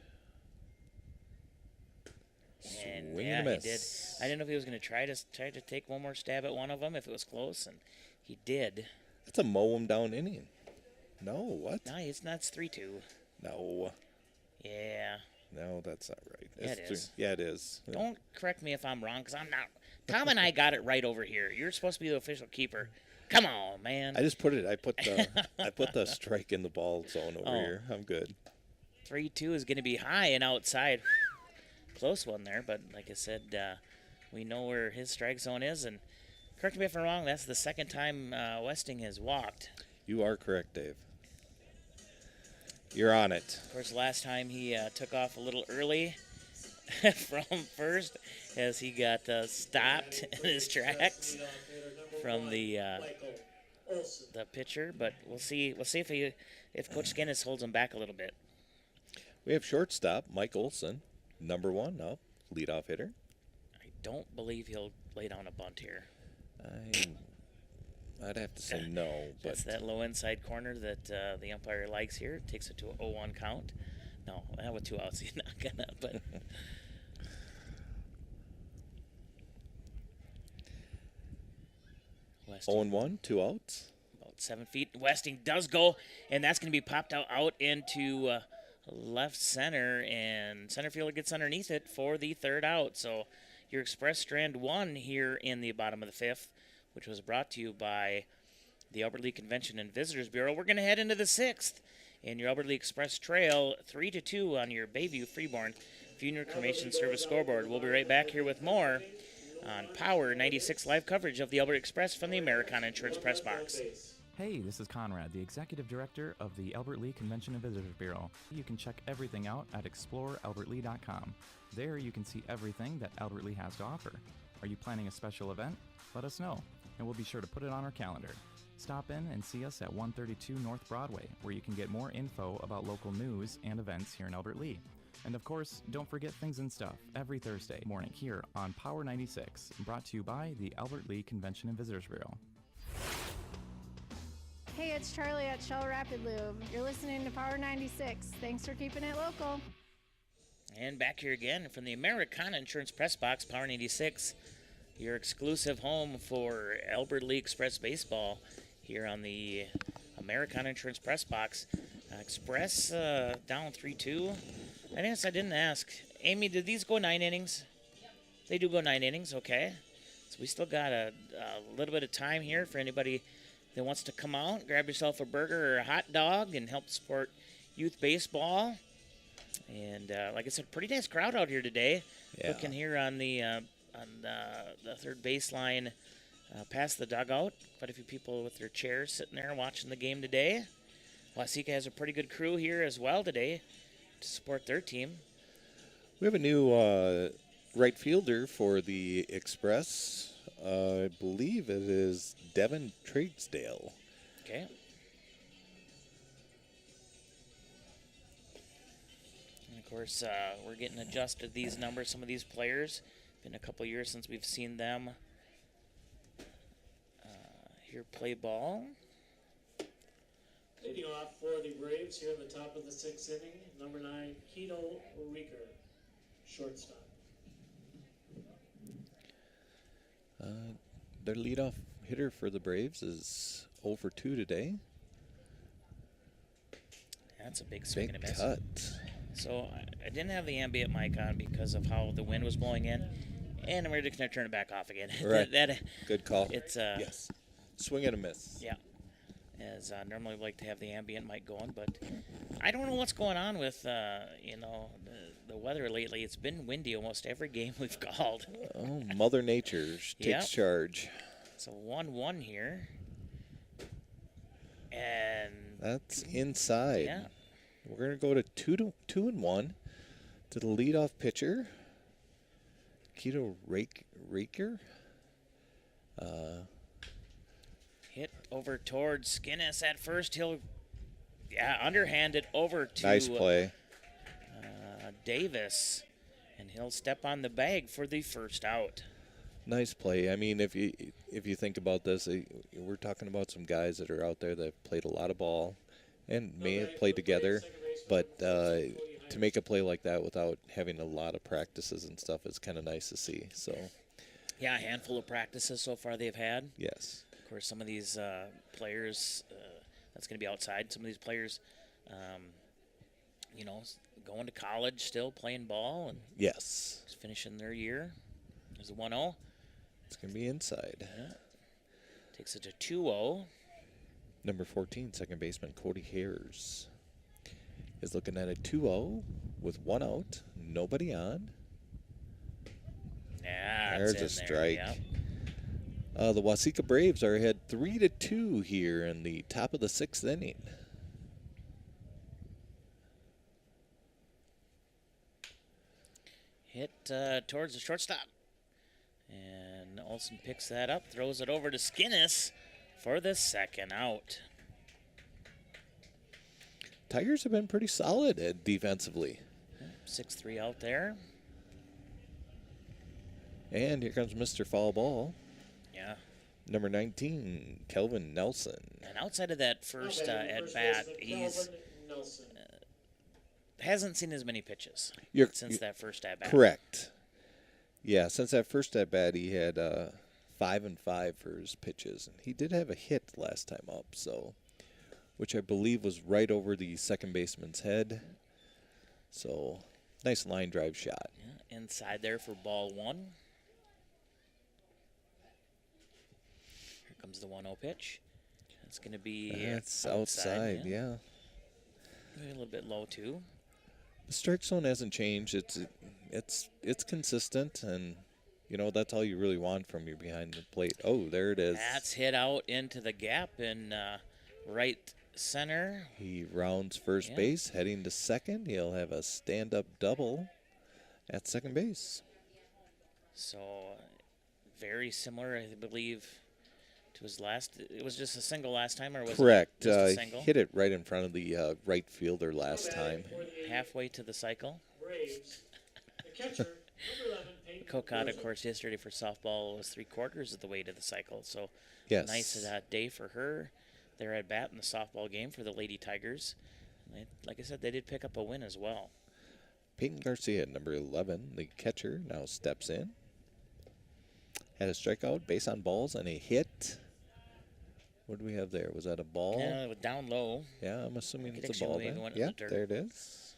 And Swing yeah, and a miss. he did. I didn't know if he was going to try to take one more stab at one of them if it was close, and he did. That's a mow him down inning. No, what? No, it's not. It's 3-2. No. Yeah. No, that's not right. Yeah, it is. Yeah, it is. Don't correct me if I'm wrong, because I'm not. Tom and I got it right over here. You're supposed to be the official keeper. Come on, man. I just put it. I put the strike in the ball zone over here. I'm good. 3-2 is going to be high and outside. Close one there, but like I said, we know where his strike zone is. And correct me if I'm wrong, that's the second time Westing has walked. You are correct, Dave. You're on it. Of course, last time he took off a little early from first as he got stopped in his tracks from the pitcher. But we'll see if Coach Skinnis holds him back a little bit. We have shortstop Mike Olson, number 1 up, leadoff hitter. I don't believe he'll lay down a bunt here. I'd have to say no. But That's that low inside corner that the umpire likes here. Takes it to a 0-1 count. No, with 2 outs, he's not gonna. But 0-1, 2 outs. About 7 feet. Westing does go, and that's going to be popped out into left center, and center fielder gets underneath it for the 3rd out. So your Express Strand 1 here in the bottom of the 5th, which was brought to you by the Albert Lee Convention and Visitors Bureau. We're going to head into the 6th in your Albert Lee Express Trail, 3-2 on your Bayview Freeborn Funeral Cremation Service scoreboard. We'll be right back here with more on Power 96 live coverage of the Albert Express from the Americana Insurance Press Box. Hey, this is Conrad, the Executive Director of the Albert Lee Convention and Visitors Bureau. You can check everything out at explorealbertlee.com. There you can see everything that Albert Lee has to offer. Are you planning a special event? Let us know, and we'll be sure to put it on our calendar. Stop in and see us at 132 North Broadway, where you can get more info about local news and events here in Albert Lee. And of course, don't forget Things and Stuff every Thursday morning here on Power 96, brought to you by the Albert Lee Convention and Visitors Bureau. Hey, it's Charlie at Shell Rapid Lube. You're listening to Power 96. Thanks for keeping it local. And back here again from the Americana Insurance Press Box, Power 96, your exclusive home for Albert Lee Express Baseball here on the Americana Insurance Press Box. Express down 3-2. I guess I didn't ask. Amy, did these go 9 innings? They do go 9 innings, okay. So we still got a little bit of time here for anybody that wants to come out, grab yourself a burger or a hot dog and help support youth baseball. And like I said, pretty nice crowd out here today. Yeah. Looking here on the third baseline past the dugout. Quite a few people with their chairs sitting there watching the game today. Waseca has a pretty good crew here as well today to support their team. We have a new right fielder for the Express. I believe it is Devin Tradesdale. Okay. And of course, we're getting adjusted these numbers. Some of these players, been a couple years since we've seen them here play ball. Leading off for the Braves here in the top of the 6th inning, number 9, Keto Reeker, shortstop. Their leadoff hitter for the Braves is 0 for 2 today. That's a big swing and a miss. Cut. So I didn't have the ambient mic on because of how the wind was blowing in, and we're just going to turn it back off again. Right. Good call. It's yes. Swing and a miss. Yeah. As normally we like to have the ambient mic going, but I don't know what's going on with the weather lately. It's been windy almost every game we've called. Oh, Mother Nature takes charge. So 1-1 here, and that's inside. Yeah. We're gonna go to 2-1 to the leadoff pitcher, Keto Raker. Hit over towards Skinnis at first. He'll underhanded over to nice play. Davis, and he'll step on the bag for the first out. Nice play. I mean, if you think about this, we're talking about some guys that are out there that have played a lot of ball and may have played together, but to make a play like that without having a lot of practices and stuff is kind of nice to see. So, yeah, a handful of practices so far they've had. Yes. Of course, some of these players, that's going to be outside. Some of these players, going to college still, playing ball, and yes, just finishing their year. There's a 1-0. It's going to be inside. Yeah. Takes it to 2-0. Number 14, second baseman Cody Hayers is looking at a 2-0 with 1 out, nobody on. Yeah, there's a strike. There, yeah. The Waseca Braves are ahead 3-2 here in the top of the 6th inning. Hit towards the shortstop. And Olsen picks that up, throws it over to Skinnis for the second out. Tigers have been pretty solid defensively. 6-3 out there. And here comes Mr. Foul Ball. Yeah. Number 19, Kelvin Nelson. And outside of that first at-bat, he's hasn't seen as many pitches since that first at-bat. Correct. Yeah, since that first at-bat, he had 5 and 5 for his pitches. And he did have a hit last time up, so which I believe was right over the second baseman's head. So, nice line drive shot. Yeah, inside there for ball 1. Here comes the 1-0 pitch. It's going to be that's outside, yeah. Maybe a little bit low, too. The strike zone hasn't changed. It's consistent, and that's all you really want from your behind the plate. Oh, there it is. That's hit out into the gap in right center. He rounds first base, heading to second. He'll have a stand-up double at second base. So very similar, I believe, to his last. It was just a single last time, or was correct? It just a single? Hit it right in front of the right fielder last time. Halfway to the cycle. Braves. The catcher, number 11, Peyton Kokot, of course, yesterday for softball was 3/4 of the way to the cycle. So yes, nice day for her. They're at bat in the softball game for the Lady Tigers. Like I said, they did pick up a win as well. Peyton Garcia, number 11, the catcher, now steps in. Had a strikeout, base on balls, and a hit. What do we have there? Was that a ball? Yeah, it was down low. Yeah, I'm assuming it's a Prediction ball wave then. went in Yeah, the dirt. there it is.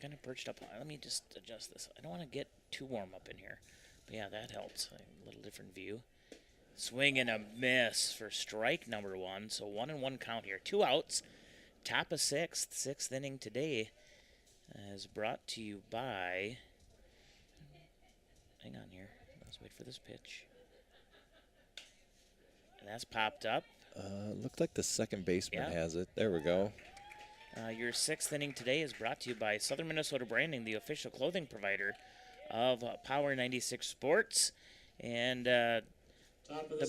Kind of perched up high. Let me just adjust this. I don't want to get too warm up in here. But yeah, that helps. A little different view. Swing and a miss for strike number 1. So 1-1 count here. 2 outs. Top of 6th. 6th inning today is brought to you by... Hang on here. Let's wait for this pitch. And that's popped up. Looked like the second baseman has it. There we go. Your 6th inning today is brought to you by Southern Minnesota Branding, the official clothing provider of Power 96 Sports. And the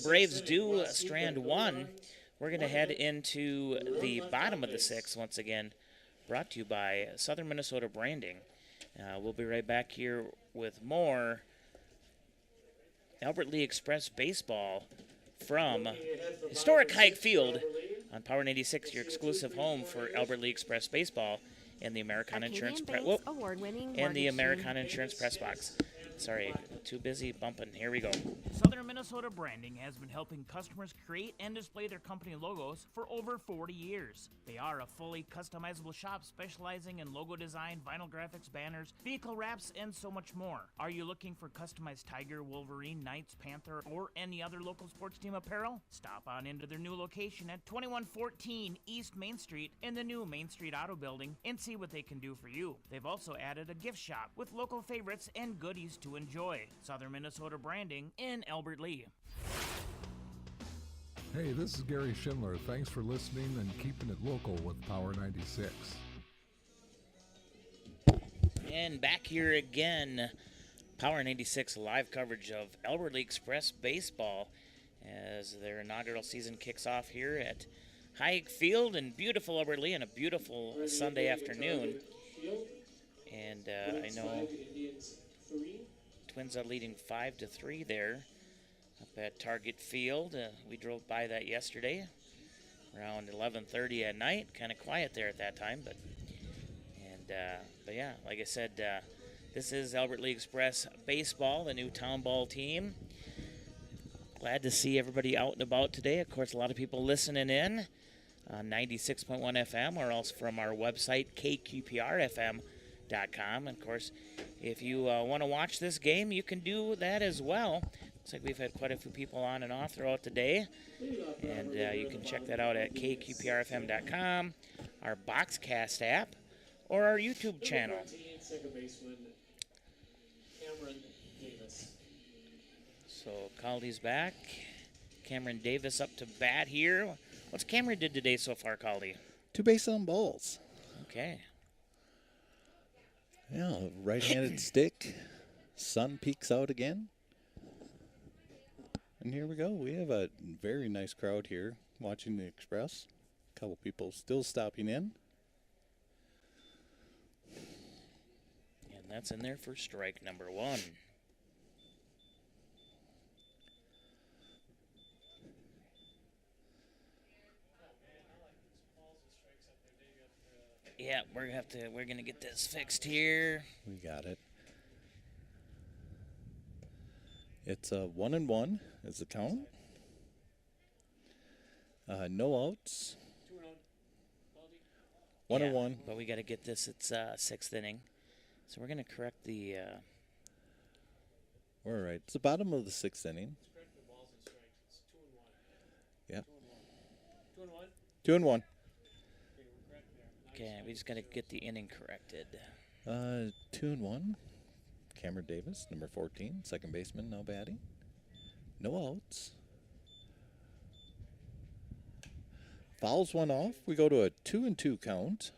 Braves do strand 1. We're going to head into the bottom of the 6th once again, brought to you by Southern Minnesota Branding. We'll be right back here with more Albert Lea Express baseball from historic Hike Field on Power 96, your exclusive home for Albert Lea Express baseball and the Americana Insurance Press Box. Sorry, too busy bumping. Here we go. Southern Minnesota Branding has been helping customers create and display their company logos for over 40 years. They are a fully customizable shop specializing in logo design, vinyl graphics, banners, vehicle wraps, and so much more. Are you looking for customized Tiger, Wolverine, Knights, Panther, or any other local sports team apparel? Stop on into their new location at 2114 East Main Street in the new Main Street Auto Building and see what they can do for you. They've also added a gift shop with local favorites and goodies to enjoy. Southern Minnesota Branding in Albert Lea. Hey, this is Gary Schindler. Thanks for listening and keeping it local with Power 96. And back here again, Power 96 live coverage of Albert Lea Express baseball as their inaugural season kicks off here at Hike Field in beautiful Albert Lea on a beautiful Sunday afternoon. And I know Twins are leading 5-3 there up at Target Field. We drove by that yesterday around 11:30 at night. Kind of quiet there at that time, but yeah, like I said, this is Albert Lea Express baseball, the new town ball team. Glad to see everybody out and about today. Of course, a lot of people listening in on 96.1 FM or else from our website, KQPRFM.com. Of course, if you want to watch this game, you can do that as well. Looks like we've had quite a few people on and off throughout the day. And you can check that out at KQPRFM.com, our Boxcast app, or our YouTube channel. So Caldy's back. Cameron Davis up to bat here. What's Cameron did today so far, Caldy? 2 base on balls. Okay. Yeah, right-handed stick. Sun peeks out again. And here we go. We have a very nice crowd here watching the Express. A couple people still stopping in. And that's in there for strike number 1. Yeah, we're gonna get this fixed here. We got it. It's a 1-1 is the count. No outs. 1-1. But we got to get this. It's 6th inning, so we're gonna correct the. All right. It's the bottom of the 6th inning. Yeah. 2-1. Okay, we just got to get the inning corrected. 2-1. Cameron Davis, number 14, second baseman, now batting. No outs. Fouls one off. We go to a 2-2 count.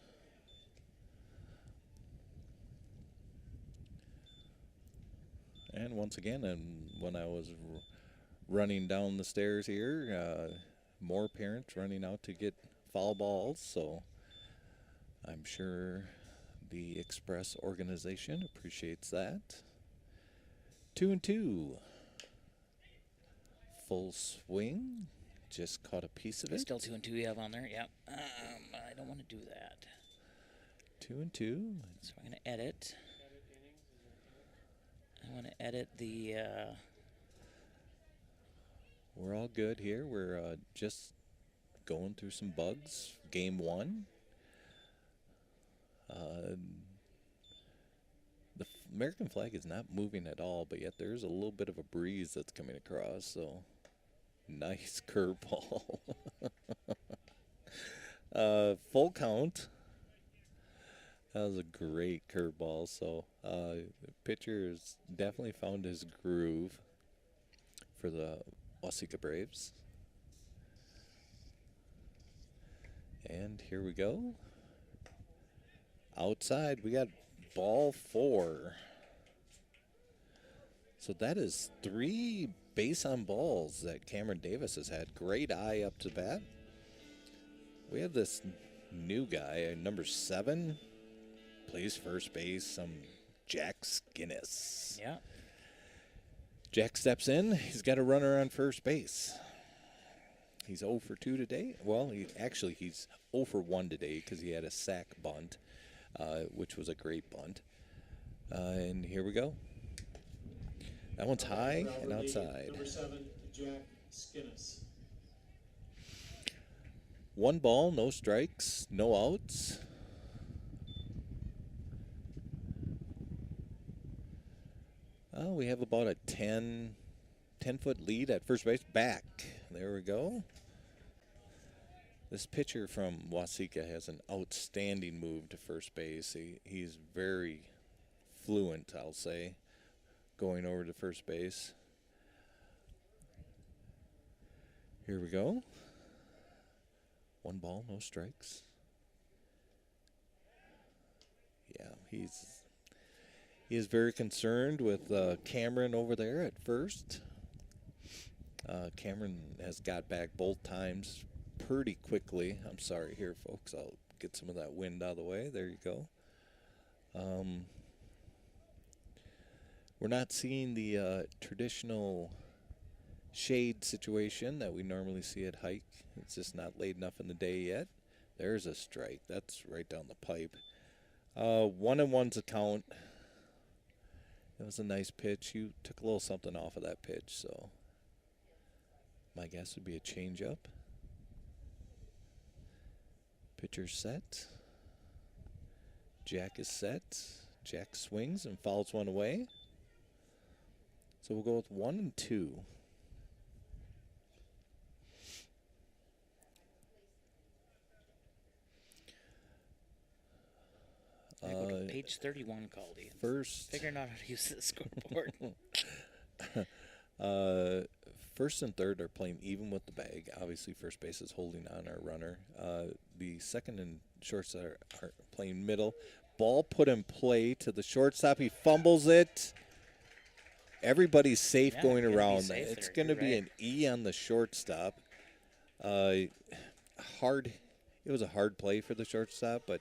And once again, and when I was running down the stairs here, more parents running out to get foul balls, so I'm sure the Express organization appreciates that. 2-2. Full swing. Just caught a piece of it. Still 2-2 you have on there? Yep. I don't want to do that. 2-2. So I'm going to edit. I want to edit the... We're all good here. We're just going through some bugs. Game 1. The American flag is not moving at all, but yet there's a little bit of a breeze that's coming across, so nice curveball. Full count. That was a great curveball, so the pitcher has definitely found his groove for the Waseca Braves. And here we go. Outside, we got ball 4. So that is 3 base on balls that Cameron Davis has had. Great eye up to bat. We have this new guy, number 7, plays first base, Jack Skinnis. Yeah. Jack steps in. He's got a runner on first base. He's 0 for 2 today. Well, he's 0 for 1 today because he had a sac bunt, which was a great bunt. And here we go. That one's high and outside. Number 7, Jack Skinnis. 1 ball, no strikes, no outs. We have about a 10-foot lead at first base. Back. There we go. This pitcher from Waseca has an outstanding move to first base. He's very fluent, I'll say, going over to first base. Here we go. 1 ball, no strikes. Yeah, he is very concerned with Cameron over there at first. Cameron has got back both times pretty quickly. I'm sorry here, folks. I'll get some of that wind out of the way. There you go. We're not seeing the traditional shade situation that we normally see at hike. It's just not late enough in the day yet. There's a strike. That's right down the pipe. 1-1's a count. It was a nice pitch. You took a little something off of that pitch, so my guess would be a changeup. Pitcher set. Jack is set. Jack swings and fouls one away. So we'll go with 1 and 2. I go to page 31, Caldy. First. Figuring out how to use the scoreboard. First and third are playing even with the bag. Obviously, first base is holding on our runner. The second and shorts are playing middle. Ball put in play to the shortstop. He fumbles it. Everybody's safe going around. It's going to be an E on the shortstop. It was a hard play for the shortstop, but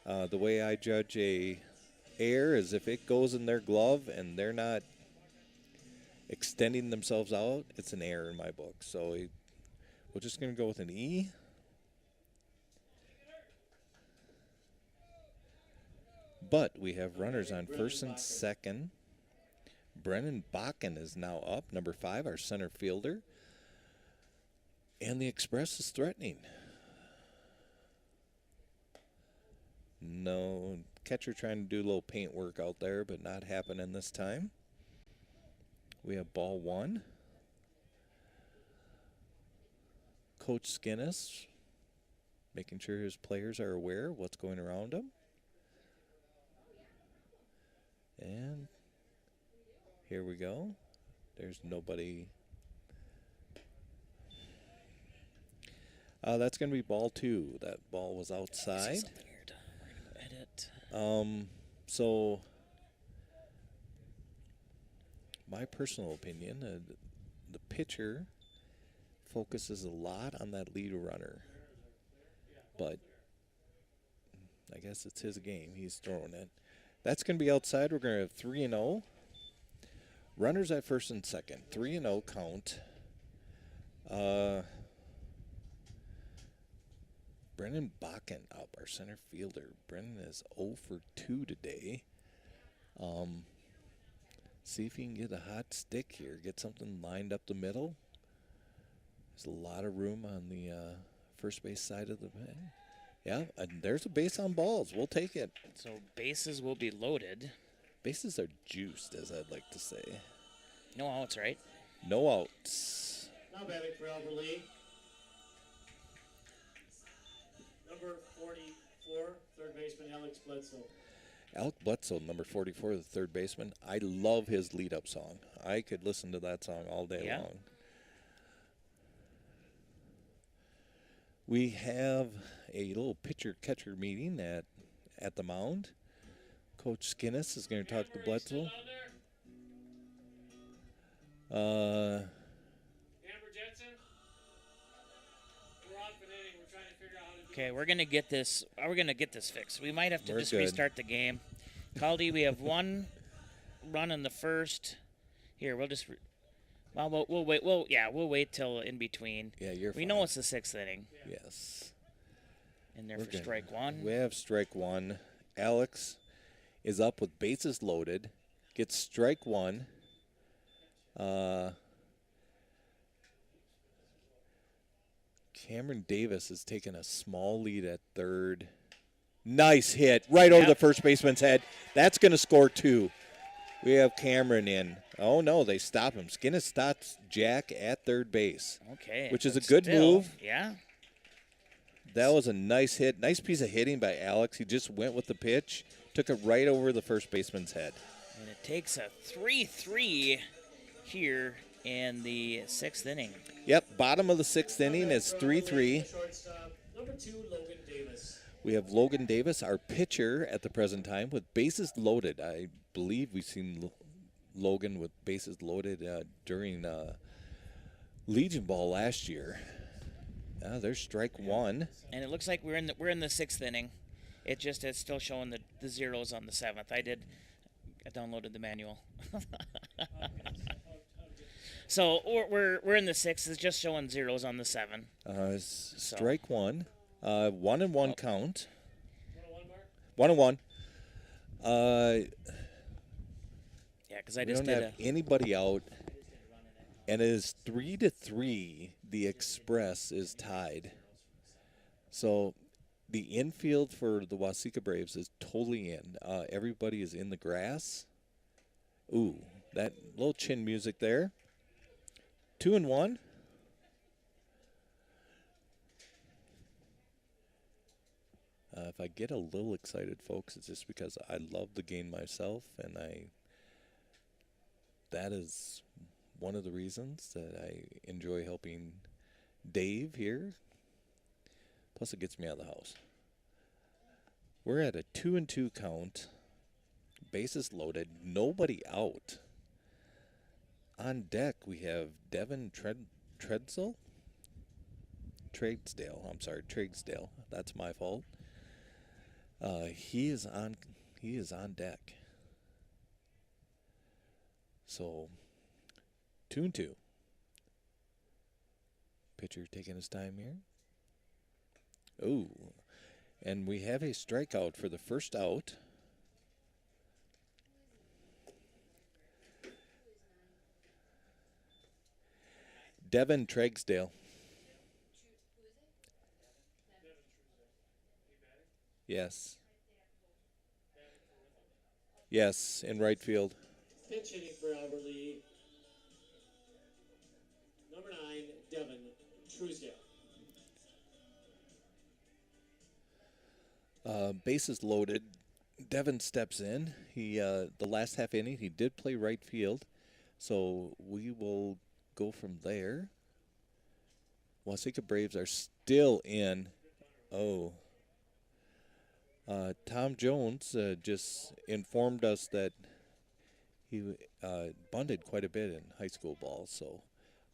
the way I judge a error is if it goes in their glove and they're not extending themselves out, it's an error in my book. So we're just going to go with an E. But we have runners on first and second. Brennan Bakken is now up, number 5, our center fielder. And the Express is threatening. No, catcher trying to do a little paint work out there, but not happening this time. We have ball 1. Coach Skinnis making sure his players are aware of what's going around them. And here we go. There's nobody. That's going to be ball 2. That ball was outside. So my personal opinion, the pitcher focuses a lot on that lead runner. But I guess it's his game. He's throwing it. That's going to be outside. We're going to have 3-0. Runners at first and second. 3-0 count. Brennan Bakken up, our center fielder. Brennan is 0 for 2 today. See if he can get a hot stick here. Get something lined up the middle. There's a lot of room on the first base side of the pen. Yeah, and there's a base on balls. We'll take it. So bases will be loaded. Bases are juiced, as I'd like to say. No outs, right? No outs. Now batting for Albert Lee. Number 44, third baseman Alex Bledsoe. Alec Bledsoe, number 44, the third baseman. I love his lead-up song. I could listen to that song all day long. We have a little pitcher-catcher meeting at the mound. Coach Skinnis is going to talk to Bledsoe. Okay, we're gonna get this. We're gonna get this fixed. We might have to just good. restart the game. Caldy, we have one run in the first. Here, we'll just. Well, we'll wait. We'll wait till in between. Yeah, you're We fine. know it's the sixth inning. Yes. In there We're for good. strike one. We have strike one. Alex is up with bases loaded. Gets strike one. Cameron Davis has taken a small lead at third. Nice hit right over the first baseman's head. That's going to score two. We have Cameron in. Oh, no, they stop him. Skinner stops Jack at third base. Okay. Which is a but good still, move. Yeah. That was a nice hit. Nice piece of hitting by Alex. He just went with the pitch, took it right over the first baseman's head. And it takes a 3-3 here in the sixth inning. Yep, bottom of the sixth inning is 3-3. Shortstop, number 2, Logan Davis. We have Logan Davis, our pitcher at the present time, with bases loaded. I believe we've seen Logan with bases loaded during Legion Ball last year. There's strike one. And it looks like we're in the sixth inning. It's still showing the zeros on the seventh. I downloaded the manual. So we're in the sixth. It's just showing zeros on the seven. Strike one. 1-1 count. 1-1. Yeah, because I We just don't did have anybody out, and it is 3-3. The Express is tied. So the infield for the Waseca Braves is totally in. Everybody is in the grass. Ooh, that little chin music there. 2-1. If I get a little excited, folks, it's just because I love the game myself, and that is one of the reasons that I enjoy helping Dave here. Plus, it gets me out of the house. We're at a 2-2 count. Bases loaded. Nobody out. On deck, we have Devin Tredesdale. I'm sorry, Tradesdale. That's my fault. He is on deck. So 2-2. Pitcher taking his time here. Ooh. And we have a strikeout for the first out. Devin Tredesdale. Yes. Yes, in right field. Pinch hitting for Albert Lee. Number 9, Devin Truesdale. Bases loaded. Devin steps in. He the last half inning he did play right field, so we will go from there. Waseca Braves are still in. Oh. Tom Jones just informed us that he bunted quite a bit in high school ball, so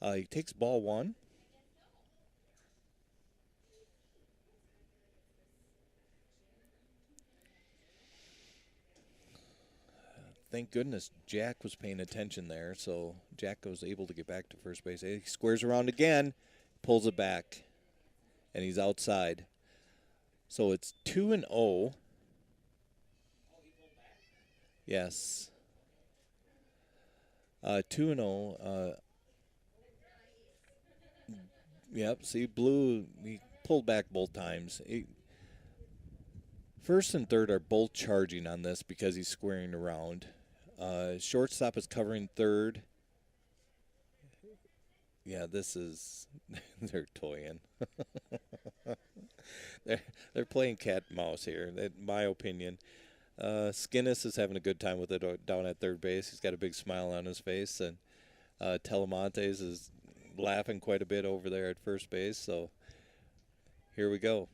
he takes ball one. Thank goodness Jack was paying attention there, so Jack was able to get back to first base. He squares around again, pulls it back, and he's outside. So it's 2-0. Yes. 2-0. Yep, see, Blue, he pulled back both times. First and third are both charging on this because he's squaring around. Shortstop is covering third. Yeah, this is, they're toying. they're playing cat and mouse here, in my opinion. Skinnis is having a good time with it down at third base. He's got a big smile on his face, and Telemontes is laughing quite a bit over there at first base. So here we go.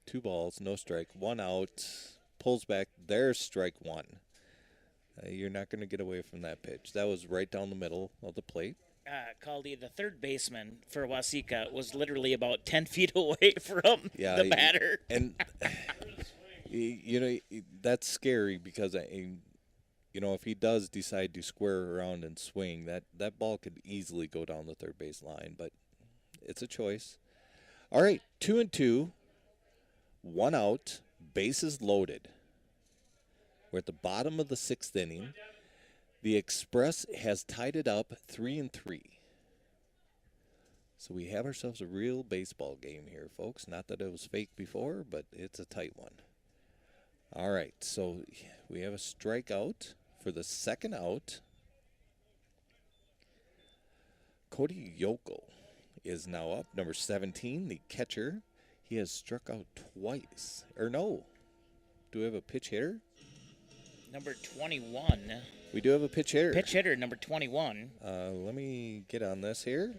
2 balls, no strike, 1 out. Pulls back. There's strike 1. You're not going to get away from that pitch. That was right down the middle of the plate. Caldy, the third baseman for Waseca, was literally about 10 feet away from the batter. And, you know, that's scary because, you know, if he does decide to square around and swing, that ball could easily go down the third base line, but it's a choice. All right, 2-2, 1 out, bases loaded. We're at the bottom of the 6th inning. The Express has tied it up 3-3. So we have ourselves a real baseball game here, folks. Not that it was fake before, but it's a tight one. All right, so we have a strikeout for the second out. Cody Yokel is now up, number 17, the catcher. He has struck out twice. Or no, do we have a pitch hitter? Number 21. We do have a pitch hitter. Pitch hitter, number 21. Let me get on this here.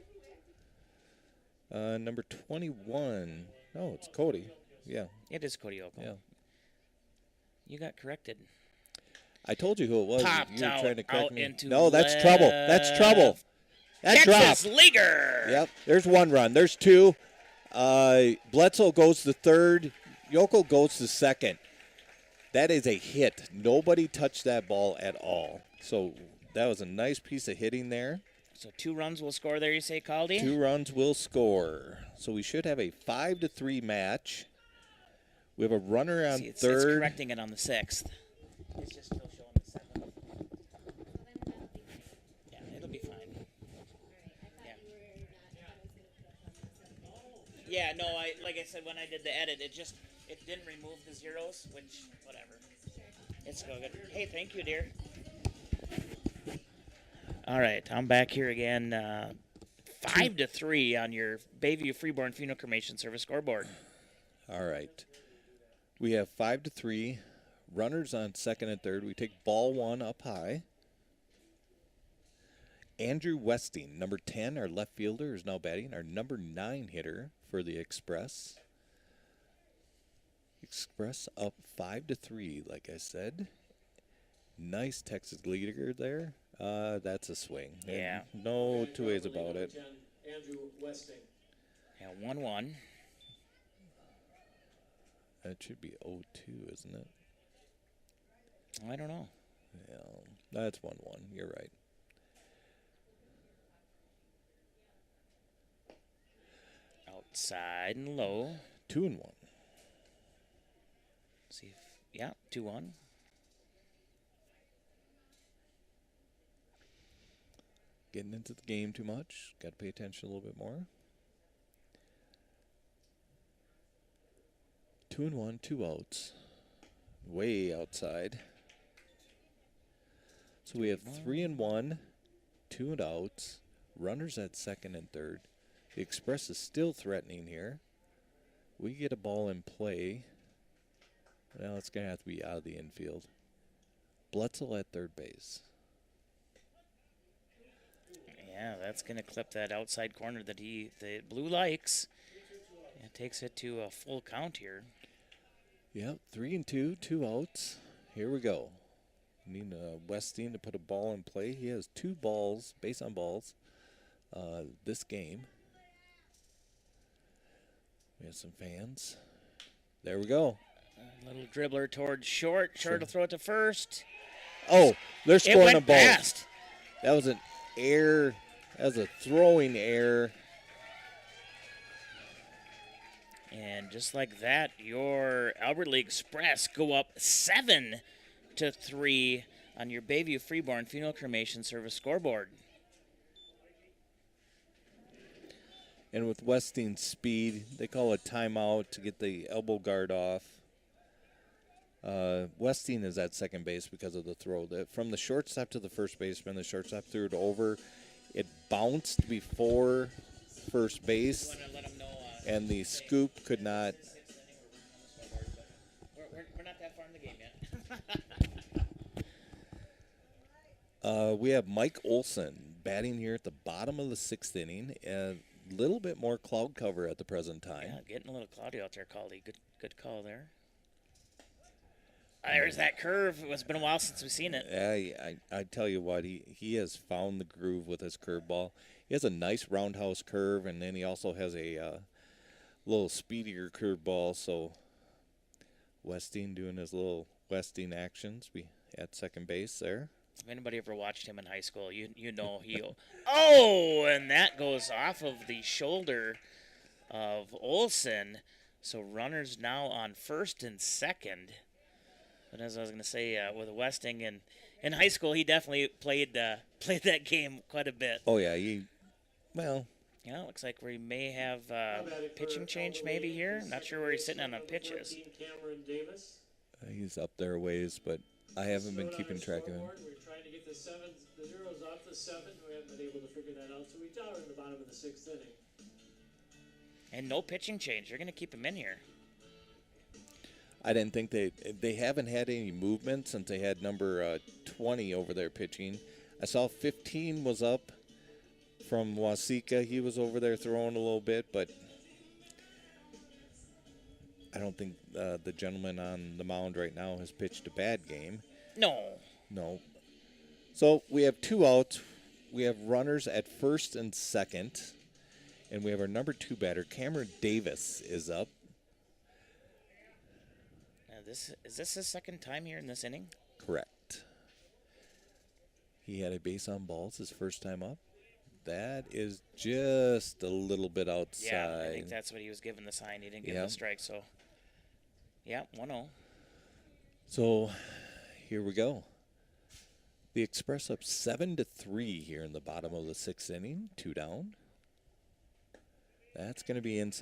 Number 21. Oh, it's Cody. Yeah. It is Cody Yokel. Yeah. You got corrected. I told you who it was. Popped you were trying to correct me. into No, that's trouble. That's trouble. That Texas dropped. Leaguer. Yep. There's 1 run. There's 2. Bledsoe goes to third. Yokel goes to second. That is a hit. Nobody touched that ball at all. So that was a nice piece of hitting there. So 2 runs will score there, you say, Caldy? 2 runs will score. So we should have a 5-3 match. We have a runner on It's third. correcting it on the 6th. It's just still showing the 7th. Yeah, it'll be fine. Yeah, no, like I said, when I did the edit, it didn't remove the zeros, which, whatever. It's so good. Hey, thank you, dear. All right, I'm back here again. 5-3 on your Bayview Freeborn Funeral Cremation Service scoreboard. All right. We have 5-3. Runners on second and third. We take ball 1 up high. Andrew Westing, number 10, our left fielder, is now batting. Our number 9 hitter for the Express. Express up 5-3, like I said. Nice Texas leader there. That's a swing. Yeah. And no 2 ways about it. Andrew Westing. Yeah, 1-1. That should be 0-2, isn't it? I don't know. Yeah, that's 1-1. You're right. Outside and low. 2-1. See if, yeah, 2-1. Getting into the game too much. Got to pay attention a little bit more. 2-1, 2 outs. Way outside. So we have 3-1, 2 outs. Runners at second and third. The Express is still threatening here. We get a ball in play. Well, it's going to have to be out of the infield. Bledsoe at third base. Yeah, that's going to clip that outside corner that the Blue likes. It takes it to a full count here. Yep, 3-2, 2 outs. Here we go. Need Westing to put a ball in play. He has 2 balls, base on balls, this game. We have some fans. There we go. A little dribbler towards short. Short will throw it to first. Oh, they're scoring a ball. Past. That was an error. That was a throwing error. And just like that, your Albert Lee Express go up 7-3 on your Bayview Freeborn Funeral Cremation Service scoreboard. And with Westing's speed, they call a timeout to get the elbow guard off. Westing is at second base because of the throw. From the shortstop to the first baseman, the shortstop threw it over. It bounced before first base, and the scoop could not. We're not that far in the game yet. We have Mike Olson batting here at the bottom of the 6th inning. A little bit more cloud cover at the present time. Yeah, getting a little cloudy out there, Caldy. Good call there. There's that curve. It's been a while since we've seen it. Yeah, I tell you what, he has found the groove with his curveball. He has a nice roundhouse curve, and then he also has a little speedier curveball. So Westing doing his little Westing actions at second base there. If anybody ever watched him in high school, you know he'll. Oh, and that goes off of the shoulder of Olson. So runners now on first and second. But as I was going to say, with Westing and in high school, he definitely played that game quite a bit. Oh yeah, Yeah, it looks like we may have pitching change maybe here. Not sure where he's sitting on pitches. He's up there a ways, but I haven't been keeping track of him. We're trying to get the zeros off the 7. We haven't been able to figure that out, so we are in the bottom of the 6th inning. And no pitching change. They're going to keep him in here. I didn't think they haven't had any movement since they had number 20 over there pitching. I saw 15 was up from Waseca. He was over there throwing a little bit, but I don't think the gentleman on the mound right now has pitched a bad game. No. So we have 2 outs. We have runners at first and second, and we have our number 2 batter, Cameron Davis, is up. Is this his second time here in this inning? Correct. He had a base on balls his first time up. That is just a little bit outside. Yeah, I think that's what he was given the sign. He didn't give the strike, so. Yeah, 1-0. So, here we go. The Express up 7-3 here in the bottom of the 6th inning. 2 down. That's going to be inside.